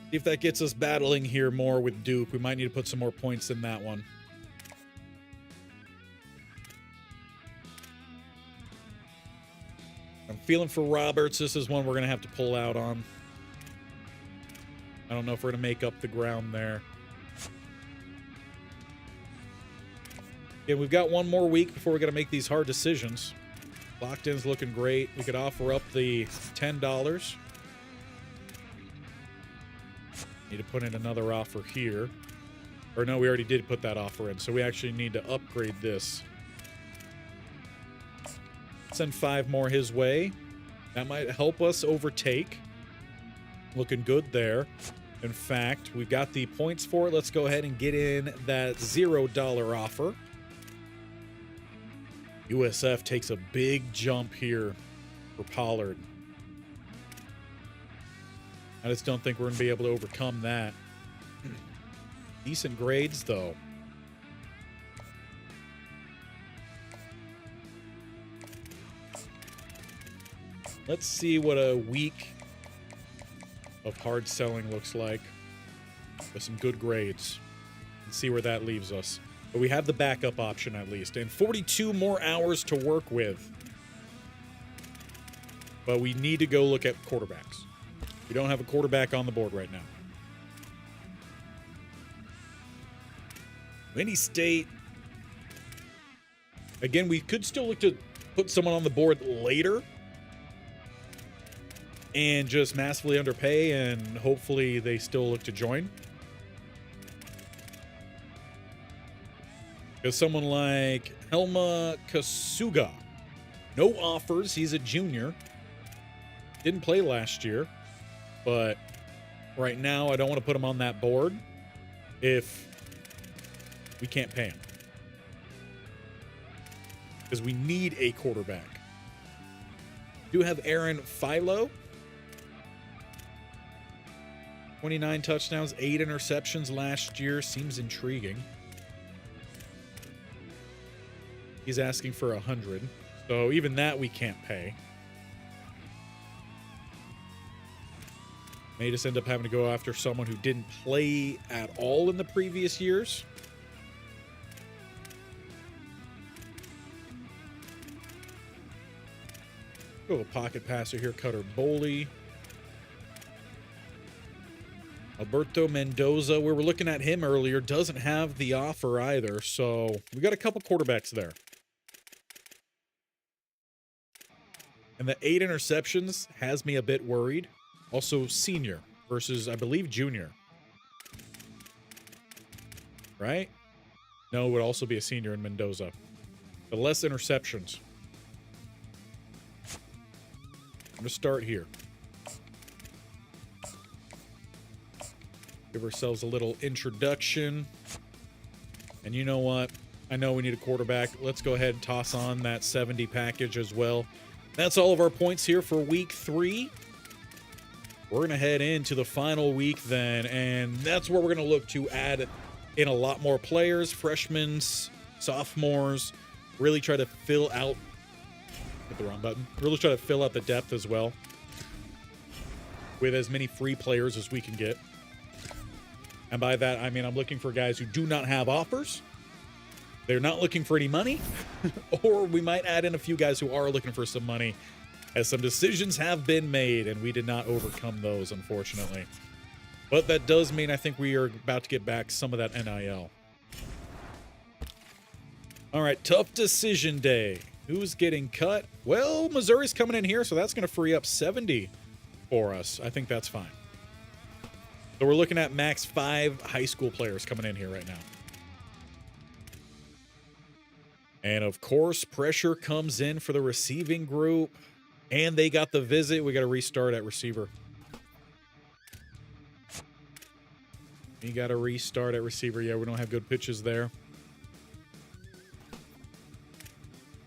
See if that gets us battling here more with Duke. We might need to put some more points in that one. I'm feeling for Roberts. This is one we're going to have to pull out on. I don't know if we're going to make up the ground there. Yeah, we've got one more week before we got to make these hard decisions. Locked in's looking great. We could offer up the $10. Need to put in another offer here. Or no, we already did put that offer in, so we actually need to upgrade this. Send 5 more his way. That might help us overtake. Looking good there. In fact, we've got the points for it. Let's go ahead and get in that $0 offer. USF takes a big jump here for Pollard. I just don't think we're going to be able to overcome that. Decent grades, though. Let's see what a week of hard selling looks like with some good grades and see where that leaves us. But we have the backup option at least, and 42 more hours to work with. But we need to go look at quarterbacks. We don't have a quarterback on the board right now. Mini State. Again, we could still look to put someone on the board later and just massively underpay, and hopefully they still look to join. Because someone like Helma Kasuga, no offers. He's a junior. Didn't play last year, but right now I don't want to put him on that board if we can't pay him. Because we need a quarterback. Do have Aaron Philo. 29 touchdowns, 8 interceptions last year. Seems intriguing. He's asking for 100. So even that we can't pay. May just end up having to go after someone who didn't play at all in the previous years. Go a pocket passer here, Cutter Boley. Alberto Mendoza, we were looking at him earlier, doesn't have the offer either, so we got a couple quarterbacks there. And the 8 interceptions has me a bit worried. Also senior versus, I believe, junior. Right? No, it would also be a senior in Mendoza. But less interceptions. I'm going to start here. Give ourselves a little introduction. And you know what? I know we need a quarterback. Let's go ahead and toss on that 70 package as well. That's all of our points here for week 3. We're going to head into the final week then, and that's where we're going to look to add in a lot more players, freshmen, sophomores, really try to fill out, hit the wrong button, really try to fill out the depth as well with as many free players as we can get. And by that, I mean I'm looking for guys who do not have offers. They're not looking for any money, or we might add in a few guys who are looking for some money, as some decisions have been made, and we did not overcome those, unfortunately. But that does mean I think we are about to get back some of that NIL. All right, tough decision day. Who's getting cut? Well, Missouri's coming in here, so that's going to free up 70 for us. I think that's fine. So we're looking at max 5 high school players coming in here right now. And, of course, pressure comes in for the receiving group. And they got the visit. We got to restart at receiver. We got to restart at receiver. Yeah, we don't have good pitches there.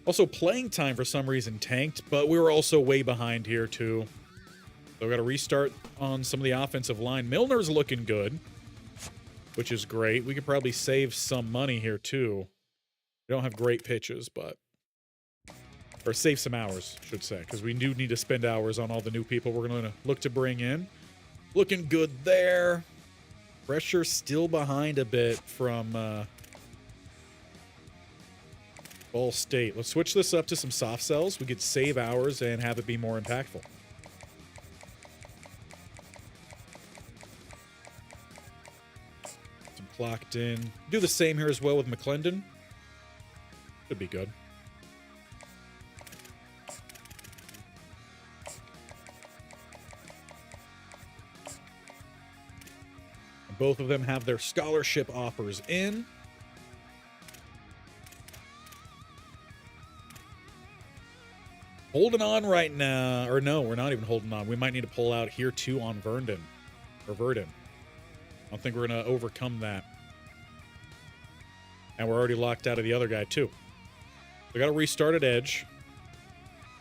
Also, playing time for some reason tanked, but we were also way behind here, too. So we got to restart on some of the offensive line. Milner's looking good, which is great. We could probably save some money here, too. We don't have great pitches, but... Or save some hours, I should say, because we do need to spend hours on all the new people we're going to look to bring in. Looking good there. Pressure still behind a bit from Ball State. Let's switch this up to some soft sells. We could save hours and have it be more impactful. Some clocked in. Do the same here as well with McClendon. Should be good. Both of them have their scholarship offers in. Holding on right now. Or no, we're not even holding on. We might need to pull out here too on Verdon. I don't think we're going to overcome that. And we're already locked out of the other guy too. We got to restart at edge.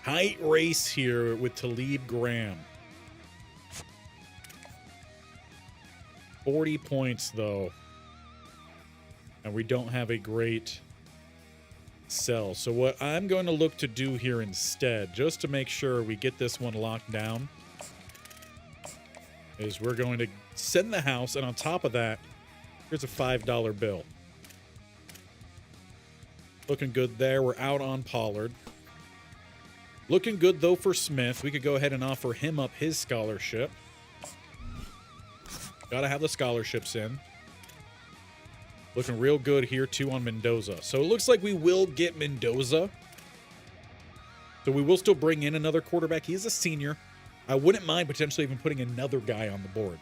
Height race here with Talib Graham. 40 points, though. And we don't have a great sell. So what I'm going to look to do here instead, just to make sure we get this one locked down, is we're going to send the house, and on top of that, here's a $5 bill. Looking good there. We're out on Pollard. Looking good, though, for Smith. We could go ahead and offer him up his scholarship. Got to have the scholarships in. Looking real good here, too, on Mendoza. So it looks like we will get Mendoza. So we will still bring in another quarterback. He is a senior. I wouldn't mind potentially even putting another guy on the board.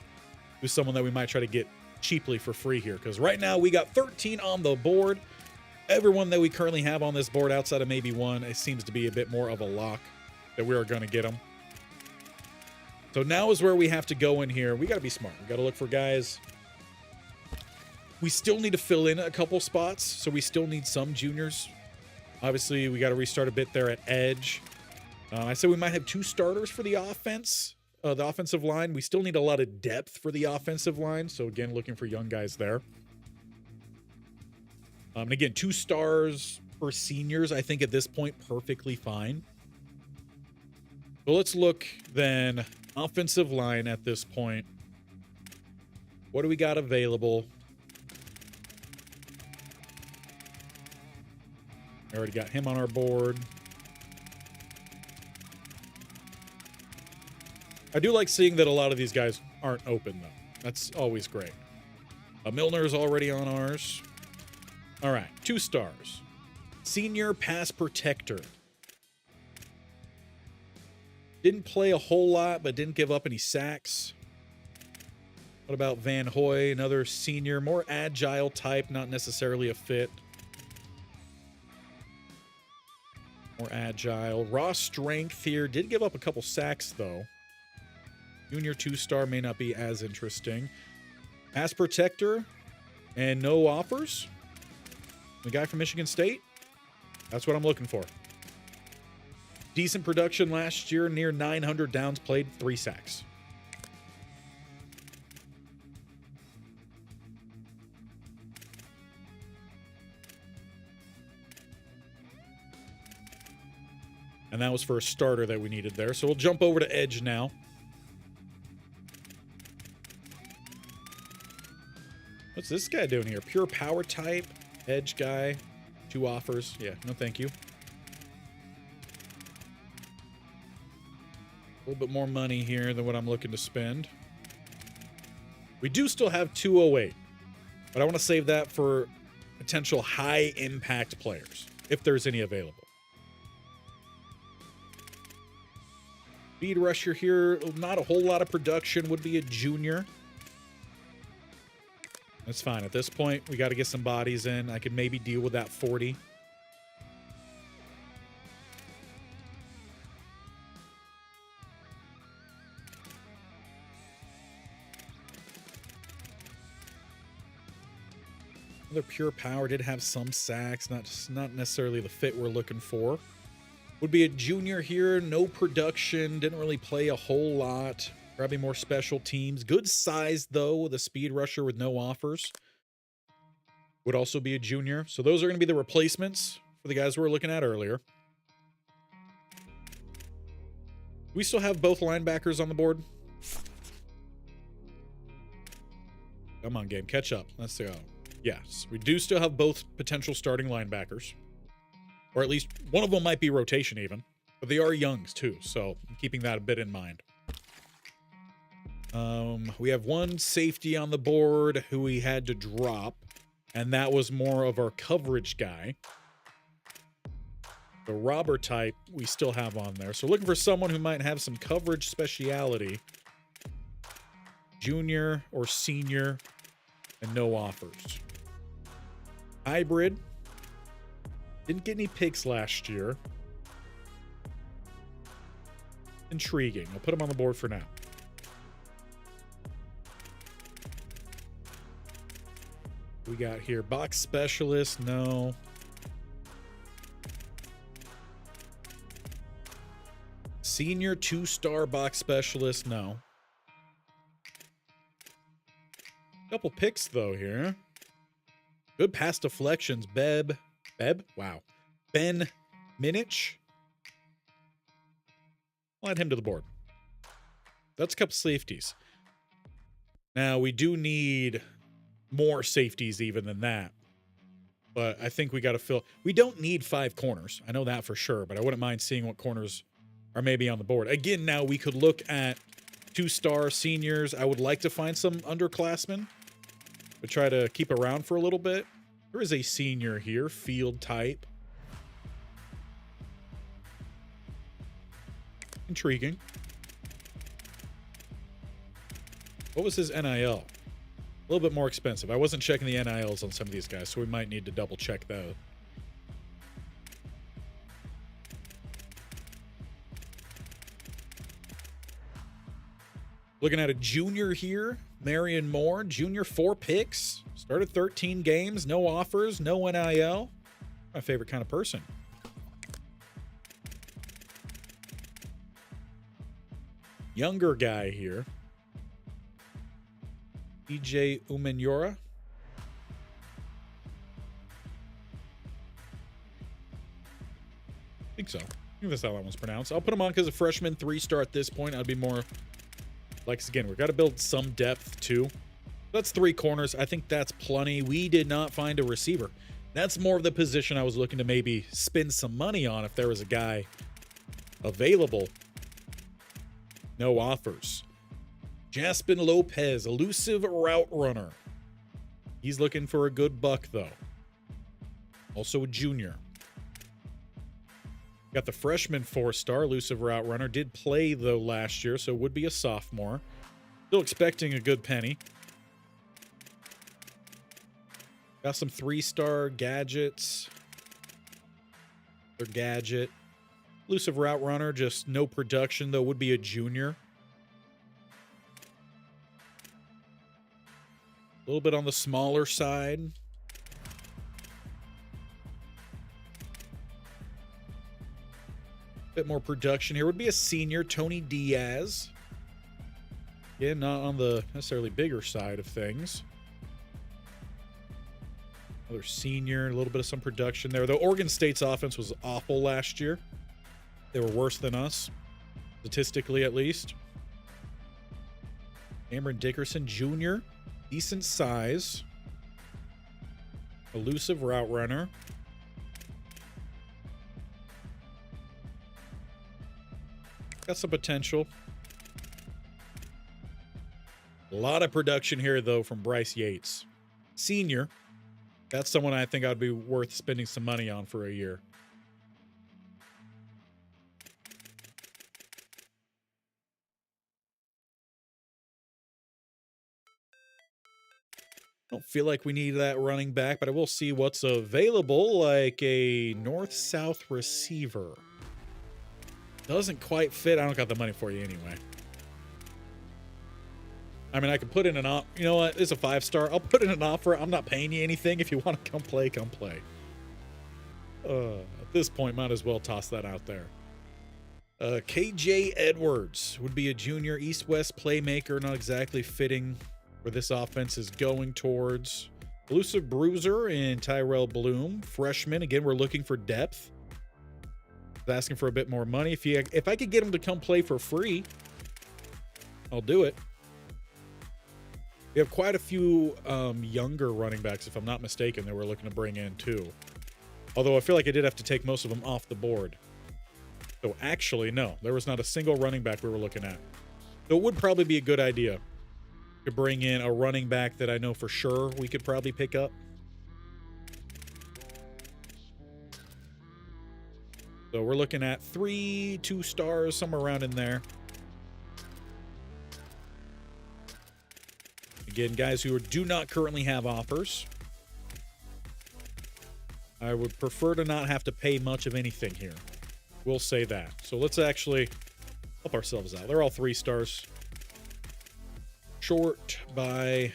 Who's someone that we might try to get cheaply for free here. Because right now we got 13 on the board. Everyone that we currently have on this board outside of maybe one, it seems to be a bit more of a lock that we are going to get them. So now is where we have to go in here. We got to be smart. We got to look for guys. We still need to fill in a couple spots, so we still need some juniors. Obviously, we got to restart a bit there at edge. I said we might have 2 starters for the offense, the offensive line. We still need a lot of depth for the offensive line, so again, looking for young guys there. And again, 2 stars for seniors, I think at this point, perfectly fine. So let's look then, offensive line at this point. What do we got available? I already got him on our board. I do like seeing that a lot of these guys aren't open, though. That's always great. Milner is already on ours. All right, 2 stars. Senior pass protector. Didn't play a whole lot, but didn't give up any sacks. What about Van Hoy? Another senior, more agile type, not necessarily a fit. More agile. Raw strength here. Did give up a couple sacks, though. Junior 2-star may not be as interesting. Pass protector and no offers. The guy from Michigan State. That's what I'm looking for. Decent production last year. Near 900 downs played. 3 sacks. And that was for a starter that we needed there. So we'll jump over to edge now. What's this guy doing here? Pure power type, edge guy, 2 offers. Yeah, no thank you. A little bit more money here than what I'm looking to spend. We do still have 208, but I want to save that for potential high impact players, if there's any available. Speed rusher here, not a whole lot of production, would be a junior. That's fine. At this point, we got to get some bodies in. I could maybe deal with that 40. Another pure power, did have some sacks, not necessarily the fit we're looking for. Would be a junior here, no production, didn't really play a whole lot. Probably more special teams. Good size, though, with a speed rusher with no offers. Would also be a junior. So those are going to be the replacements for the guys we were looking at earlier. We still have both linebackers on the board. Come on, game. Catch up. Let's go. Yes, we do still have both potential starting linebackers. Or at least one of them might be rotation even. But they are youngs, too. So I'm keeping that a bit in mind. We have 1 safety on the board who we had to drop. And that was more of our coverage guy. The robber type we still have on there. So looking for someone who might have some coverage speciality. Junior or senior. And no offers. Hybrid. Didn't get any picks last year. Intriguing. I'll put him on the board for now. We got here box specialist. No. Senior 2-star box specialist. No. Couple picks though here. Good pass deflections. BearB. Wow. Ben Minich. I'll add him to the board. That's a couple safeties. Now, we do need more safeties even than that. But I think we got to fill. We don't need 5 corners. I know that for sure, but I wouldn't mind seeing what corners are maybe on the board. Again, now we could look at 2-star seniors. I would like to find some underclassmen, but try to keep around for a little bit. There is a senior here, field type. Intriguing. What was his NIL? A little bit more expensive. I wasn't checking the NILs on some of these guys, so we might need to double check those. Looking at a junior here, Marion Moore, junior, 4 picks, started 13 games, no offers, no NIL. My favorite kind of person. Younger guy here. EJ Umenyora. I think so. I think that's how that one's pronounced. I'll put him on because a freshman, 3-star at this point. I'd be more like, again, we've got to build some depth too. That's 3 corners. I think that's plenty. We did not find a receiver. That's more of the position I was looking to maybe spend some money on if there was a guy available. No offers. Jaspin Lopez, elusive route runner. He's looking for a good buck, though. Also a junior. Got the freshman 4-star, elusive route runner. Did play, though, last year, so would be a sophomore. Still expecting a good penny. Got some 3-star gadgets. Their gadget. Elusive route runner, just no production, though, would be a junior. A little bit on the smaller side. Bit more production here. Would be a senior, Tony Diaz. Again, not on the necessarily bigger side of things. Another senior, a little bit of some production there. Though Oregon State's offense was awful last year. They were worse than us, statistically at least. Cameron Dickerson Jr., decent size. Elusive route runner. Got some potential. A lot of production here, though, from Bryce Yates. Senior. That's someone I think I'd be worth spending some money on for a year. Don't feel like we need that running back, but I will see what's available, like a north-south receiver. Doesn't quite fit. I don't got the money for you anyway. I mean, I could put in an offer. You know what? It's a 5-star. I'll put in an offer. I'm not paying you anything. If you want to come play, come play. At this point, might as well toss that out there. KJ Edwards would be a junior east-west playmaker. Not exactly fitting where this offense is going towards. Elusive bruiser in Tyrell Bloom. Freshman. Again, we're looking for depth. Asking for a bit more money. If I could get him to come play for free, I'll do it. We have quite a few younger running backs, if I'm not mistaken, that we're looking to bring in too. Although I feel like I did have to take most of them off the board. So actually, no. There was not a single running back we were looking at. So it would probably be a good idea to bring in a running back that I know for sure we could probably pick up. So we're looking at 3 2-stars, somewhere around in there. Again, guys who do not currently have offers. I would prefer to not have to pay much of anything here. We'll say that. So let's actually help ourselves out. They're all 3-stars. Short by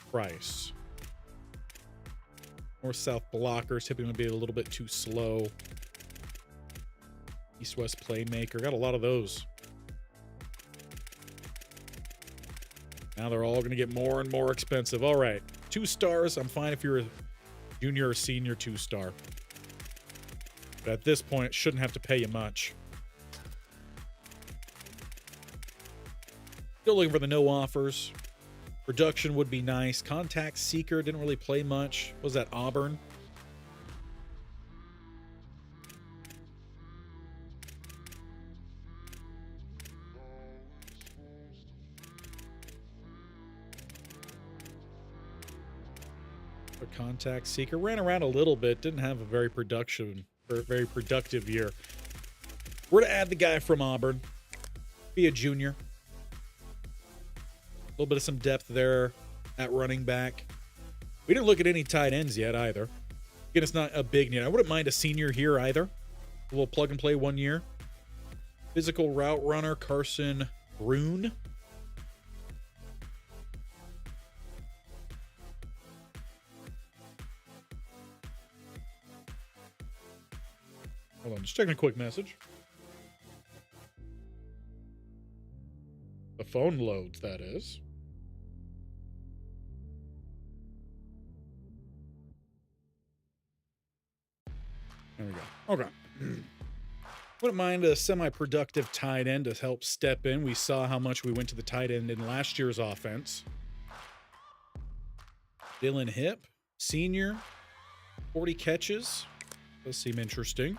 price. North-south blockers typically would be a little bit too slow. East-west playmaker. Got a lot of those. Now they're all going to get more and more expensive. All right. 2 stars. I'm fine if you're a junior or senior 2-star. At this point, it shouldn't have to pay you much. Still looking for the no offers. Production would be nice. Contact Seeker didn't really play much. What was that, Auburn? Contact Seeker ran around a little bit, didn't have a very productive year. We're to add the guy from Auburn, be a junior. A little bit of some depth there at running back. We didn't look at any tight ends yet either. Again, it's not a big need. I wouldn't mind a senior here either. A little plug and play 1 year. Physical route runner Carson Brune. Hold on, just checking a quick message. The phone loads, that is. There we go. Okay. Wouldn't mind a semi-productive tight end to help step in. We saw how much we went to the tight end in last year's offense. Dylan Hip, senior, 40 catches. Does seem interesting.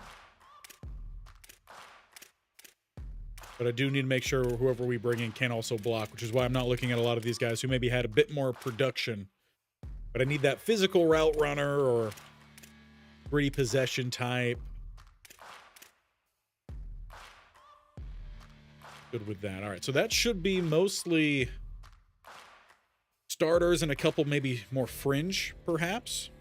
But I do need to make sure whoever we bring in can also block, which is why I'm not looking at a lot of these guys who maybe had a bit more production. But I need that physical route runner or gritty possession type. Good with that. All right, so that should be mostly starters and a couple maybe more fringe, perhaps.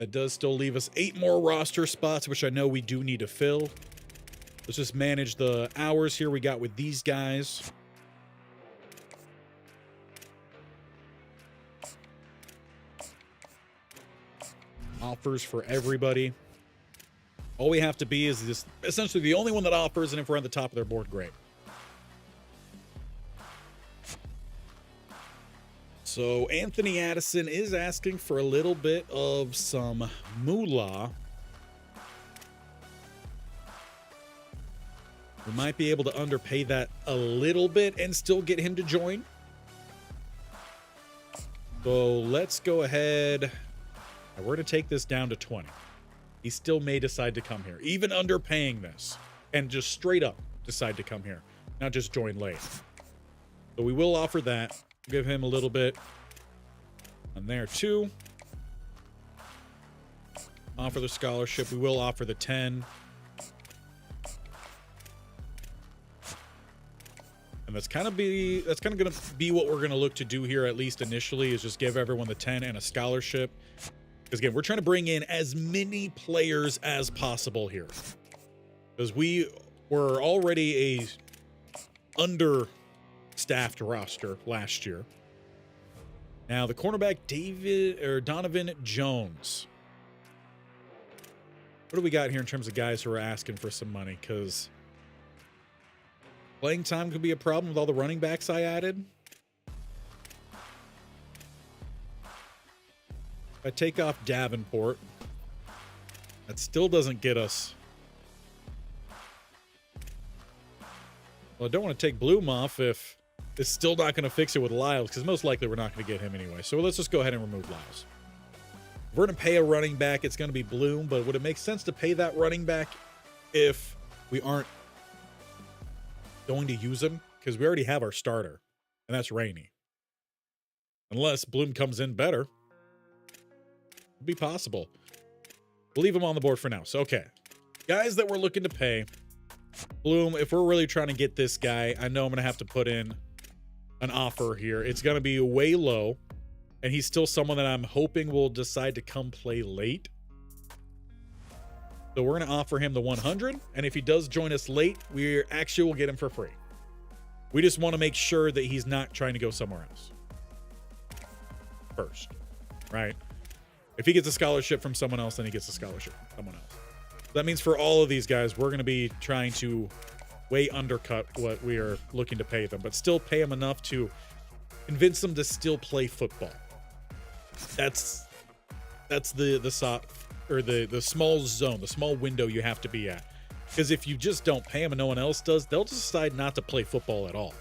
That does still leave us 8 more roster spots, which I know we do need to fill. Let's just manage the hours here we got with these guys. Offers for everybody. All we have to be is this essentially the only one that offers, and if we're on the top of their board, great. So Anthony Addison is asking for a little bit of some moolah. We might be able to underpay that a little bit and still get him to join. So let's go ahead. We're going to take this down to 20. He still may decide to come here, even underpaying this, and just straight up decide to come here, not just join late. So we will offer that. Give him a little bit on there too. Offer the scholarship. We will offer the 10. And that's kind of going to be what we're going to look to do here, at least initially, is just give everyone the 10 and a scholarship. Because again, we're trying to bring in as many players as possible here. Because we were already a understaffed roster last year. Now the cornerback Donovan Jones. What do we got here in terms of guys who are asking for some money? Because playing time could be a problem with all the running backs I added. If I take off Davenport, that still doesn't get us. Well, I don't want to take Bloom off if it's still not going to fix it with Lyles, because most likely we're not going to get him anyway. So let's just go ahead and remove Lyles. If we're going to pay a running back, it's going to be Bloom, but would it make sense to pay that running back if we aren't going to use him? Because we already have our starter, and that's Rainey. Unless Bloom comes in better. It'd be possible. We'll leave him on the board for now. So, okay. Guys that we're looking to pay. Bloom, if we're really trying to get this guy, I know I'm going to have to put in an offer here. It's going to be way low, and he's still someone that I'm hoping will decide to come play late. So we're going to offer him the 100, and if he does join us late, we actually will get him for free. We just want to make sure that he's not trying to go somewhere else first, right? If he gets a scholarship from someone else, then he gets a scholarship from someone else. That means for all of these guys, we're going to be trying to way undercut what we are looking to pay them, but still pay them enough to Convince them to still play football. That's the small zone, the small window you have to be at. Because if you just don't pay them and no one else does, they'll just decide not to play football at all.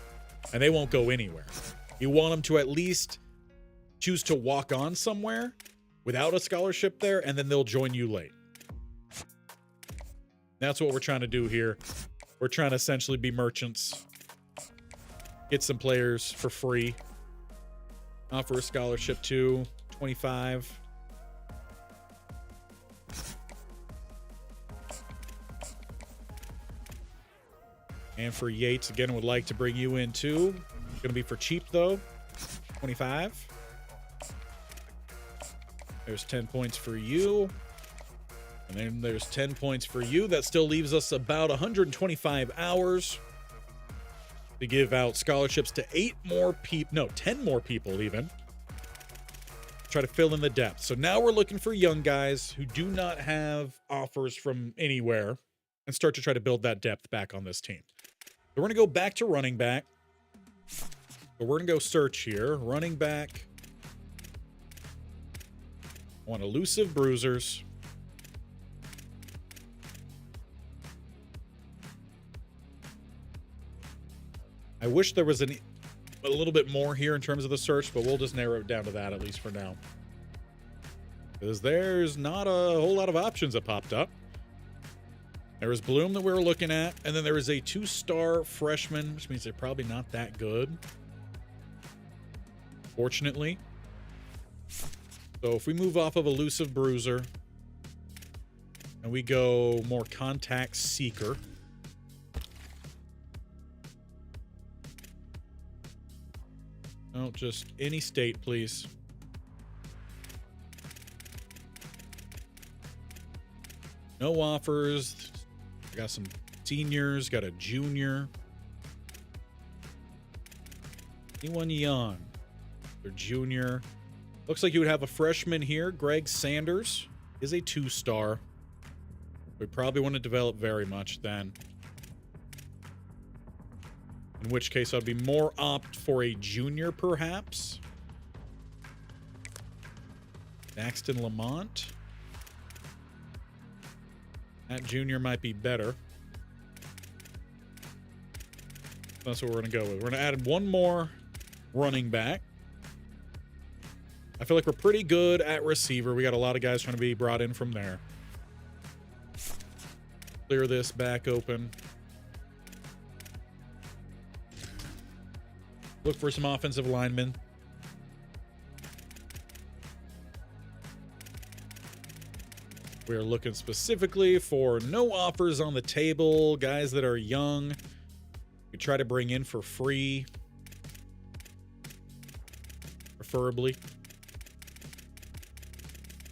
And they won't go anywhere. You want them to at least choose to walk on somewhere without a scholarship there, and then they'll join you late. That's what we're trying to do here. We're trying to essentially be merchants. Get some players for free. Offer a scholarship to 25. And for Yates, again, would like to bring you in too. Going to be for cheap though. 25. There's 10 points for you. And then there's 10 points for you. That still leaves us about 125 hours to give out scholarships to 10 more people even. Try to fill in the depth. So now we're looking for young guys who do not have offers from anywhere and start to try to build that depth back on this team. So we're going to go back to running back. But we're going to go search here. Running back. I want elusive bruisers. I wish there was a little bit more here in terms of the search, but we'll just narrow it down to that, at least for now. Because there's not a whole lot of options that popped up. There was Bloom that we were looking at, and then there was a 2-star freshman, which means they're probably not that good, fortunately. So if we move off of elusive bruiser and we go more contact seeker, no, just any state, please. No offers. I got some seniors, got a junior. Anyone young? They're junior. Looks like you would have a freshman here. Greg Sanders is a 2-star. We probably want to develop very much then. In which case, I'd be more opt for a junior, perhaps. Daxton Lamont. That junior might be better. That's what we're going to go with. We're going to add one more running back. I feel like we're pretty good at receiver. We got a lot of guys trying to be brought in from there. Clear this back open. Look for some offensive linemen. We're looking specifically for no offers on the table, guys that are young. We try to bring in for free, preferably.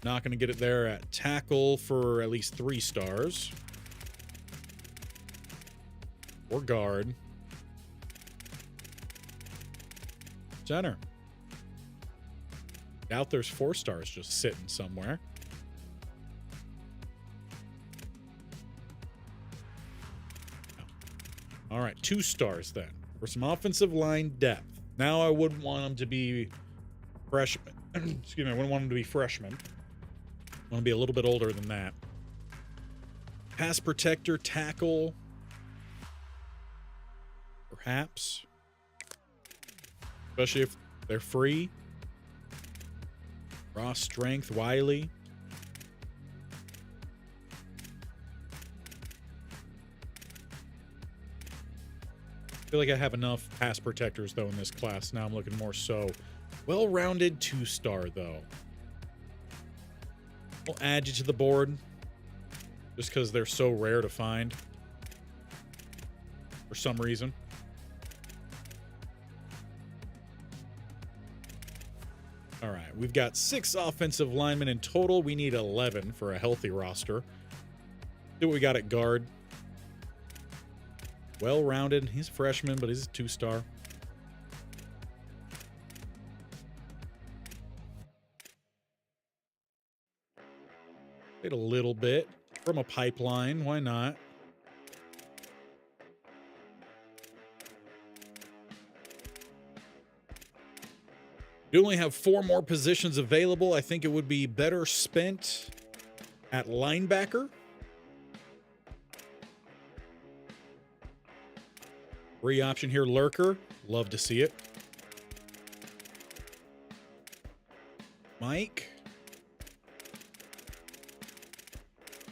Not going to get it there at tackle for at least 3 stars. Or guard. Center. Doubt there's 4 stars just sitting somewhere. All right, 2 stars then for some offensive line depth. Now I wouldn't want them to be freshmen. Excuse me, I wouldn't want them to be freshmen. I want to be a little bit older than that. Pass protector, tackle, perhaps. Especially if they're free. Raw strength, Wiley. I feel like I have enough pass protectors, though, in this class. Now I'm looking more so. Well-rounded 2-star, though. We'll add you to the board just because they're so rare to find for some reason. All right, we've got 6 offensive linemen in total. We need 11 for a healthy roster. See what we got at guard. Well-rounded. He's a freshman, but he's a 2-star. Get a little bit from a pipeline. Why not? We only have 4 more positions available. I think it would be better spent at linebacker. Free option here, lurker. Love to see it. Mike.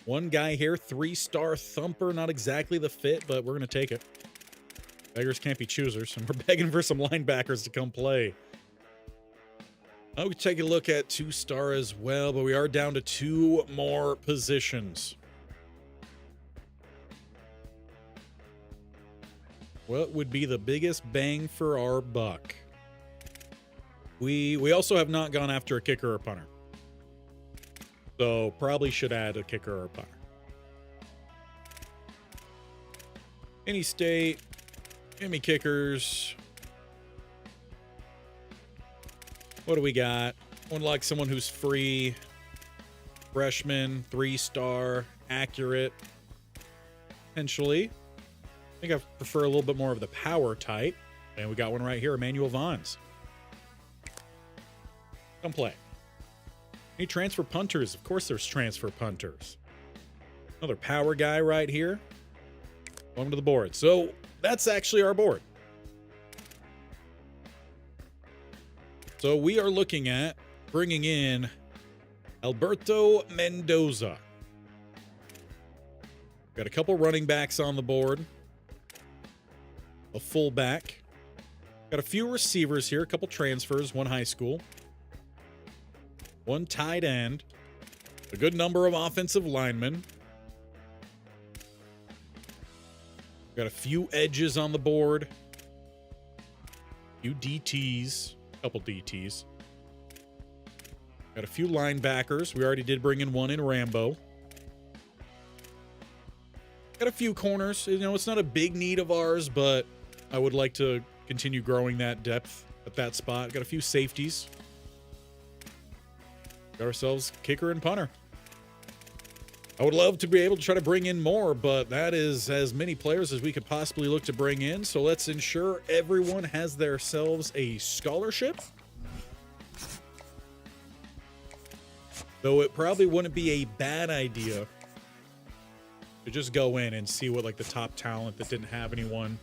One guy here, 3-star thumper. Not exactly the fit, but we're going to take it. Beggars can't be choosers, and we're begging for some linebackers to come play. I would take a look at 2-star as well, but we are down to 2 more positions. What would be the biggest bang for our buck? We also have not gone after a kicker or punter. So probably should add a kicker or a punter. Any state, give me kickers. What do we got? One like someone who's free. Freshman, 3-star, accurate. Potentially. I think I prefer a little bit more of the power type. And we got one right here, Emmanuel Vons. Come play. Any transfer punters? Of course there's transfer punters. Another power guy right here. Welcome to the board. So that's actually our board. So we are looking at bringing in Alberto Mendoza. Got a couple running backs on the board. A fullback. Got a few receivers here. A couple transfers. 1 high school. 1 tight end. A good number of offensive linemen. Got a few edges on the board. A few DTs. Couple DTs. Got a few linebackers. We already did bring in 1 in Rambo. Got a few corners. You know, it's not a big need of ours, but I would like to continue growing that depth at that spot. Got a few safeties. Got ourselves kicker and punter. I would love to be able to try to bring in more, but that is as many players as we could possibly look to bring in. So let's ensure everyone has themselves a scholarship. Though it probably wouldn't be a bad idea to just go in and see what like the top talent that didn't have anyone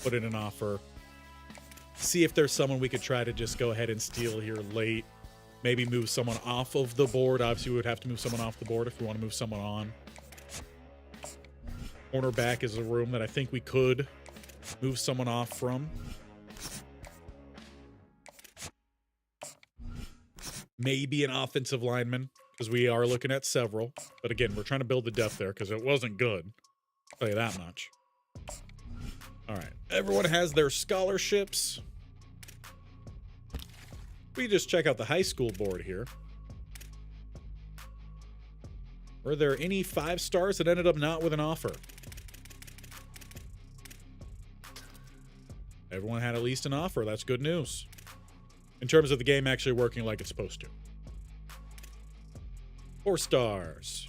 put in an offer. See if there's someone we could try to just go ahead and steal here late. Maybe move someone off of the board. Obviously, we would have to move someone off the board if we want to move someone on. Cornerback is a room that I think we could move someone off from. Maybe an offensive lineman, because we are looking at several. But again, we're trying to build the depth there because it wasn't good. I'll tell you that much. All right. Everyone has their scholarships. We just check out the high school board here. Were there any 5-stars that ended up not with an offer? Everyone had at least an offer. That's good news. In terms of the game actually working like it's supposed to. 4 stars.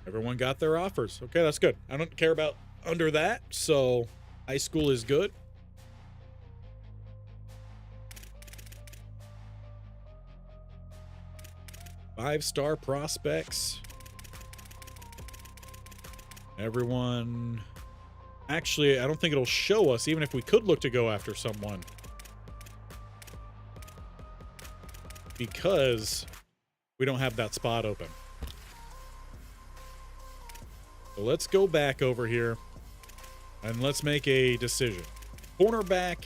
Everyone got their offers. Okay, that's good. I don't care about under that, so high school is good. Five-star prospects. Everyone. Actually, I don't think it'll show us, even if we could look to go after someone. Because we don't have that spot open. So let's go back over here. And let's make a decision. Cornerback.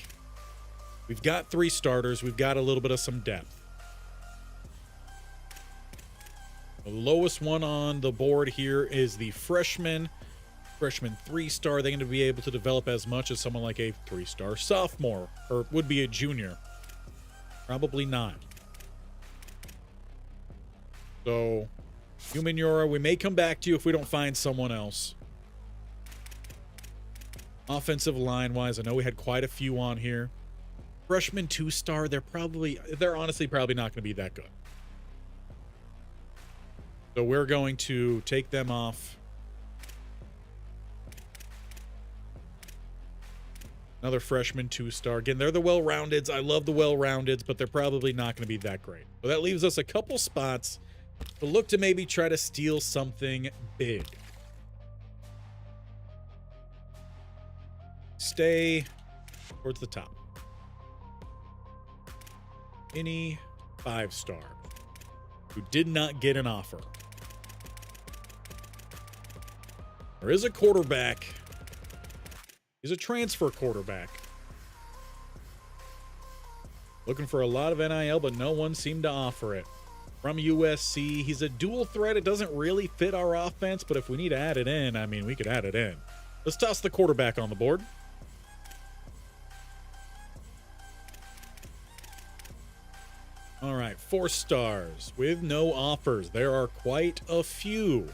We've got 3 starters. We've got a little bit of some depth. The lowest one on the board here is the freshman. Freshman 3-star. They're going to be able to develop as much as someone like a 3-star sophomore. Or would be a junior. Probably not. So, Humanura, we may come back to you if we don't find someone else. Offensive line-wise, I know we had quite a few on here. Freshman 2-star, they're honestly probably not going to be that good. So we're going to take them off. Another freshman 2-star. Again, they're the well-roundeds. I love the well-roundeds, but they're probably not going to be that great. So that leaves us a couple spots to look to maybe try to steal something big. Stay towards the top. Any 5-star who did not get an offer. There is a quarterback. He's a transfer quarterback. Looking for a lot of NIL, but no one seemed to offer it. From USC, he's a dual threat. It doesn't really fit our offense, but if we need to add it in, I mean, we could add it in. Let's toss the quarterback on the board. All right, 4 stars with no offers. There are quite a few.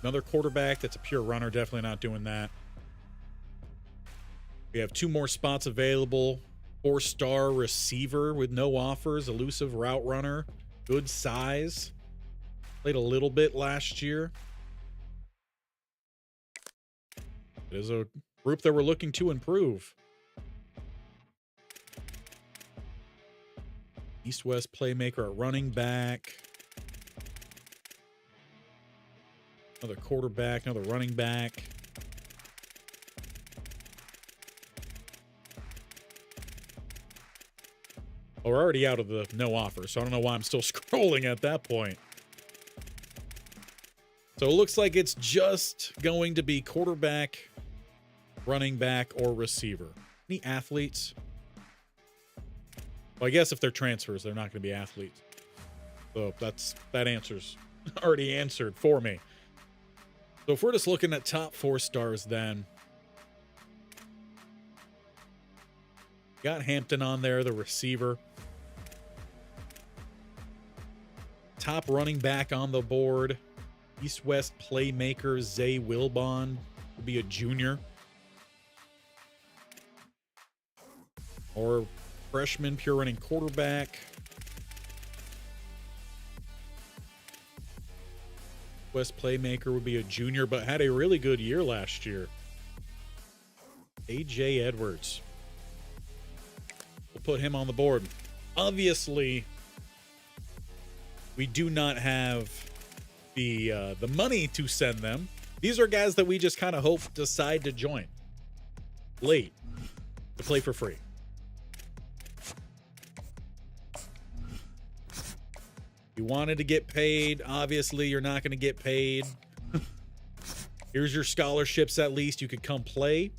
Another quarterback that's a pure runner. Definitely not doing that. We have 2 more spots available. 4-star receiver with no offers. Elusive route runner. Good size. Played a little bit last year. It is a group that we're looking to improve. East-West playmaker at running back. Another quarterback, another running back. Oh, we're already out of the no offer, so I don't know why I'm still scrolling at that point. So it looks like it's just going to be quarterback, running back, or receiver. Any athletes? Well, I guess if they're transfers, they're not going to be athletes. So that answer's already answered for me. So if we're just looking at top 4 stars, then got Hampton on there, the receiver. Top running back on the board. East-West playmaker Zay Wilbon would be a junior. Or freshman pure running quarterback. West playmaker would be a junior, but had a really good year last year. AJ Edwards. We'll put him on the board. Obviously, we do not have the money to send them. These are guys that we just kind of hope decide to join late to play for free. You wanted to get paid. Obviously, you're not going to get paid. Here's your scholarships at least. You could come play.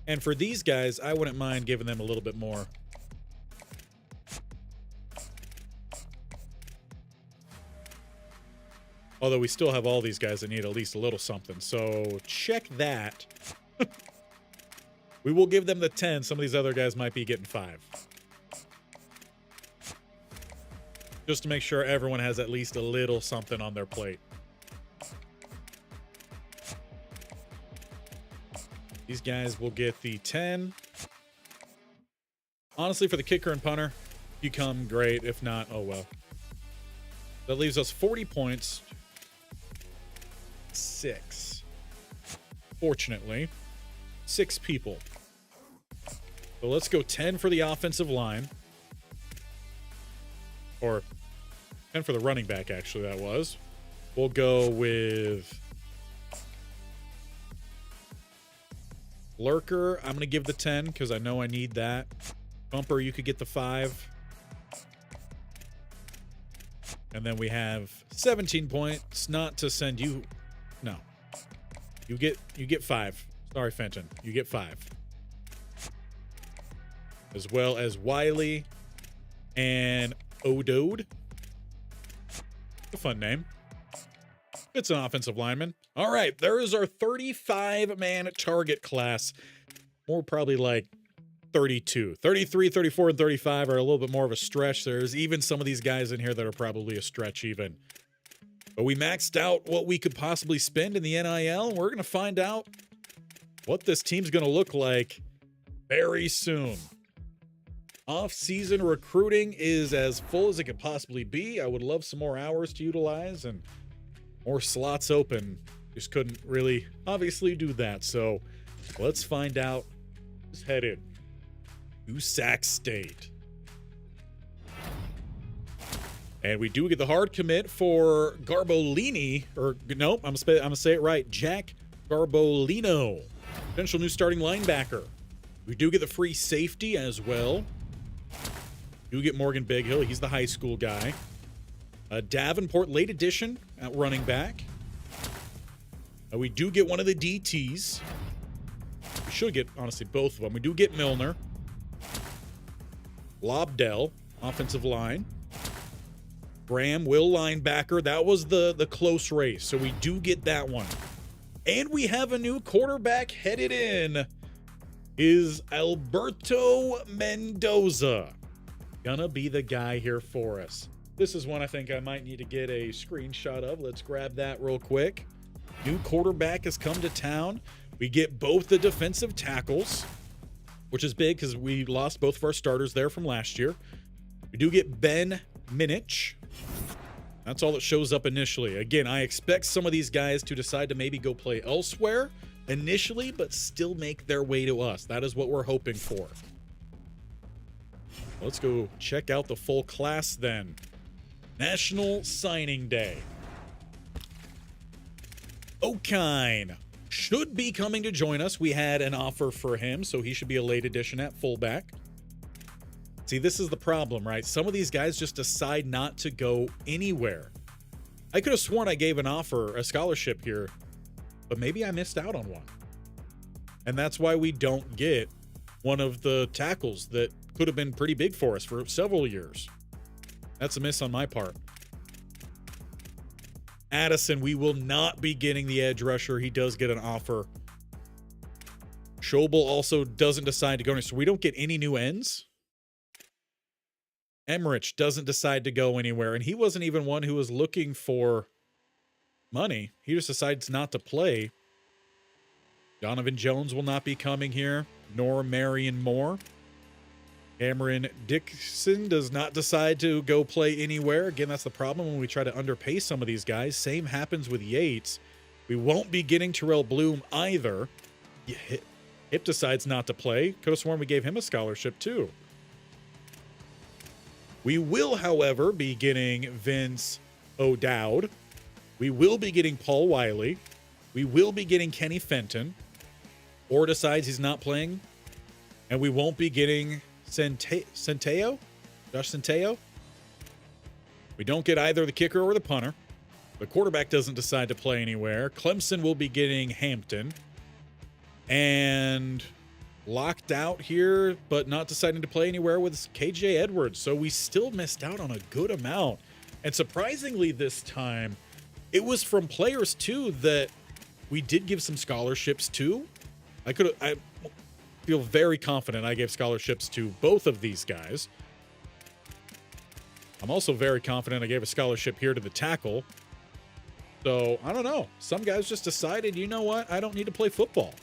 And for these guys, I wouldn't mind giving them a little bit more. Although we still have all these guys that need at least a little something. So check that. We will give them the 10. Some of these other guys might be getting 5. Just to make sure everyone has at least a little something on their plate. These guys will get the 10. Honestly, for the kicker and punter, if you come, great. If not, oh well. That leaves us 40 points. 6. Fortunately, 6 people. So let's go 10 for the offensive line. Or 10 for the running back, actually, that was. We'll go with Lurker. I'm going to give the 10 because I know I need that. Bumper, you could get the 5. And then we have 17 points. Not to send you. No. You get 5. Sorry, Fenton. You get 5. As well as Wiley and Odode. A fun name. It's an offensive lineman. All right, there is our 35-man target class. More probably like 32. 33, 34, and 35 are a little bit more of a stretch. There's even some of these guys in here that are probably a stretch even. But we maxed out what we could possibly spend in the NIL, and we're going to find out what this team's going to look like very soon. Off-season recruiting is as full as it could possibly be. I would love some more hours to utilize and more slots open. Just couldn't really obviously do that. So Let's find out who's headed to Sac State. And we do get the hard commit for Garbolini, or nope, I'm gonna say it right, Jack Garbolino, potential new starting linebacker. We do get the free safety as well. Do get Morgan Bighill, he's the high school guy. Davenport, late edition at running back. We do get one of the DTs. We should get, honestly, both of them. We do get Milner. Lobdell, offensive line. Graham, Will, linebacker. That was the close race, so we do get that one. And we have a new quarterback headed in. Is Alberto Mendoza gonna be the guy here for us? This is one I think I might need to get a screenshot of. Let's grab that real quick. New quarterback has come to town. We get both the defensive tackles, which is big because we lost both of our starters there from last year. We do get Ben Minich. That's all that shows up initially. Again, I expect some of these guys to decide to maybe go play elsewhere initially, but still make their way to us. That is what we're hoping for. Let's go check out the full class then. National Signing Day. Okine should be coming to join us. We had an offer for him, so he should be a late addition at fullback. See, this is the problem, right? Some of these guys just decide not to go anywhere. I could have sworn I gave an offer, a scholarship here, but maybe I missed out on one. And that's why we don't get one of the tackles that could have been pretty big for us for several years. That's a miss on my part. Addison, we will not be getting the edge rusher. He does get an offer. Schobel also doesn't decide to go anywhere. So we don't get any new ends. Emmerich doesn't decide to go anywhere. And he wasn't even one who was looking for money. He just decides not to play. Donovan Jones will not be coming here, nor Marion Moore. Cameron Dixon does not decide to go play anywhere. Again, that's the problem when we try to underpay some of these guys. Same happens with Yates. We won't be getting Terrell Bloom either. Hip decides not to play. Could have sworn we gave him a scholarship too. We will, however, be getting Vince O'Dowd. We will be getting Paul Wiley. We will be getting Kenny Fenton. Or decides he's not playing. And we won't be getting Centeo? Josh Centeo? We don't get either the kicker or the punter. The quarterback doesn't decide to play anywhere. Clemson will be getting Hampton. And locked out here, but not deciding to play anywhere with KJ Edwards. So we still missed out on a good amount. And surprisingly this time, it was from players too that we did give some scholarships to. I feel very confident I gave scholarships to both of these guys. I'm also very confident I gave a scholarship here to the tackle. So, I don't know. Some guys just decided, you know what? I don't need to play football.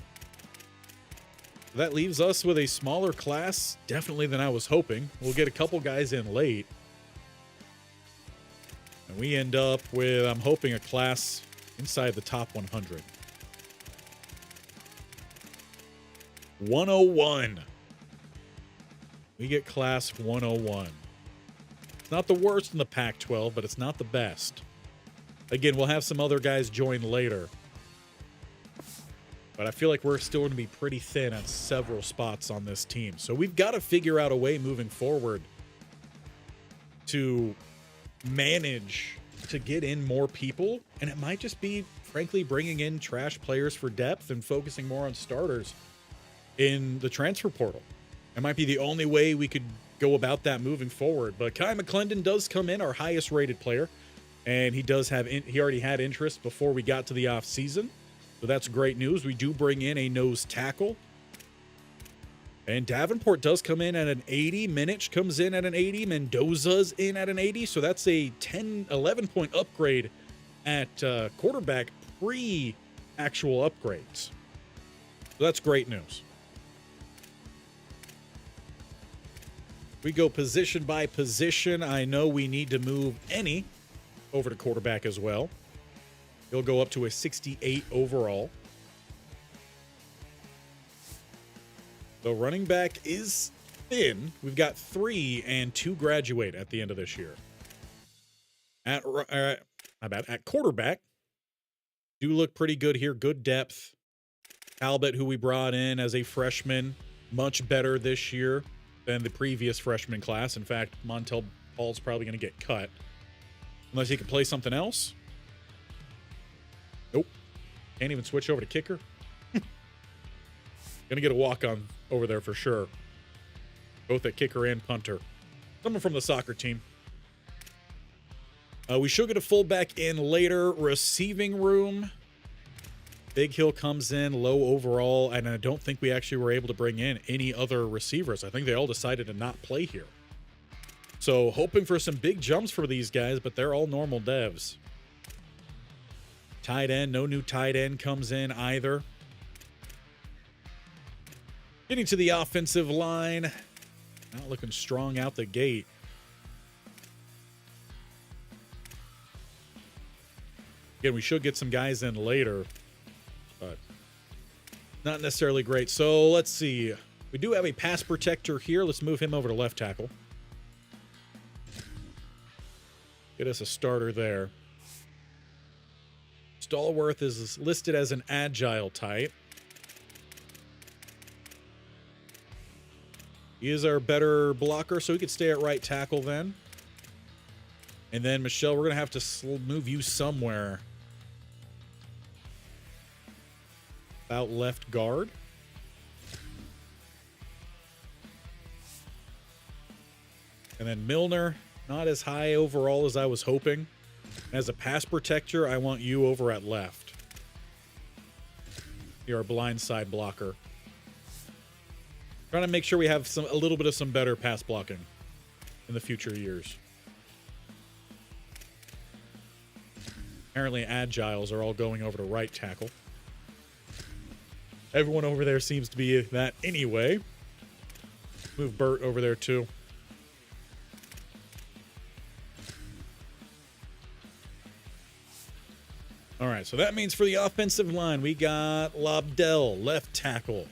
That leaves us with a smaller class, definitely than I was hoping. We'll get a couple guys in late. And we end up with, I'm hoping, a class inside the top 100. 101. We get class 101. It's not the worst in the Pac-12, but it's not the best. Again, we'll have some other guys join later. But I feel like we're still going to be pretty thin at several spots on this team. So we've got to figure out a way moving forward to manage to get in more people. And it might just be, frankly, bringing in trash players for depth and focusing more on starters in the transfer portal. It might be the only way we could go about that moving forward. But Kai McClendon does come in, our highest rated player. And he does have, he already had interest before we got to the offseason. So that's great news. We do bring in a nose tackle. And Davenport does come in at an 80. Minich comes in at an 80. Mendoza's in at an 80. So that's a 11-point upgrade at quarterback pre-actual upgrades. So that's great news. We go position by position. I know we need to move any over to quarterback as well. He'll go up to a 68 overall. So running back is thin. We've got 3 and 2 graduate at the end of this year. At quarterback, do look pretty good here. Good depth. Talbot, who we brought in as a freshman, much better this year than the previous freshman class. In fact, Montel Paul's probably going to get cut. Unless he can play something else. Nope. Can't even switch over to kicker. Going to get a walk-on over there for sure. Both at kicker and punter. Someone from the soccer team. We should get a fullback in later. Receiving room. Big Hill comes in low overall, and I don't think we actually were able to bring in any other receivers. I think they all decided to not play here. So hoping for some big jumps for these guys, but they're all normal devs. Tight end, no new tight end comes in either. Getting to the offensive line. Not looking strong out the gate. Again, we should get some guys in later, but not necessarily great. So let's see. We do have a pass protector here. Let's move him over to left tackle. Get us a starter there. Stallworth is listed as an agile type. He is our better blocker, so he could stay at right tackle then. And then, Michelle, we're going to have to move you somewhere. About left guard. And then Milner, not as high overall as I was hoping. As a pass protector, I want you over at left. You're our blind side blocker. Trying to make sure we have a little bit of some better pass blocking in the future years. Apparently, agiles are all going over to right tackle. Everyone over there seems to be that anyway. Move Burt over there too. All right, so that means for the offensive line, we got Lobdell, left tackle.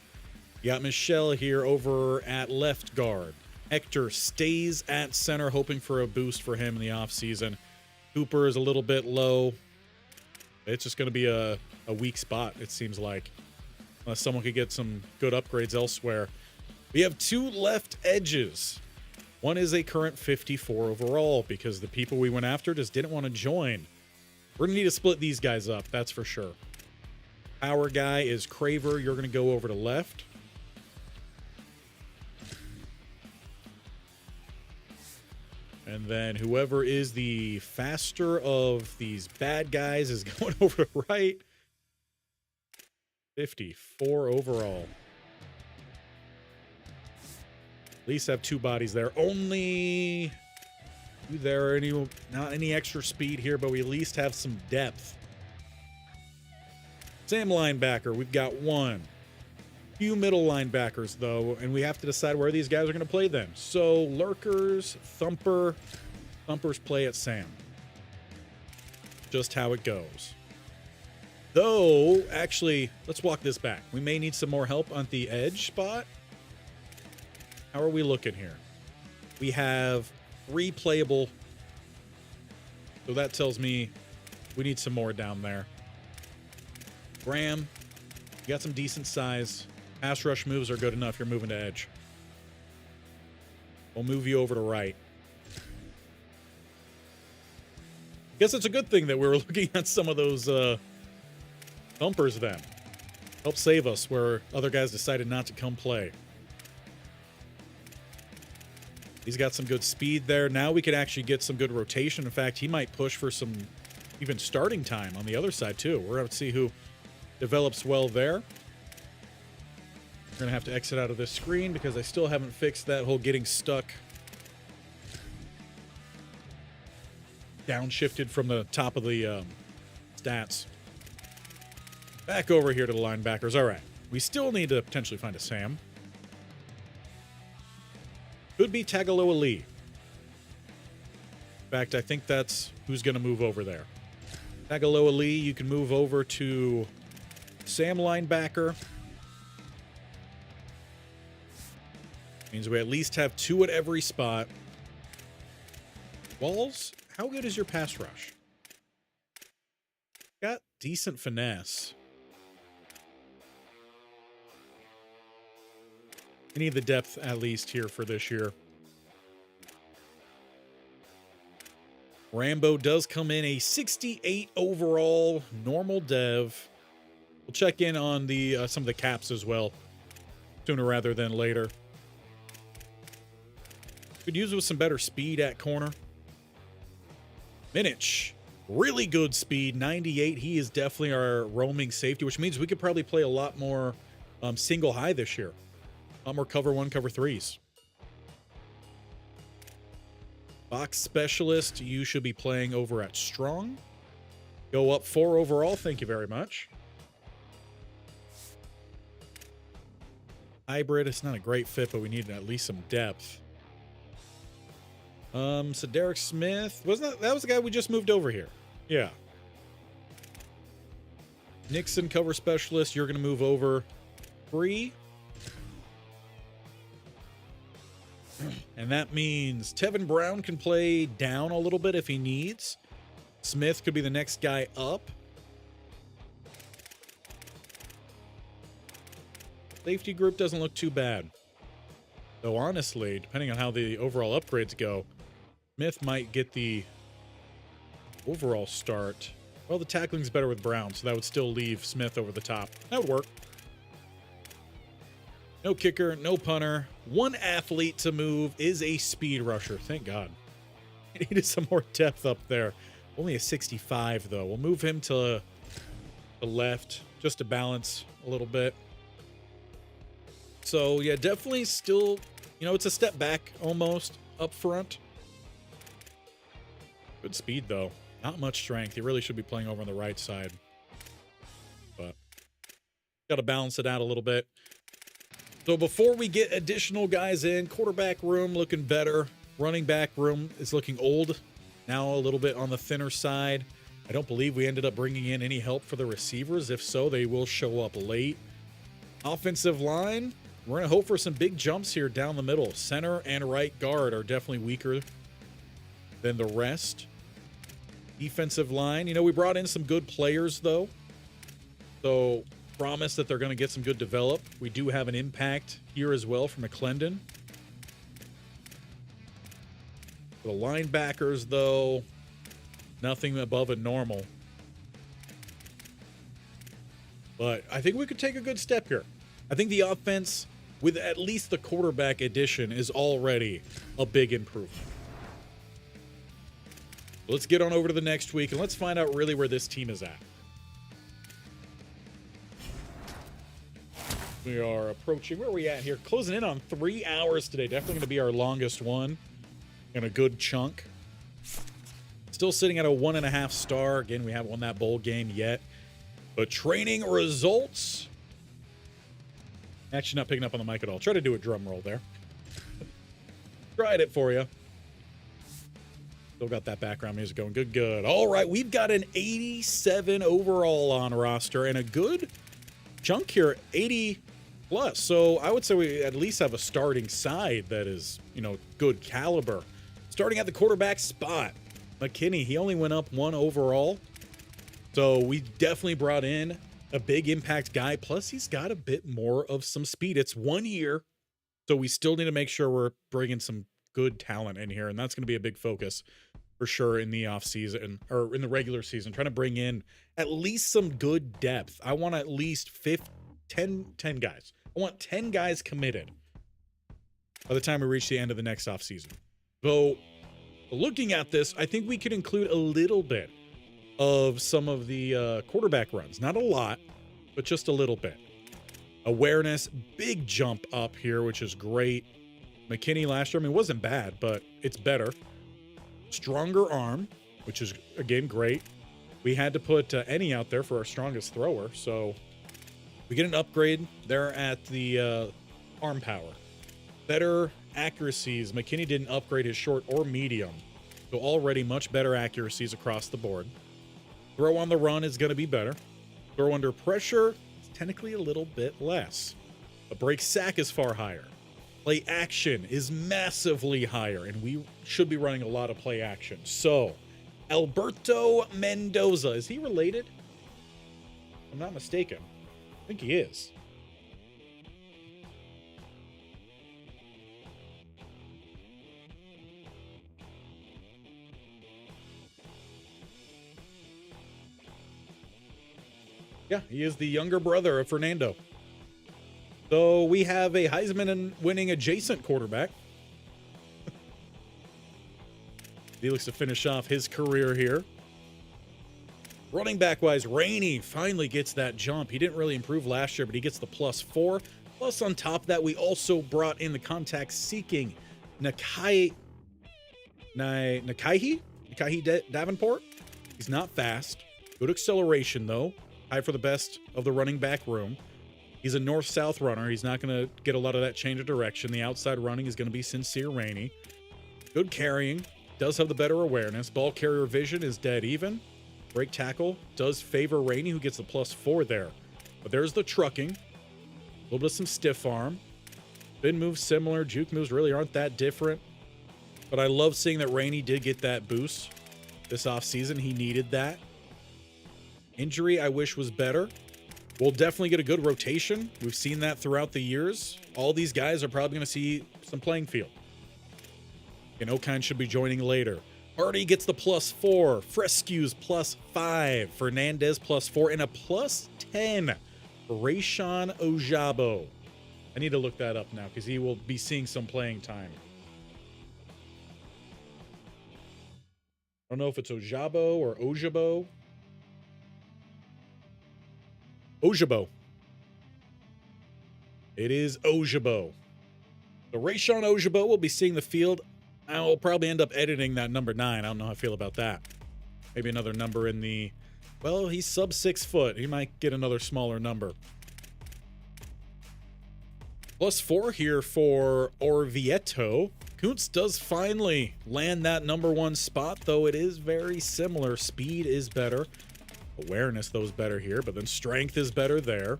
You got Michelle here over at left guard. Hector stays at center, hoping for a boost for him in the offseason. Cooper is a little bit low. It's just going to be a weak spot, it seems like. Unless someone could get some good upgrades elsewhere. We have 2 left edges. One is a current 54 overall because the people we went after just didn't want to join. We're going to need to split these guys up, that's for sure. Power guy is Craver. You're going to go over to left. And then whoever is the faster of these bad guys is going over to right. 54 overall. At least have 2 bodies there. Only there are not any extra speed here, but we at least have some depth. Same linebacker. We've got 1. Few middle linebackers, though, and we have to decide where these guys are going to play then. So, Lurkers, Thumper. Thumpers play at Sam. Just how it goes. Though, actually, let's walk this back. We may need some more help on the edge spot. How are we looking here? We have 3 playable. So that tells me we need some more down there. Graham, you got some decent size. Pass rush moves are good enough. You're moving to edge. We'll move you over to right. Guess it's a good thing that we were looking at some of those thumpers then. Help save us where other guys decided not to come play. He's got some good speed there. Now we could actually get some good rotation. In fact, he might push for some even starting time on the other side too. We're going to see who develops well there. We're going to have to exit out of this screen because I still haven't fixed that whole getting stuck. Downshifted from the top of the stats. Back over here to the linebackers. All right. We still need to potentially find a Sam. Could be Tagaloa Lee. In fact, I think that's who's going to move over there. Tagaloa Lee, you can move over to Sam linebacker. Means we at least have 2 at every spot. Walls, how good is your pass rush? Got decent finesse. We need the depth at least here for this year. Rambo does come in a 68 overall, normal dev. We'll check in on the some of the caps as well, sooner rather than later. Could use with some better speed at corner. Minich, really good speed, 98. He is definitely our roaming safety, which means we could probably play a lot more single high this year. A lot more cover 1, cover 3s. Box specialist, you should be playing over at strong. Go up 4 overall, thank you very much. Hybrid, it's not a great fit, but we need at least some depth. So Derek Smith, wasn't that was the guy we just moved over here? Yeah. Nixon, cover specialist, you're going to move over 3. And that means Tevin Brown can play down a little bit if he needs. Smith could be the next guy up. Safety group doesn't look too bad. Though honestly, depending on how the overall upgrades go, Smith might get the overall start. Well, the tackling's better with Brown, so that would still leave Smith over the top. That would work. No kicker, no punter. 1 athlete to move is a speed rusher. Thank God. I needed some more depth up there. Only a 65, though. We'll move him to the left just to balance a little bit. So, yeah, definitely still, you know, it's a step back almost up front. Good speed, though. Not much strength. He really should be playing over on the right side. But got to balance it out a little bit. So before we get additional guys in, quarterback room looking better. Running back room is looking old. Now a little bit on the thinner side. I don't believe we ended up bringing in any help for the receivers. If so, they will show up late. Offensive line, we're going to hope for some big jumps here down the middle. Center and right guard are definitely weaker than the rest. Defensive line, you know, we brought in some good players, though. So promise that they're going to get some good develop. We do have an impact here as well from McClendon. The linebackers, though, nothing above a normal. But I think we could take a good step here. I think the offense, with at least the quarterback addition, is already a big improvement. Let's get on over to the next week, and let's find out really where this team is at. We are approaching, where are we at here? Closing in on 3 hours today. Definitely going to be our longest one in a good chunk. Still sitting at a 1.5 star. Again, we haven't won that bowl game yet. But training results. Actually not picking up on the mic at all. Try to do a drum roll there. Tried it for you. Still got that background music going. Good, good. All right, we've got an 87 overall on roster and a good chunk here, 80 plus. So I would say we at least have a starting side that is, you know, good caliber. Starting at the quarterback spot, McKinney, he only went up 1 overall. So we definitely brought in a big impact guy. Plus, he's got a bit more of some speed. It's 1 year, so we still need to make sure we're bringing some good talent in here, and that's going to be a big focus for sure in the offseason or in the regular season, trying to bring in at least some good depth. I want at least 10 guys. I want 10 guys committed by the time we reach the end of the next offseason. So looking at this, I think we could include a little bit of some of the quarterback runs. Not a lot, but just a little bit. Awareness, big jump up here, which is great. McKinney last year, I mean, it wasn't bad, but it's better. Stronger arm, which is, again, great. We had to put Ennie out there for our strongest thrower, so we get an upgrade there at the arm power. Better accuracies. McKinney didn't upgrade his short or medium, so already much better accuracies across the board. Throw on the run is going to be better. Throw under pressure is technically a little bit less. A break sack is far higher. Play action is massively higher, and we should be running a lot of play action. So, Alberto Mendoza, is he related? If I'm not mistaken. I think he is. Yeah, he is the younger brother of Fernando. So we have a Heisman winning adjacent quarterback. He looks to finish off his career here. Running back wise, Rainey finally gets that jump. He didn't really improve last year, but he gets the +4. Plus on top of that, we also brought in the contact seeking Nakai Davenport. He's not fast. Good acceleration though. High for the best of the running back room. He's a north-south runner. He's not going to get a lot of that change of direction. The outside running is going to be Sincere Rainey. Good carrying. Does have the better awareness. Ball carrier vision is dead even. Break tackle does favor Rainey, who gets the +4 there. But there's the trucking. A little bit of some stiff arm. Spin moves similar. Juke moves really aren't that different. But I love seeing that Rainey did get that boost this offseason. He needed that. Injury, I wish was better. We'll definitely get a good rotation. We've seen that throughout the years. All these guys are probably going to see some playing field. And Okine should be joining later. Hardy gets the +4. Frescue's +5. Fernandez +4. And a +10 for Rayshon Ojabo. I need to look that up now because he will be seeing some playing time. I don't know if it's Ojabo or Ojabo. Ojabo. It is Ojabo. So Rayshon Ojabo will be seeing the field. I will probably end up editing that number 9. I don't know how I feel about that. Maybe another number in the... Well, he's sub 6 foot. He might get another smaller number. +4 here for Orvieto. Kuntz does finally land that number 1 spot, though it is very similar. Speed is better. Awareness, though, is better here, but then strength is better there.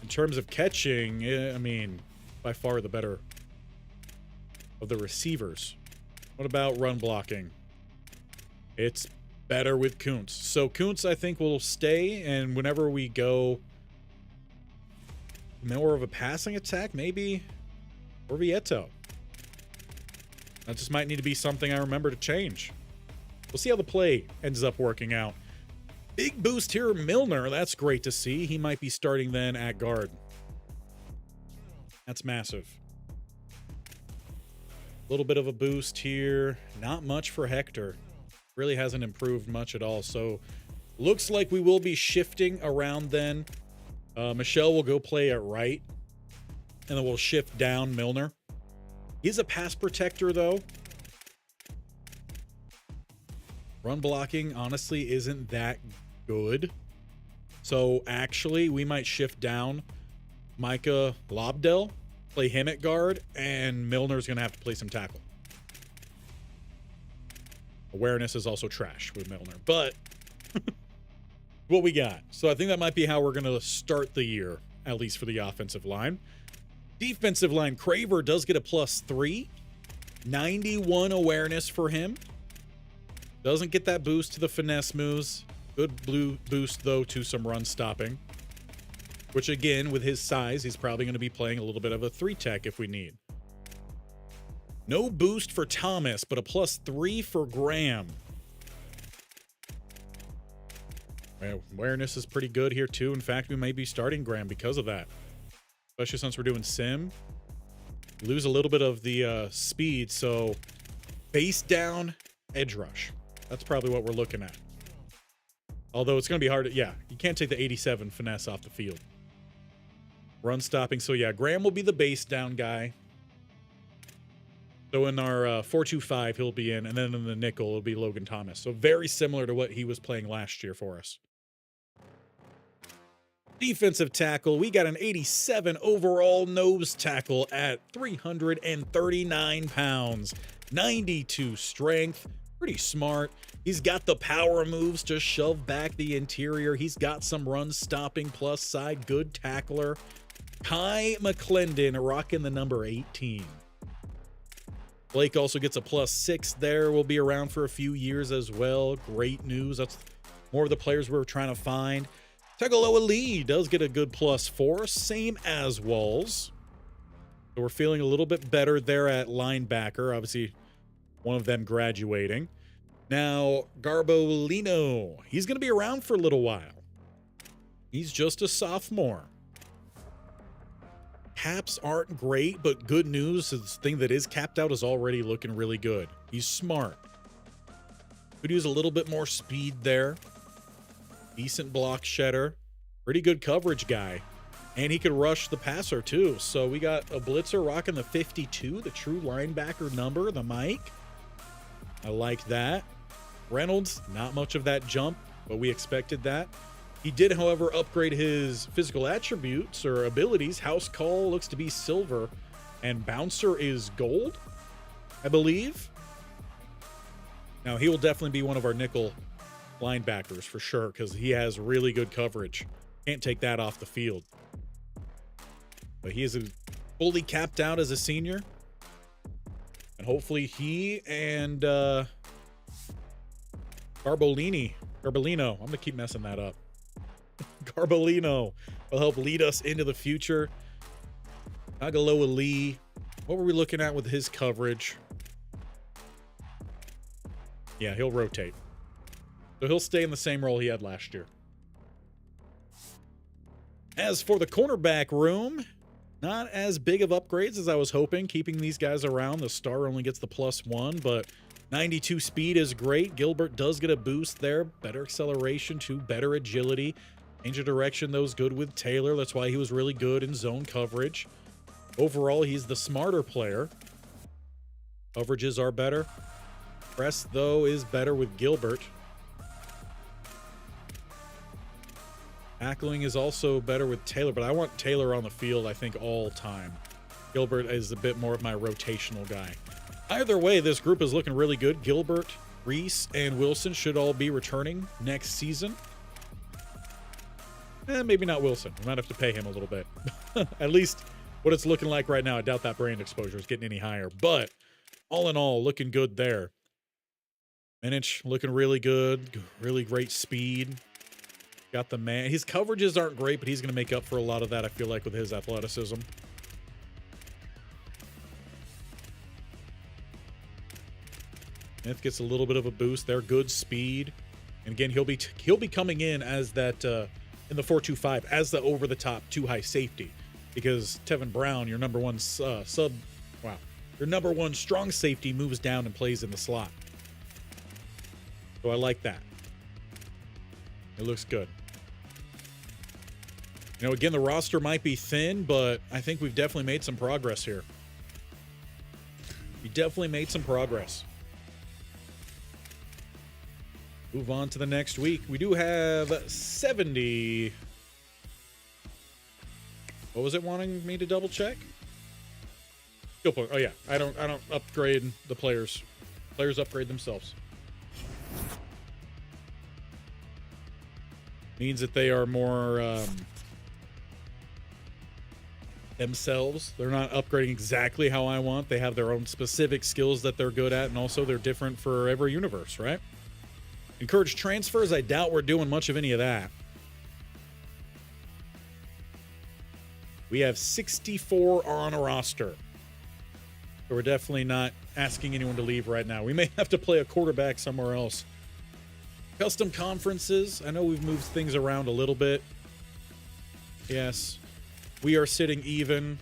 In terms of catching, I mean, by far the better of the receivers. What about run blocking? It's better with Kuntz. So Kuntz, I think, will stay, and whenever we go more of a passing attack, maybe Orvieto. That just might need to be something I remember to change. We'll see how the play ends up working out. Big boost here, Milner. That's great to see. He might be starting then at guard. That's massive. A little bit of a boost here. Not much for Hector. Really hasn't improved much at all. So looks like we will be shifting around then. Michelle will go play at right. And then we'll shift down Milner. He's a pass protector though. Run blocking, honestly, isn't that good. So, actually, we might shift down Micah Lobdell, play him at guard, and Milner's going to have to play some tackle. Awareness is also trash with Milner, but what we got. So, I think that might be how we're going to start the year, at least for the offensive line. Defensive line, Craver does get a +3. 91 awareness for him. Doesn't get that boost to the finesse moves. Good blue boost, though, to some run stopping. Which, again, with his size, he's probably going to be playing a little bit of a 3-tech if we need. No boost for Thomas, but a +3 for Graham. Awareness is pretty good here, too. In fact, we may be starting Graham because of that. Especially since we're doing sim. Lose a little bit of the speed, so base down, edge rush. That's probably what we're looking at. Although it's going to be hard to, yeah, you can't take the 87 finesse off the field. Run stopping. So, yeah, Graham will be the base down guy. So in our 4-2-5, he'll be in. And then in the nickel, it'll be Logan Thomas. So very similar to what he was playing last year for us. Defensive tackle, we got an 87 overall nose tackle at 339 pounds. 92 strength. Pretty smart. He's got the power moves to shove back the interior. He's got some run stopping plus side. Good tackler. Ty McClendon rocking the number 18. Blake also gets a +6 there. Will be around for a few years as well. Great news. That's more of the players we were trying to find. Tegaloa Lee does get a good +4, same as Walls. So we're feeling a little bit better there at linebacker. Obviously, one of them graduating. Now, Garbolino. He's going to be around for a little while. He's just a sophomore. Caps aren't great, but good news is the thing that is capped out is already looking really good. He's smart. Could use a little bit more speed there. Decent block shedder. Pretty good coverage guy. And he could rush the passer too. So we got a blitzer rocking the 52, the true linebacker number, the Mike. I like that. Reynolds, not much of that jump, but we expected that. He did, however, upgrade his physical attributes or abilities. House call looks to be silver, and bouncer is gold, I believe. Now, he will definitely be one of our nickel linebackers for sure because he has really good coverage. Can't take that off the field. But he is fully capped out as a senior. And hopefully he and Garbolino, I'm going to keep messing that up. Garbolino will help lead us into the future. Agaloa Lee, what were we looking at with his coverage? Yeah, he'll rotate. So he'll stay in the same role he had last year. As for the cornerback room, not as big of upgrades as I was hoping, keeping these guys around. The star only gets the +1, but 92 speed is great. Gilbert does get a boost there. Better acceleration too, better agility. Change of direction, though, is good with Taylor. That's why he was really good in zone coverage. Overall, he's the smarter player. Coverages are better. Press, though, is better with Gilbert. Tackling is also better with Taylor, but I want Taylor on the field, I think, all time. Gilbert is a bit more of my rotational guy. Either way, this group is looking really good. Gilbert, Reese, and Wilson should all be returning next season. Maybe not Wilson. We might have to pay him a little bit. At least what it's looking like right now. I doubt that brand exposure is getting any higher. But all in all, looking good there. Minich looking really good. Really great speed. Got the man. His coverages aren't great, but he's going to make up for a lot of that, I feel like, with his athleticism. Smith gets a little bit of a boost there. Good speed. And again, he'll be coming in as that in the 4-2-5 as the over-the-top too-high safety, because Tevin Brown, your number one your number one strong safety, moves down and plays in the slot. So I like that. It looks good. You know, again, the roster might be thin, but I think we've definitely made some progress here. We definitely made some progress. Move on to the next week. We do have 70. What was it wanting me to double check? Skill point. Oh yeah, I don't upgrade the players. Players upgrade themselves. Means that they are more themselves. They're not upgrading exactly how I want. They have their own specific skills that they're good at, and also they're different for every universe, right? Encourage transfers. I doubt we're doing much of any of that. We have 64 on a roster. So we're definitely not asking anyone to leave right now. We may have to play a quarterback somewhere else. Custom conferences. I know we've moved things around a little bit. Yes. We are sitting even.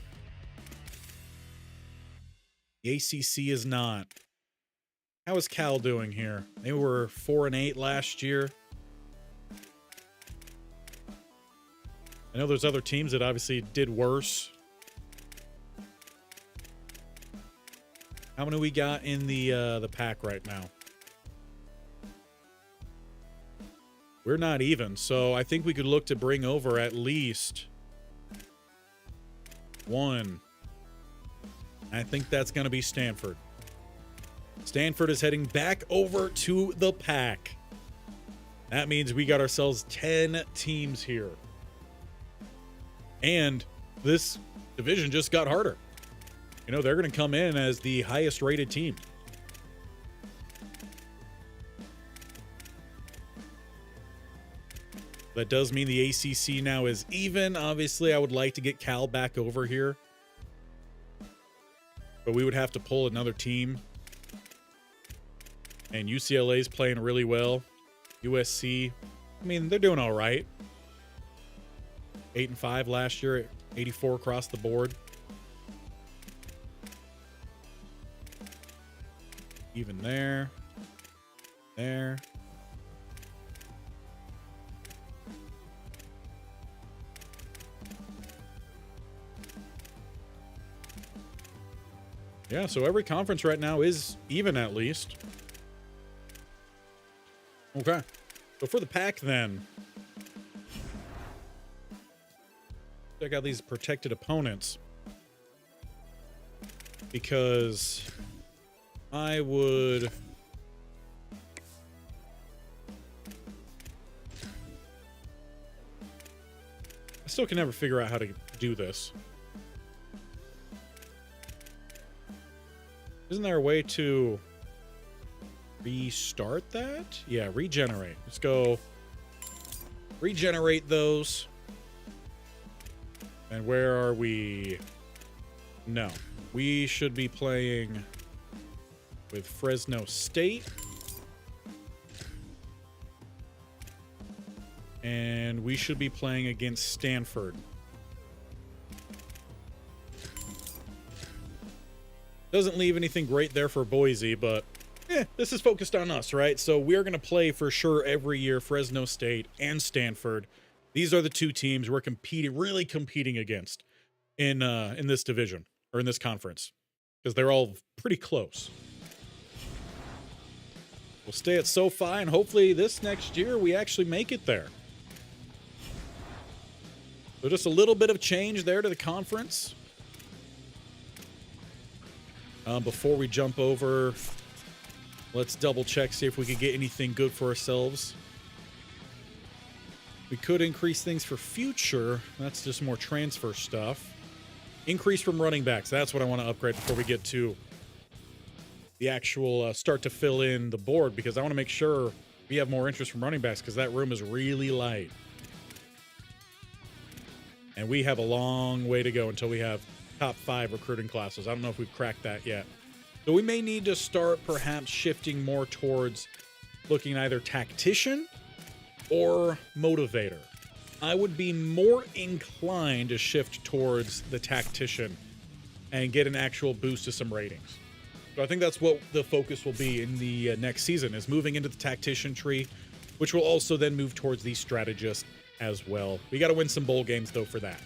The ACC is not. How is Cal doing here? They were 4-8 last year. I know there's other teams that obviously did worse. How many we got in the pack right now? We're not even, so I think we could look to bring over at least one. I think that's going to be Stanford. Stanford is heading back over to the pack. That means we got ourselves 10 teams here. And this division just got harder. You know, they're going to come in as the highest rated team. That does mean the ACC now is even. Obviously, I would like to get Cal back over here, but we would have to pull another team. And UCLA is playing really well. USC, I mean, they're doing all right. 8-5 last year, 84 across the board. Even there. There. Yeah, so every conference right now is even at least. Okay. So for the pack then, check out these protected opponents, because I still can never figure out how to do this. Isn't there a way to restart that? Yeah, regenerate. Let's go regenerate those. And where are we? No. We should be playing with Fresno State. And we should be playing against Stanford. Doesn't leave anything great there for Boise, but this is focused on us, right? So we're going to play for sure every year Fresno State and Stanford. These are the two teams we're really competing against in this division or in this conference, because they're all pretty close. We'll stay at SoFi, and hopefully this next year we actually make it there. So just a little bit of change there to the conference. Before we jump over, let's double check, see if we could get anything good for ourselves. We could increase things for future. That's just more transfer stuff. Increase from running backs. That's what I want to upgrade before we get to the actual start to fill in the board, because I want to make sure we have more interest from running backs, because that room is really light. And we have a long way to go until we have top 5 recruiting classes. I don't know if we've cracked that yet. So we may need to start perhaps shifting more towards looking either tactician or motivator. I would be more inclined to shift towards the tactician and get an actual boost to some ratings. So I think that's what the focus will be in the next season, is moving into the tactician tree, which will also then move towards the strategist as well. We got to win some bowl games, though, for that.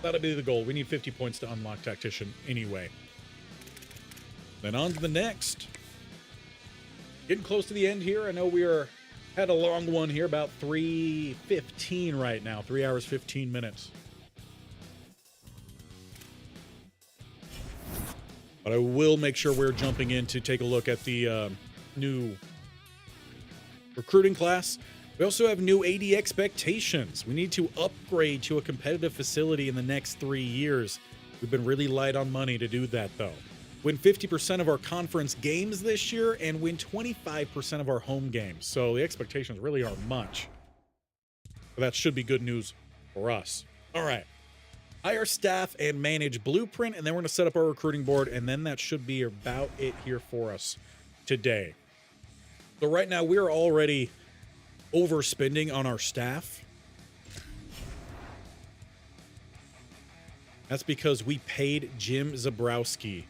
That'll be the goal. We need 50 points to unlock tactician anyway. Then on to the next. Getting close to the end here. I know we had a long one here, about 3:15 right now. 3 hours, 15 minutes. But I will make sure we're jumping in to take a look at the new recruiting class. We also have new AD expectations. We need to upgrade to a competitive facility in the next 3 years. We've been really light on money to do that, though. Win 50% of our conference games this year and win 25% of our home games. So the expectations really aren't much. But that should be good news for us. All right. Hire staff and manage blueprint, and then we're going to set up our recruiting board, and then that should be about it here for us today. So right now we're already overspending on our staff. That's because we paid Jim Zabrowski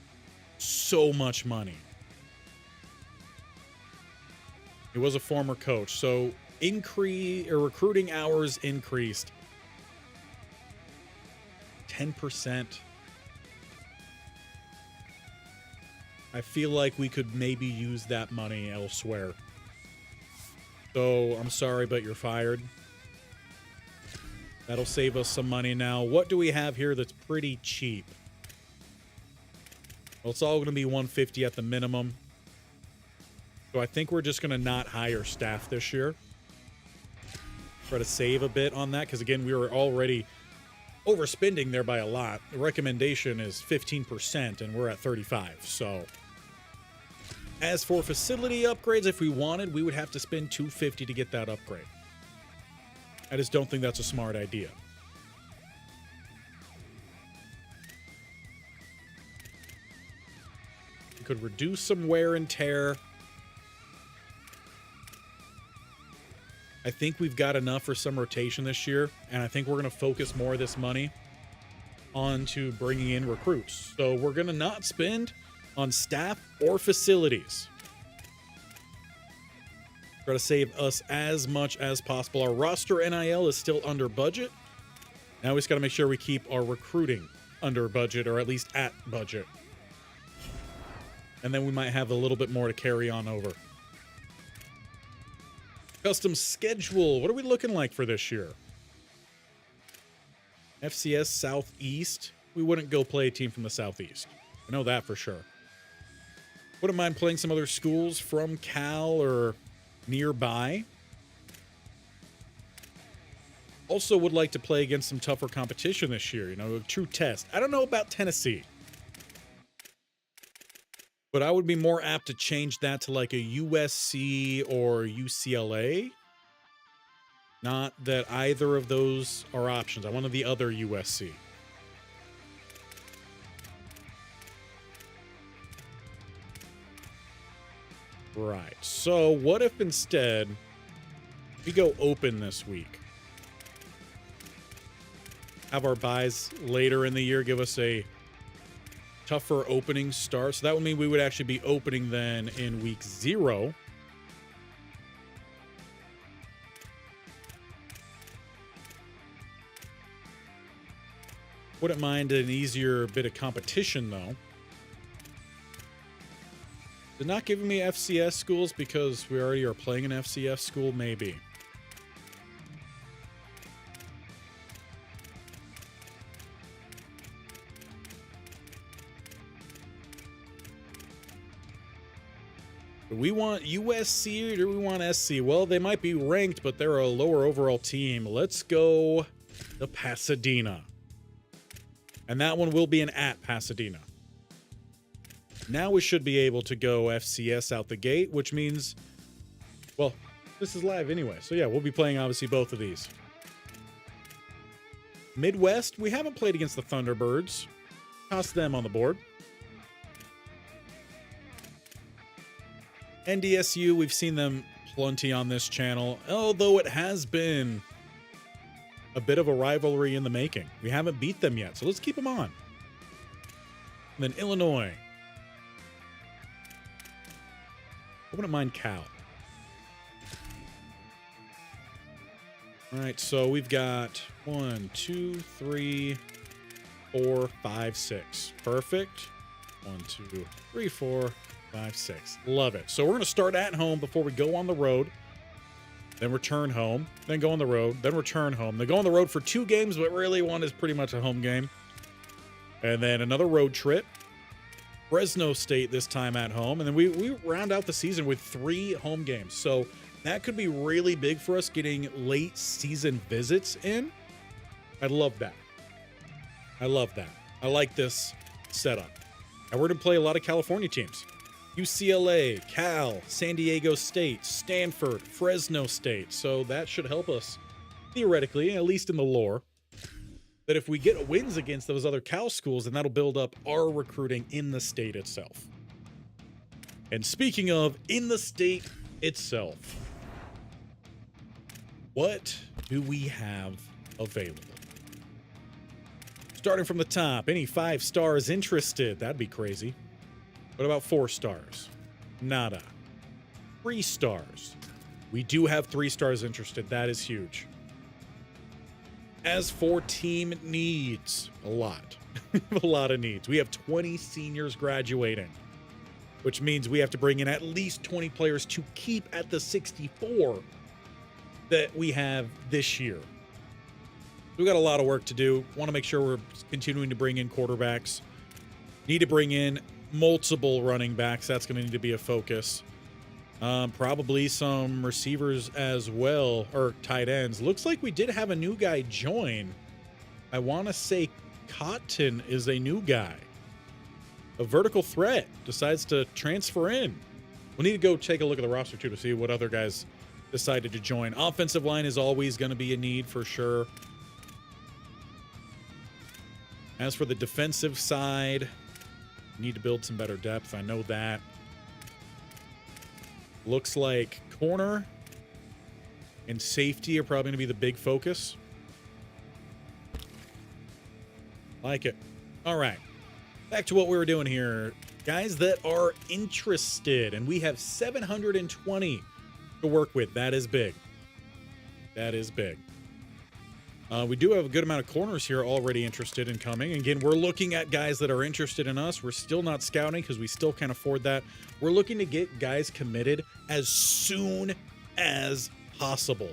so much money. He was a former coach, so recruiting hours increased 10%. I feel like we could maybe use that money elsewhere. So I'm sorry, but you're fired. That'll save us some money now. What do we have here that's pretty cheap? Well, it's all going to be $150 at the minimum. So I think we're just going to not hire staff this year. Try to save a bit on that, because again, we were already overspending there by a lot. The recommendation is 15%, and we're at 35. So as for facility upgrades, if we wanted, we would have to spend $250 to get that upgrade. I just don't think that's a smart idea. We could reduce some wear and tear. I think we've got enough for some rotation this year, and I think we're going to focus more of this money onto bringing in recruits. So we're going to not spend on staff or facilities. Try to save us as much as possible. Our roster NIL is still under budget. Now we just got to make sure we keep our recruiting under budget, or at least at budget. And then we might have a little bit more to carry on over. Custom schedule. What are we looking like for this year? FCS Southeast. We wouldn't go play a team from the Southeast. I know that for sure. Wouldn't mind playing some other schools from Cal or nearby. Also would like to play against some tougher competition this year. You know, a true test. I don't know about Tennessee, but I would be more apt to change that to like a USC or UCLA. Not that either of those are options. I wanted the other USC. Right. So what if instead we go open this week? Have our buys later in the year give us a tougher opening start. So that would mean we would actually be opening then in week 0. Wouldn't mind an easier bit of competition though. They're not giving me FCS schools because we already are playing an FCS school, maybe. Do we want USC or do we want SC? Well, they might be ranked, but they're a lower overall team. Let's go to Pasadena. And that one will be an at Pasadena. Now we should be able to go FCS out the gate, which means, well, this is live anyway. So yeah, we'll be playing obviously both of these. Midwest, we haven't played against the Thunderbirds. Toss them on the board. NDSU, we've seen them plenty on this channel, although it has been a bit of a rivalry in the making. We haven't beat them yet, so let's keep them on. And then Illinois. I wouldn't mind Cal. All right, so we've got 1, 2, 3, 4, 5, 6. Perfect. 1, 2, 3, 4, 5, 6. Love it. So we're going to start at home before we go on the road. Then return home. Then go on the road. Then return home. Then go on the road for 2 games, but really one is pretty much a home game. And then another road trip. Fresno State this time at home. And then we round out the season with 3 home games. So that could be really big for us getting late season visits in. I love that. I love that. I like this setup. And we're going to play a lot of California teams. UCLA, Cal, San Diego State, Stanford, Fresno State. So that should help us theoretically, at least in the lore, that if we get wins against those other Cal schools, then that'll build up our recruiting in the state itself. And speaking of in the state itself, what do we have available? Starting from the top, any 5 stars interested? That'd be crazy. What about 4 stars? Nada. 3 stars. We do have 3 stars interested. That is huge. As for team needs, a lot. A lot of needs. We have 20 seniors graduating, which means we have to bring in at least 20 players to keep at the 64 that we have this year. We've got a lot of work to do. Want to make sure we're continuing to bring in quarterbacks. Need to bring in multiple running backs. That's going to need to be a focus. Probably some receivers as well, or tight ends. Looks like we did have a new guy join. I want to say Cotton is a new guy. A vertical threat decides to transfer in. We'll need to go take a look at the roster, too, to see what other guys decided to join. Offensive line is always going to be a need for sure. As for the defensive side, need to build some better depth. I know that. Looks like corner and safety are probably going to be the big focus. Like it. All right. Back to what we were doing here. Guys that are interested, and we have 720 to work with. That is big. That is big. We do have a good amount of corners here already interested in coming. Again, we're looking at guys that are interested in us. We're still not scouting because we still can't afford that. We're looking to get guys committed as soon as possible.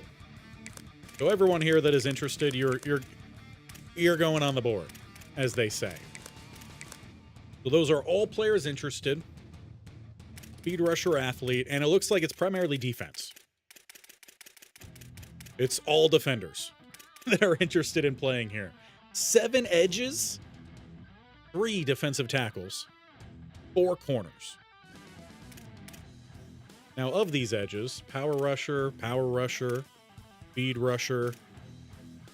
So everyone here that is interested, you're going on the board, as they say. So those are all players interested. Speed rusher, athlete, and it looks like it's primarily defense. It's all defenders that are interested in playing here. 7 edges, 3 defensive tackles, 4 corners. Now, of these edges, power rusher, speed rusher,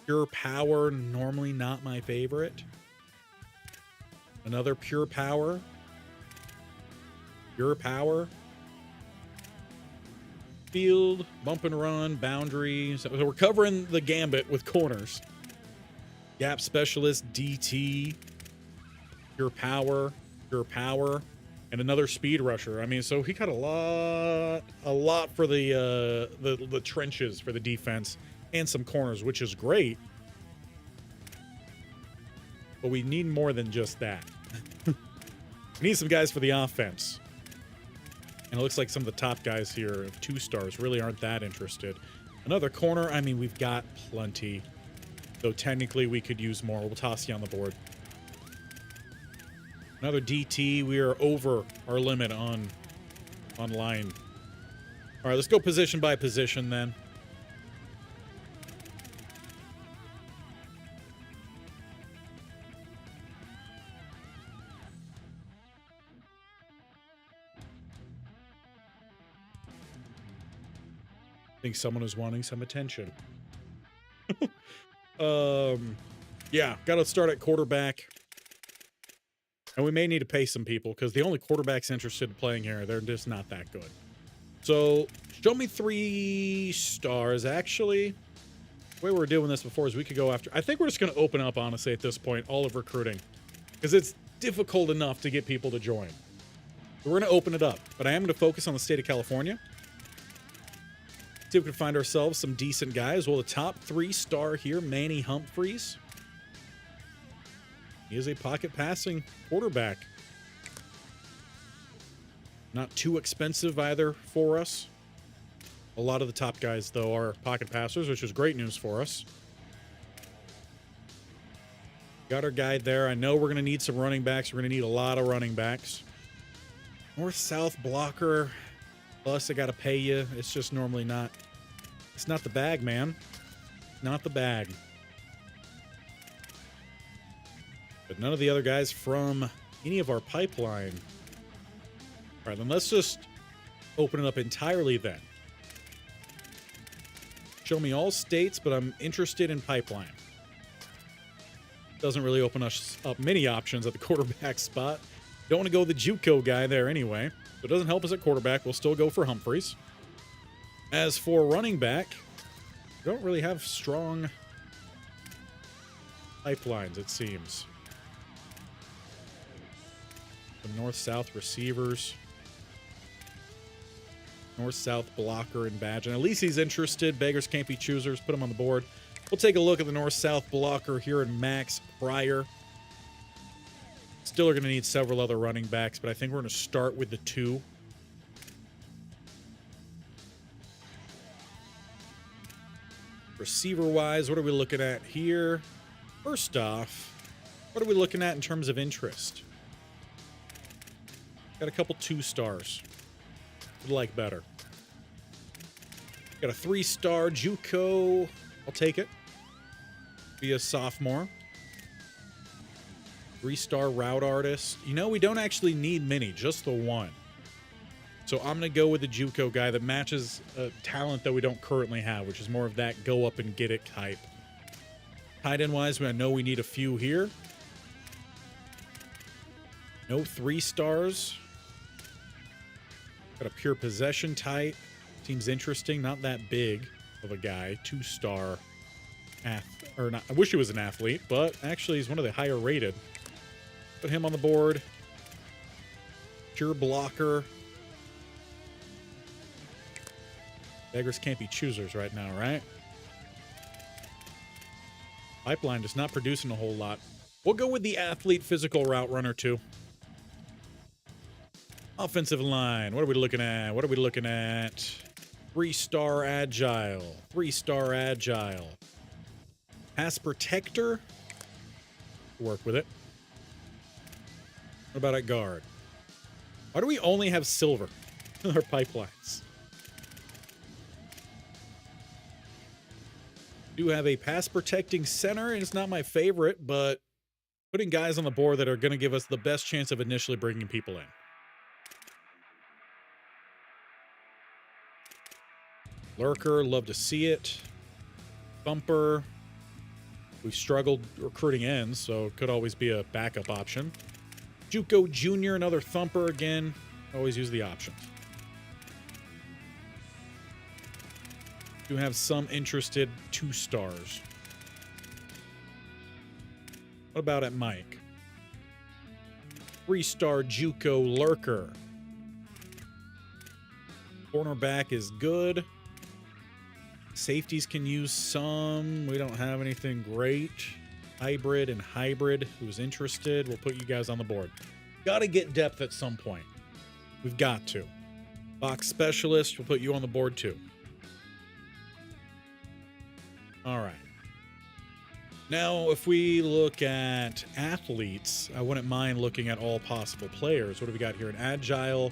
pure power, normally not my favorite. Another pure power, field, bump and run, boundaries. So we're covering the gambit with corners. Gap specialist, DT, pure power, and another speed rusher. I mean, so he got a lot for the trenches for the defense and some corners, which is great. But we need more than just that. We need some guys for the offense. And it looks like some of the top guys here of 2 stars really aren't that interested. Another corner, I mean, we've got plenty. Though technically we could use more. We'll toss you on the board. Another DT, we are over our limit on line. All right, let's go position by position then. I think someone is wanting some attention. Yeah, got to start at quarterback. And we may need to pay some people because the only quarterbacks interested in playing here, they're just not that good. So, show me 3 stars. Actually, the way we were doing this before is we could go after... I think we're just going to open up, honestly, at this point, all of recruiting. Because it's difficult enough to get people to join. So we're going to open it up. But I am going to focus on the state of California. See if we can find ourselves some decent guys. Well, the top 3-star here, Manny Humphreys. He is a pocket passing quarterback. Not too expensive either for us. A lot of the top guys, though, are pocket passers, which is great news for us. Got our guy there. I know we're going to need some running backs. We're going to need a lot of running backs. North-south blocker. Plus, I got to pay you. It's just normally not. It's not the bag, man. Not the bag. But none of the other guys from any of our pipeline. All right, then let's just open it up entirely then. Show me all states, but I'm interested in pipeline. Doesn't really open us up many options at the quarterback spot. Don't want to go the JUCO guy there anyway. So it doesn't help us at quarterback. We'll still go for Humphreys. As for running back, we don't really have strong pipelines, it seems. The north-south receivers. North-south blocker and badge. And at least he's interested. Beggars can't be choosers. Put him on the board. We'll take a look at the north-south blocker here in Max Pryor. Still are going to need several other running backs, but I think we're going to start with the 2. Receiver-wise, what are we looking at here? First off, what are we looking at in terms of interest? Got a couple 2 stars. Would like better. Got a 3-star JUCO. I'll take it. Be a sophomore. 3-star route artist. You know, we don't actually need many, just the one. So I'm going to go with the JUCO guy that matches a talent that we don't currently have, which is more of that go up and get it type. Tight end wise, I know we need a few here. No 3 stars. Got a pure possession type. Seems interesting. Not that big of a guy. 2-star or not. I wish he was an athlete, but actually he's one of the higher rated. Put him on the board. Pure blocker. Beggars can't be choosers right now, right? Pipeline just not producing a whole lot. We'll go with the athlete physical route runner too. Offensive line. What are we looking at? What are we looking at? 3-star agile. 3-star agile. Pass protector. Work with it. What about at guard? Why do we only have silver in our pipelines? Do have a pass protecting center, and it's not my favorite, but putting guys on the board that are going to give us the best chance of initially bringing people in. Lurker, love to see it. Thumper. We've struggled recruiting ends, so it could always be a backup option. JUCO Junior, another thumper again. Always use the options. Do have some interested 2 stars. What about at Mike? 3-star JUCO Lurker. Cornerback is good. Safeties can use some. We don't have anything great. Hybrid and hybrid. Who's interested? We'll put you guys on the board. Got to get depth at some point. We've got to. Box specialist. We'll put you on the board too. All right. Now, if we look at athletes, I wouldn't mind looking at all possible players. What do we got here? An agile.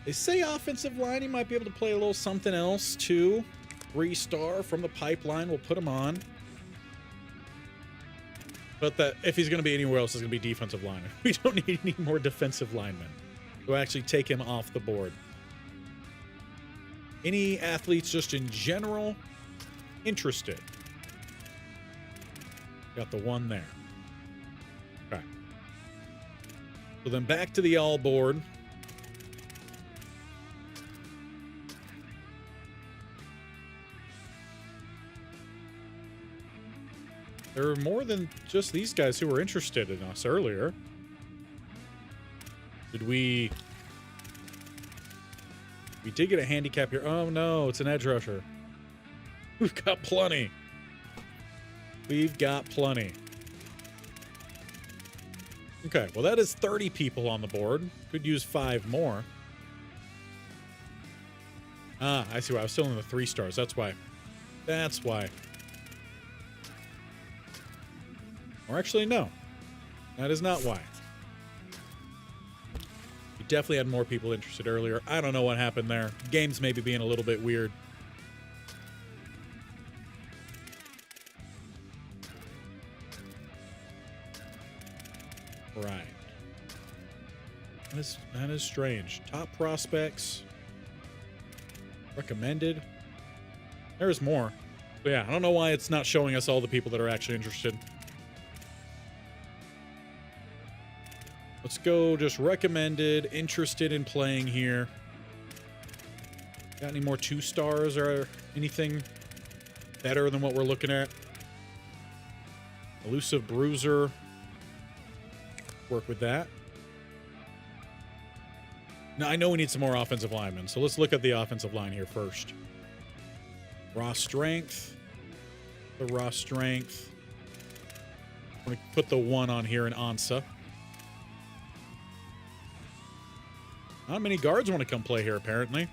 They say offensive line. He might be able to play a little something else too. 3-star from the pipeline. We'll put him on. But that if he's going to be anywhere else, it's going to be defensive lineman. We don't need any more defensive linemen. We'll actually take him off the board. Any athletes just in general interested? Got the one there. Okay. So then back to the all board. There were more than just these guys who were interested in us earlier. Did we... We did get a handicap here. Oh, no, it's an edge rusher. We've got plenty. We've got plenty. Okay, well, that is 30 people on the board. Could use 5 more. Ah, I see why. I was still in the 3 stars. That's why. That's why. Or actually, no. That is not why. We definitely had more people interested earlier. I don't know what happened there. Game's maybe being a little bit weird. Right. That is strange. Top prospects. Recommended. There's more. But yeah, I don't know why it's not showing us all the people that are actually interested. Let's go just recommended, interested in playing here. Got any more 2 stars or anything better than what we're looking at? Elusive bruiser. Work with that. Now, I know we need some more offensive linemen, so let's look at the offensive line here first. Raw strength. The raw strength. I'm going to put the 1 on here in Ansa. Not many guards want to come play here, apparently.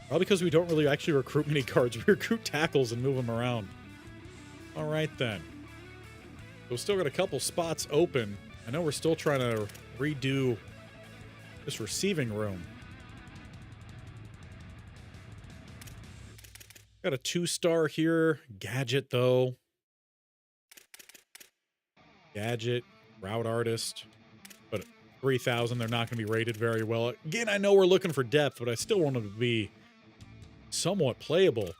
Probably because we don't really actually recruit many guards. We recruit tackles and move them around. All right, then. We've still got a couple spots open. I know we're still trying to redo this receiving room. Got a 2-star here. Gadget, though. Gadget. Route artist. But 3,000, they're not going to be rated very well. Again, I know we're looking for depth, but I still want them to be somewhat playable.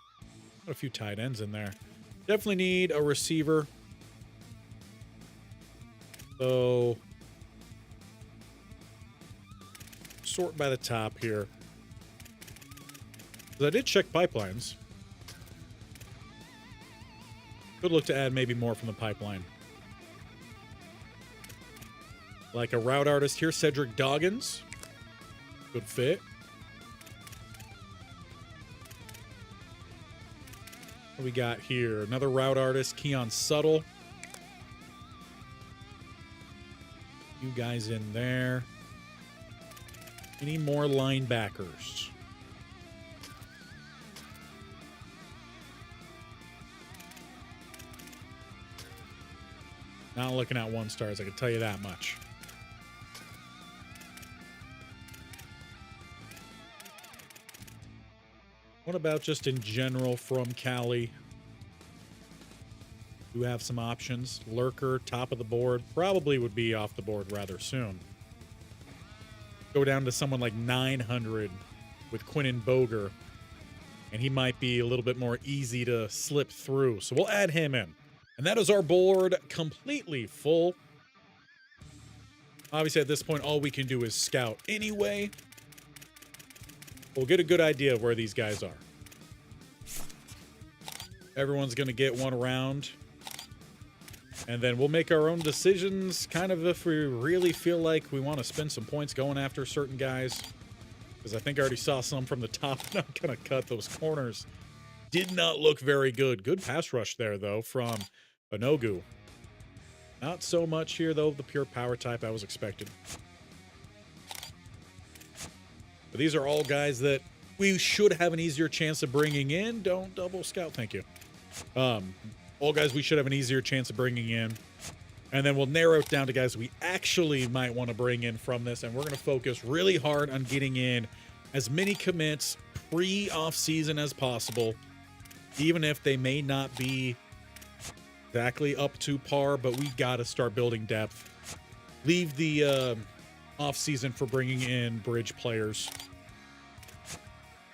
Got a few tight ends in there. Definitely need a receiver. So, sort by the top here. I did check pipelines. Could look to add maybe more from the pipeline. Like a route artist here, Cedric Doggins. Good fit. What we got here? Another route artist, Keon Suttle. You guys in there. Any more linebackers? Not looking at 1 stars, I can tell you that much. What about just in general from Cali? Do have some options. Lurker, top of the board. Probably would be off the board rather soon. Go down to someone like 900 with Quinnen Boger. And he might be a little bit more easy to slip through. So we'll add him in. And that is our board completely full. Obviously, at this point, all we can do is scout anyway. We'll get a good idea of where these guys are. Everyone's going to get 1 round. And then we'll make our own decisions, kind of if we really feel like we want to spend some points going after certain guys. Because I think I already saw some from the top. I'm going to cut those corners. Did not look very good. Good pass rush there, though, from Onogu. Not so much here, though, the pure power type I was expected. But these are all guys that we should have an easier chance of bringing in. Don't double scout, thank you. All guys we should have an easier chance of bringing in. And then we'll narrow it down to guys we actually might want to bring in from this. And we're going to focus really hard on getting in as many commits pre-off-season as possible. Even if they may not be exactly up to par, but we got to start building depth. Leave the off-season for bringing in bridge players.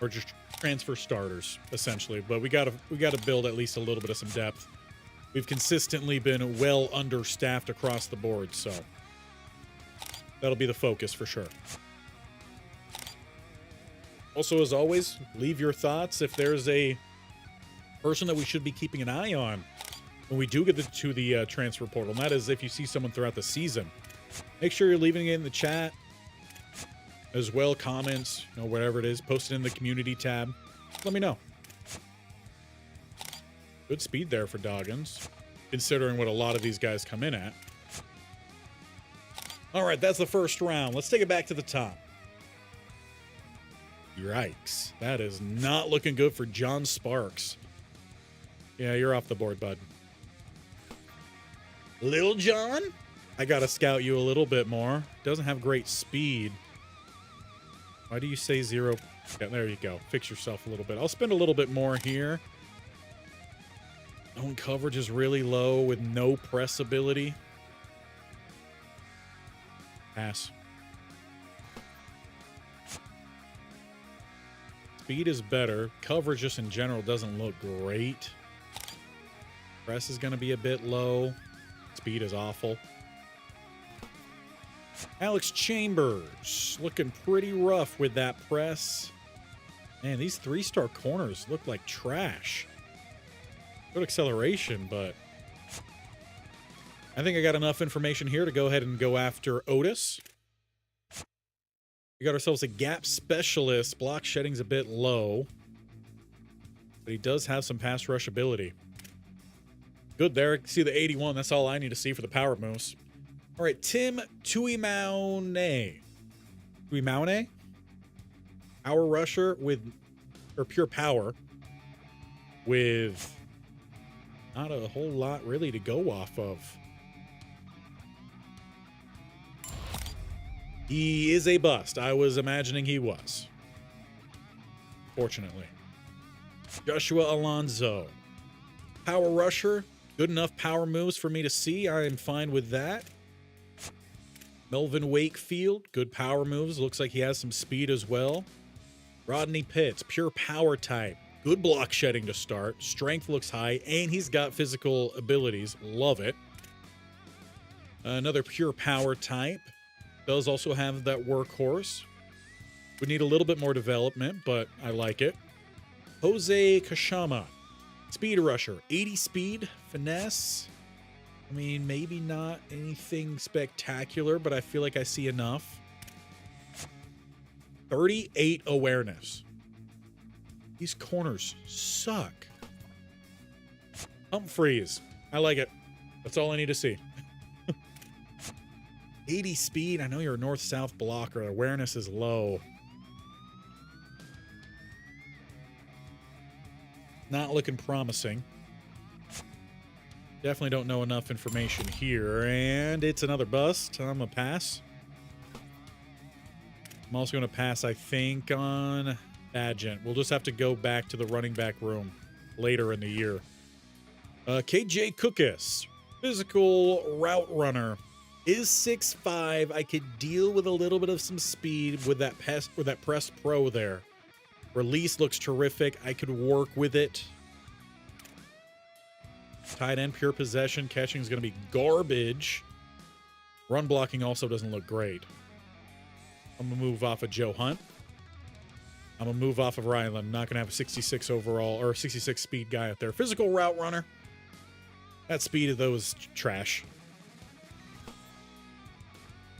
Or just transfer starters, essentially. But we gotta build at least a little bit of some depth. We've consistently been well understaffed across the board, so that'll be the focus for sure. Also, as always, leave your thoughts if there's a person that we should be keeping an eye on when we do get to the transfer portal. And that is if you see someone throughout the season. Make sure you're leaving it in the chat as well, comments, whatever it is. Post it in the community tab. Let me know. Good speed there for Doggins, considering what a lot of these guys come in at. All right, that's the first round. Let's take it back to the top. Yikes. That is not looking good for John Sparks. Yeah, you're off the board, bud. Lil John? I got to scout you a little bit more. Doesn't have great speed. Why do you say 0? Yeah, there you go. Fix yourself a little bit. I'll spend a little bit more here. Zone coverage is really low with no press ability. Pass. Speed is better. Coverage just in general doesn't look great. Press is going to be a bit low. Speed is awful. Alex Chambers looking pretty rough with that press. Man, these 3-star corners look like trash. Good acceleration, but I think I got enough information here to go ahead and go after Otis. We got ourselves a gap specialist. Block shedding's a bit low, but he does have some pass rush ability. Good there. See the 81. That's all I need to see for the power moves. All right, Tim Tuimaune. Tuimaune? Power rusher with, or pure power with not a whole lot really to go off of. He is a bust. I was imagining he was. Fortunately. Joshua Alonso. Power rusher. Good enough power moves for me to see. I am fine with that. Melvin Wakefield, good power moves. Looks like he has some speed as well. Rodney Pitts, pure power type. Good block shedding to start. Strength looks high, and he's got physical abilities. Love it. Another pure power type. Does also have that workhorse. Would need a little bit more development, but I like it. Jose Kashama, speed rusher. 80 speed, finesse. I mean, maybe not anything spectacular, but I feel like I see enough. 38 awareness. These corners suck. Humphreys. I like it. That's all I need to see. 80 speed. I know you're a north-south blocker. Awareness is low. Not looking promising. Definitely don't know enough information here. And it's another bust. I'm going to pass. I'm also going to pass, I think, on Agent. We'll just have to go back to the running back room later in the year. KJ Cookus, physical route runner, is 6'5". I could deal with a little bit of some speed with that press pro there. Release looks terrific. I could work with it. Tight end, pure possession. Catching is going to be garbage. Run blocking also doesn't look great. I'm going to move off of Joe Hunt. I'm going to move off of Ryan. I'm not going to have a 66 overall or 66 speed guy out there. Physical route runner. That speed of those trash.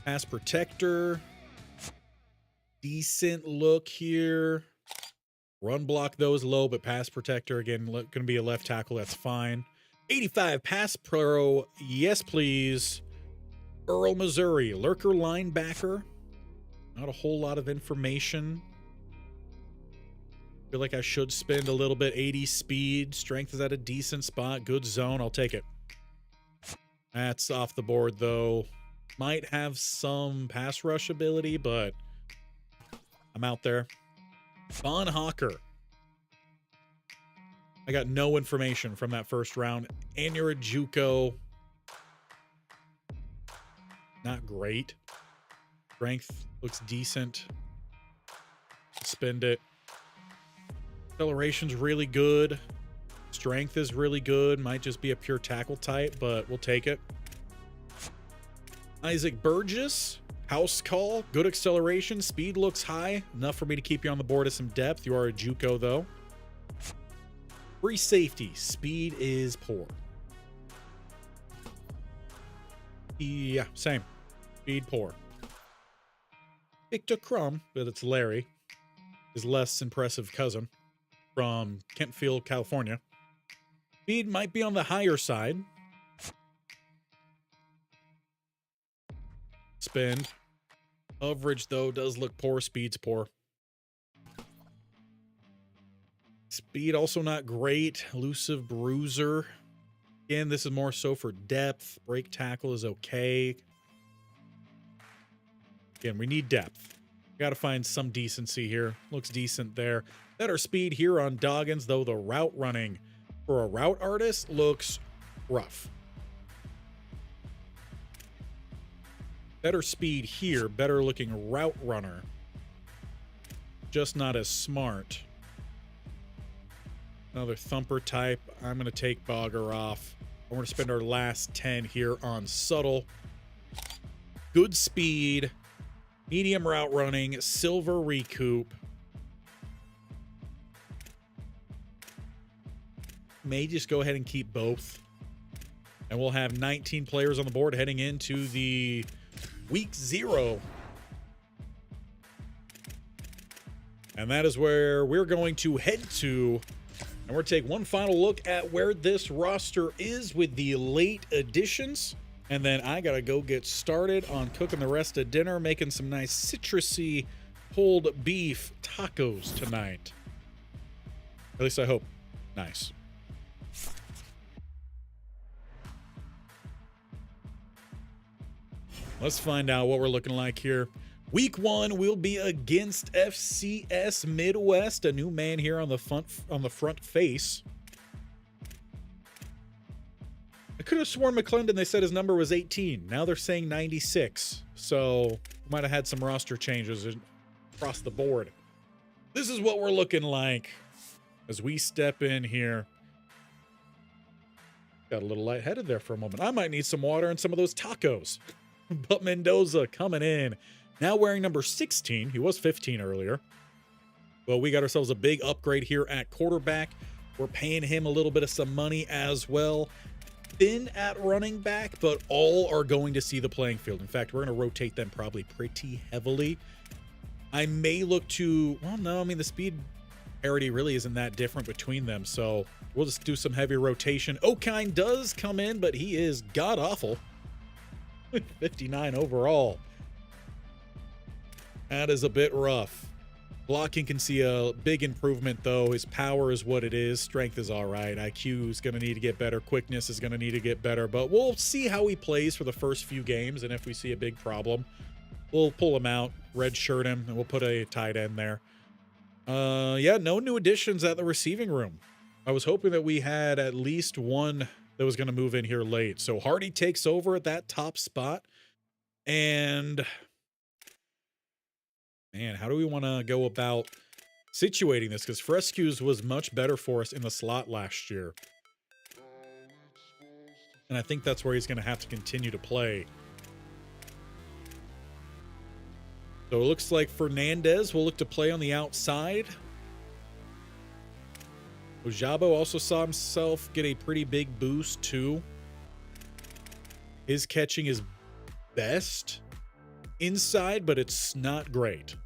Pass protector. Decent look here. Run block those low, but pass protector, again, going to be a left tackle. That's fine. 85 pass pro. Yes, please. Earl, Missouri. Lurker linebacker. Not a whole lot of information. Feel like I should spend a little bit. 80 speed. Strength is at a decent spot. Good zone. I'll take it. That's off the board, though. Might have some pass rush ability, but I'm out there. Von Hawker. I got no information from that first round. And you're a JUCO. Not great. Strength looks decent. Spend it. Acceleration's really good. Strength is really good. Might just be a pure tackle type, but we'll take it. Isaac Burgess. House call. Good acceleration. Speed looks high. Enough for me to keep you on the board at some depth. You are a JUCO, though. Free safety. Speed is poor. Yeah, same. Speed poor. Victor Crumb, but it's Larry, his less impressive cousin from Kentfield, California. Speed might be on the higher side. Spend. Coverage, though, does look poor. Speed's poor. Speed also not great. Elusive bruiser. Again, this is more so for depth. Break tackle is okay. Again, we need depth. Got to find some decency here. Looks decent there. Better speed here on Doggins, though the route running for a route artist looks rough. Better speed here. Better looking route runner. Just not as smart. Another thumper type. I'm going to take Bogger off. We're going to spend our last 10 here on subtle. Good speed. Medium route running. Silver recoup. May just go ahead and keep both. And we'll have 19 players on the board heading into the week 0. And that is where we're going to head to. And we're going to take one final look at where this roster is with the late additions. And then I got to go get started on cooking the rest of dinner, making some nice citrusy pulled beef tacos tonight. At least I hope. Nice. Let's find out what we're looking like here. Week 1 will be against FCS Midwest, a new man here on the front face. I could have sworn McClendon, they said his number was 18. Now they're saying 96. So might have had some roster changes across the board. This is what we're looking like as we step in here. Got a little lightheaded there for a moment. I might need some water and some of those tacos. But Mendoza coming in. Now wearing number 16. He was 15 earlier. Well, we got ourselves a big upgrade here at quarterback. We're paying him a little bit of some money as well. Thin at running back, but all are going to see the playing field. In fact, we're going to rotate them probably pretty heavily. I may look to, well, no, I mean, the speed parity really isn't that different between them, so we'll just do some heavy rotation. Okine does come in, but he is god-awful. 59 overall. That is a bit rough. Blocking can see a big improvement, though. His power is what it is. Strength is all right. IQ is going to need to get better. Quickness is going to need to get better. But we'll see how he plays for the first few games, and if we see a big problem, we'll pull him out, redshirt him, and we'll put a tight end there. Yeah, no new additions at the receiving room. I was hoping that we had at least one that was going to move in here late. So Hardy takes over at that top spot. And man, how do we want to go about situating this? Because Frescues was much better for us in the slot last year. And I think that's where he's going to have to continue to play. So it looks like Fernandez will look to play on the outside. Ojabo also saw himself get a pretty big boost too. His catching is best inside, but it's not great.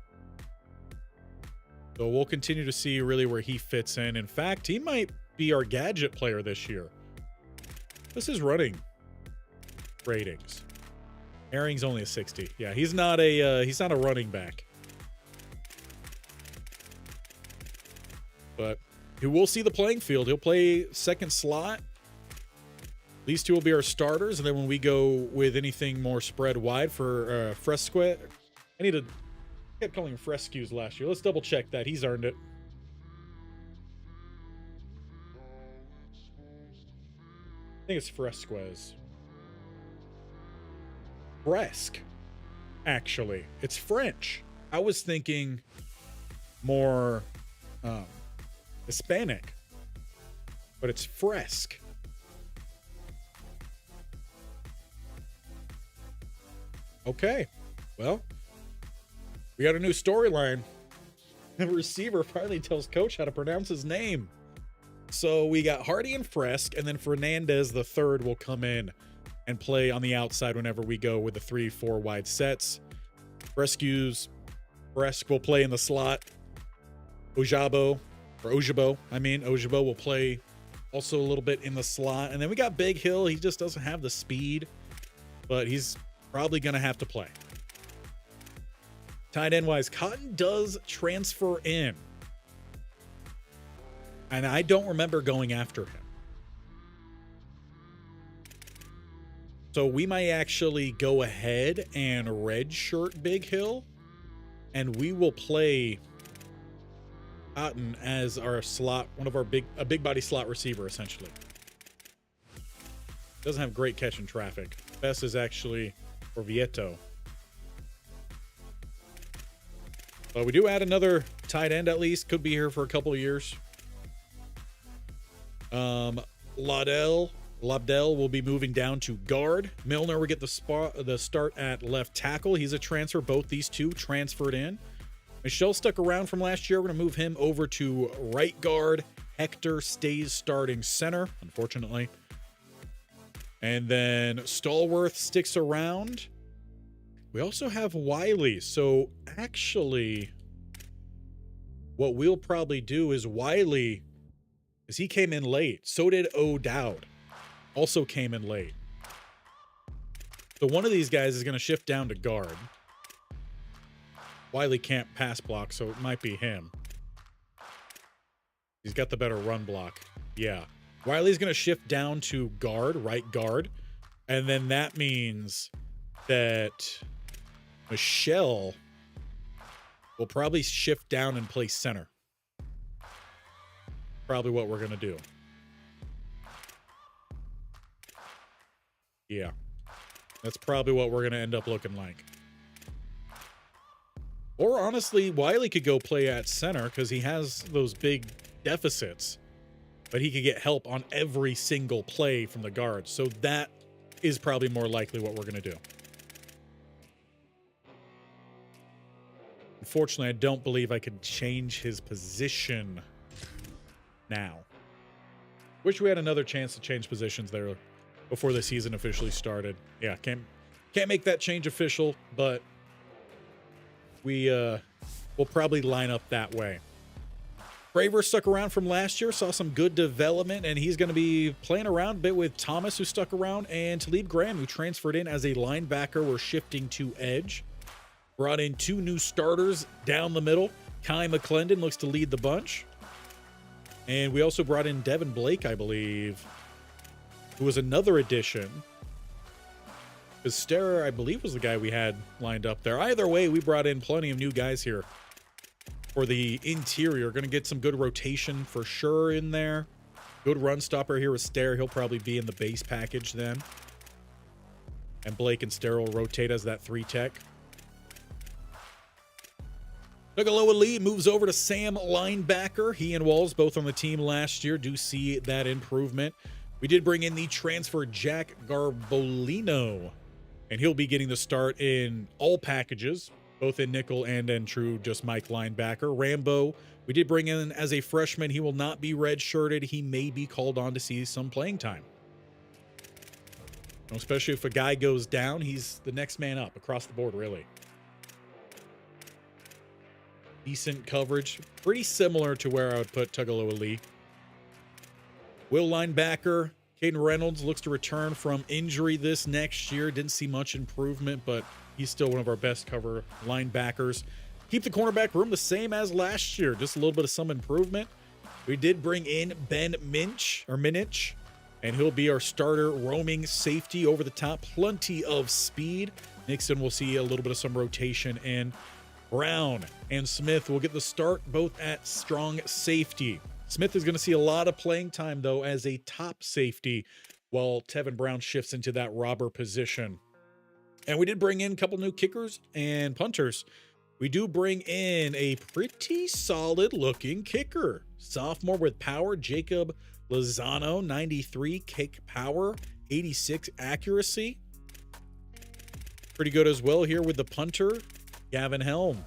So we'll continue to see really where he fits in. In fact, he might be our gadget player this year. This is running ratings. Herring's only a 60. Yeah, he's not a running back. But he will see the playing field. He'll play second slot. These two will be our starters, and then when we go with anything more spread wide for Fresque, I kept calling him Frescues last year. Let's double check that. He's earned it. I think it's Fresquez. Fresque, actually. It's French. I was thinking more Hispanic, but it's Fresque. Okay, well, we got a new storyline. The receiver finally tells Coach how to pronounce his name. So we got Hardy and Fresque, and then Fernandez the third will come in and play on the outside whenever we go with the 3-4 wide sets. Fresque will play in the slot. Ojabo will play also a little bit in the slot. And then we got Big Hill. He just doesn't have the speed, but he's probably going to have to play. Tight end wise, Cotton does transfer in. And I don't remember going after him. So we might actually go ahead and redshirt Big Hill, and we will play Cotton as our slot, one of our big body slot receiver, essentially. Doesn't have great catch in traffic. Best is actually for Vieto. But we do add another tight end at least. Could be here for a couple of years. Labdell will be moving down to guard. Milner will get the start at left tackle. He's a transfer. Both these two transferred in. Michelle stuck around from last year. We're going to move him over to right guard. Hector stays starting center, unfortunately. And then Stallworth sticks around. We also have Wiley. So actually, what we'll probably do is Wiley, because he came in late. So did O'Dowd. Also came in late. So one of these guys is going to shift down to guard. Wiley can't pass block, so it might be him. He's got the better run block. Yeah. Wiley's going to shift down to guard, right guard. And then that means that Michelle will probably shift down and play center. Probably what we're going to do. Yeah, that's probably what we're going to end up looking like. Or honestly, Wiley could go play at center because he has those big deficits, but he could get help on every single play from the guards. So that is probably more likely what we're going to do. Unfortunately, I don't believe I could change his position now. Wish we had another chance to change positions there before the season officially started. Yeah, can't make that change official, but we'll probably line up that way. Braver stuck around from last year, saw some good development, and he's going to be playing around a bit with Thomas, who stuck around, and Talib Graham, who transferred in as a linebacker. We're shifting to edge. Brought in 2 new starters down the middle. Kai McClendon looks to lead the bunch. And we also brought in Devin Blake, I believe, who was another addition. Stera, I believe, was the guy we had lined up there. Either way, we brought in plenty of new guys here for the interior. Going to get some good rotation for sure in there. Good run stopper here with Stera. He'll probably be in the base package then. And Blake and Stera will rotate as that 3-tech. Tagaloa Lee moves over to Sam linebacker. He and Walls both on the team last year. Do see that improvement. We did bring in the transfer Jack Garbolino, and he'll be getting the start in all packages, both in nickel and in true just Mike linebacker. Rambo, we did bring in as a freshman. He will not be red-shirted. He may be called on to see some playing time. Especially if a guy goes down, he's the next man up across the board, really. Decent coverage. Pretty similar to where I would put Tagaloa Lee. Will linebacker. Caden Reynolds looks to return from injury this next year. Didn't see much improvement, but he's still one of our best cover linebackers. Keep the cornerback room the same as last year. Just a little bit of some improvement. We did bring in Ben Minich, and he'll be our starter roaming safety over the top. Plenty of speed. Nixon will see a little bit of some rotation in. Brown and Smith will get the start both at strong safety. Smith is going to see a lot of playing time, though, as a top safety, while Tevin Brown shifts into that robber position. And we did bring in a couple new kickers and punters. We do bring in a pretty solid-looking kicker. Sophomore with power, Jacob Lozano, 93 kick power, 86 accuracy. Pretty good as well here with the punter, Gavin Helm.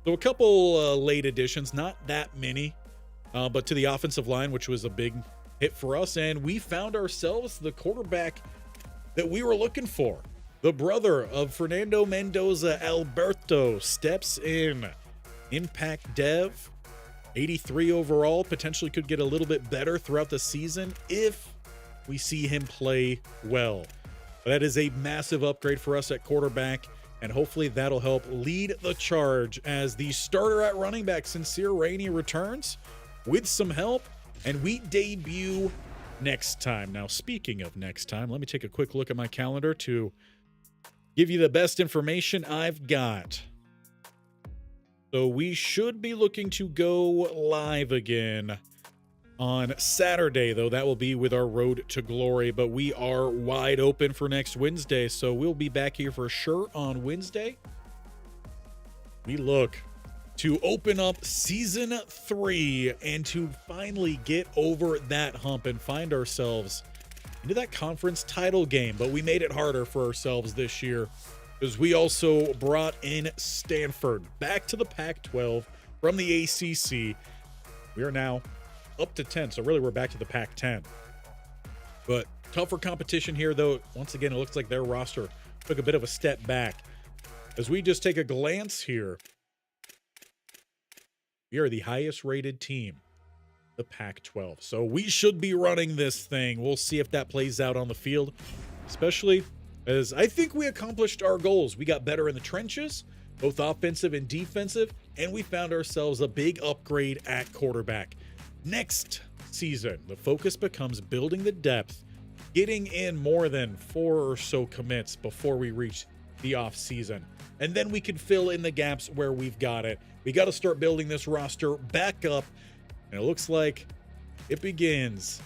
So a couple late additions, not that many, but to the offensive line, which was a big hit for us. And we found ourselves the quarterback that we were looking for. The brother of Fernando Mendoza, Alberto, steps in. Impact Dev, 83 overall, potentially could get a little bit better throughout the season if we see him play well. But that is a massive upgrade for us at quarterback. And hopefully that'll help lead the charge as the starter at running back, Sincere Rainey, returns with some help, and we debut next time. Now, speaking of next time, let me take a quick look at my calendar to give you the best information I've got. So we should be looking to go live again on Saturday, though that will be with our Road to Glory, but we are wide open for next Wednesday, so we'll be back here for sure on Wednesday. We look to open up season 3 and to finally get over that hump and find ourselves into that conference title game, but we made it harder for ourselves this year because we also brought in Stanford back to the Pac-12 from the ACC. We are now up to 10, so really we're back to the Pac-10. But tougher competition here, though. Once again, it looks like their roster took a bit of a step back. As we just take a glance here, we are the highest rated team, the Pac-12. So we should be running this thing. We'll see if that plays out on the field, especially as I think we accomplished our goals. We got better in the trenches, both offensive and defensive, and we found ourselves a big upgrade at quarterback. Next season, the focus becomes building the depth, getting in more than 4 or so commits before we reach the offseason. And then we can fill in the gaps where we've got it. We got to start building this roster back up. And it looks like it begins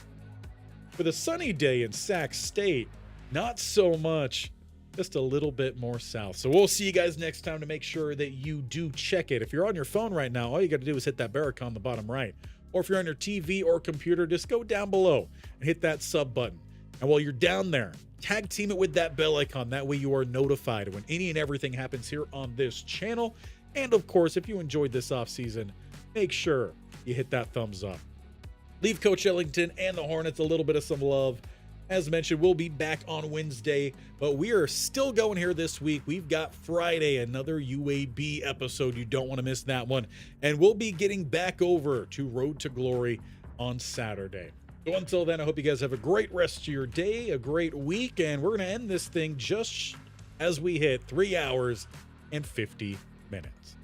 with a sunny day in Sac State not so much, just a little bit more south. So we'll see you guys next time. To make sure that you do check it. If you're on your phone right now, all you got to do is hit that bell icon on the bottom right. Or if you're on your TV or computer, just go down below and hit that sub button. And while you're down there, tag team it with that bell icon. That way you are notified when any and everything happens here on this channel. And of course, if you enjoyed this offseason, make sure you hit that thumbs up. Leave Coach Ellington and the Hornets a little bit of some love. As mentioned, we'll be back on Wednesday, but we are still going here this week. We've got Friday, another UAB episode. You don't want to miss that one. And we'll be getting back over to Road to Glory on Saturday. So until then, I hope you guys have a great rest of your day, a great week, and we're going to end this thing just as we hit 3 hours and 50 minutes.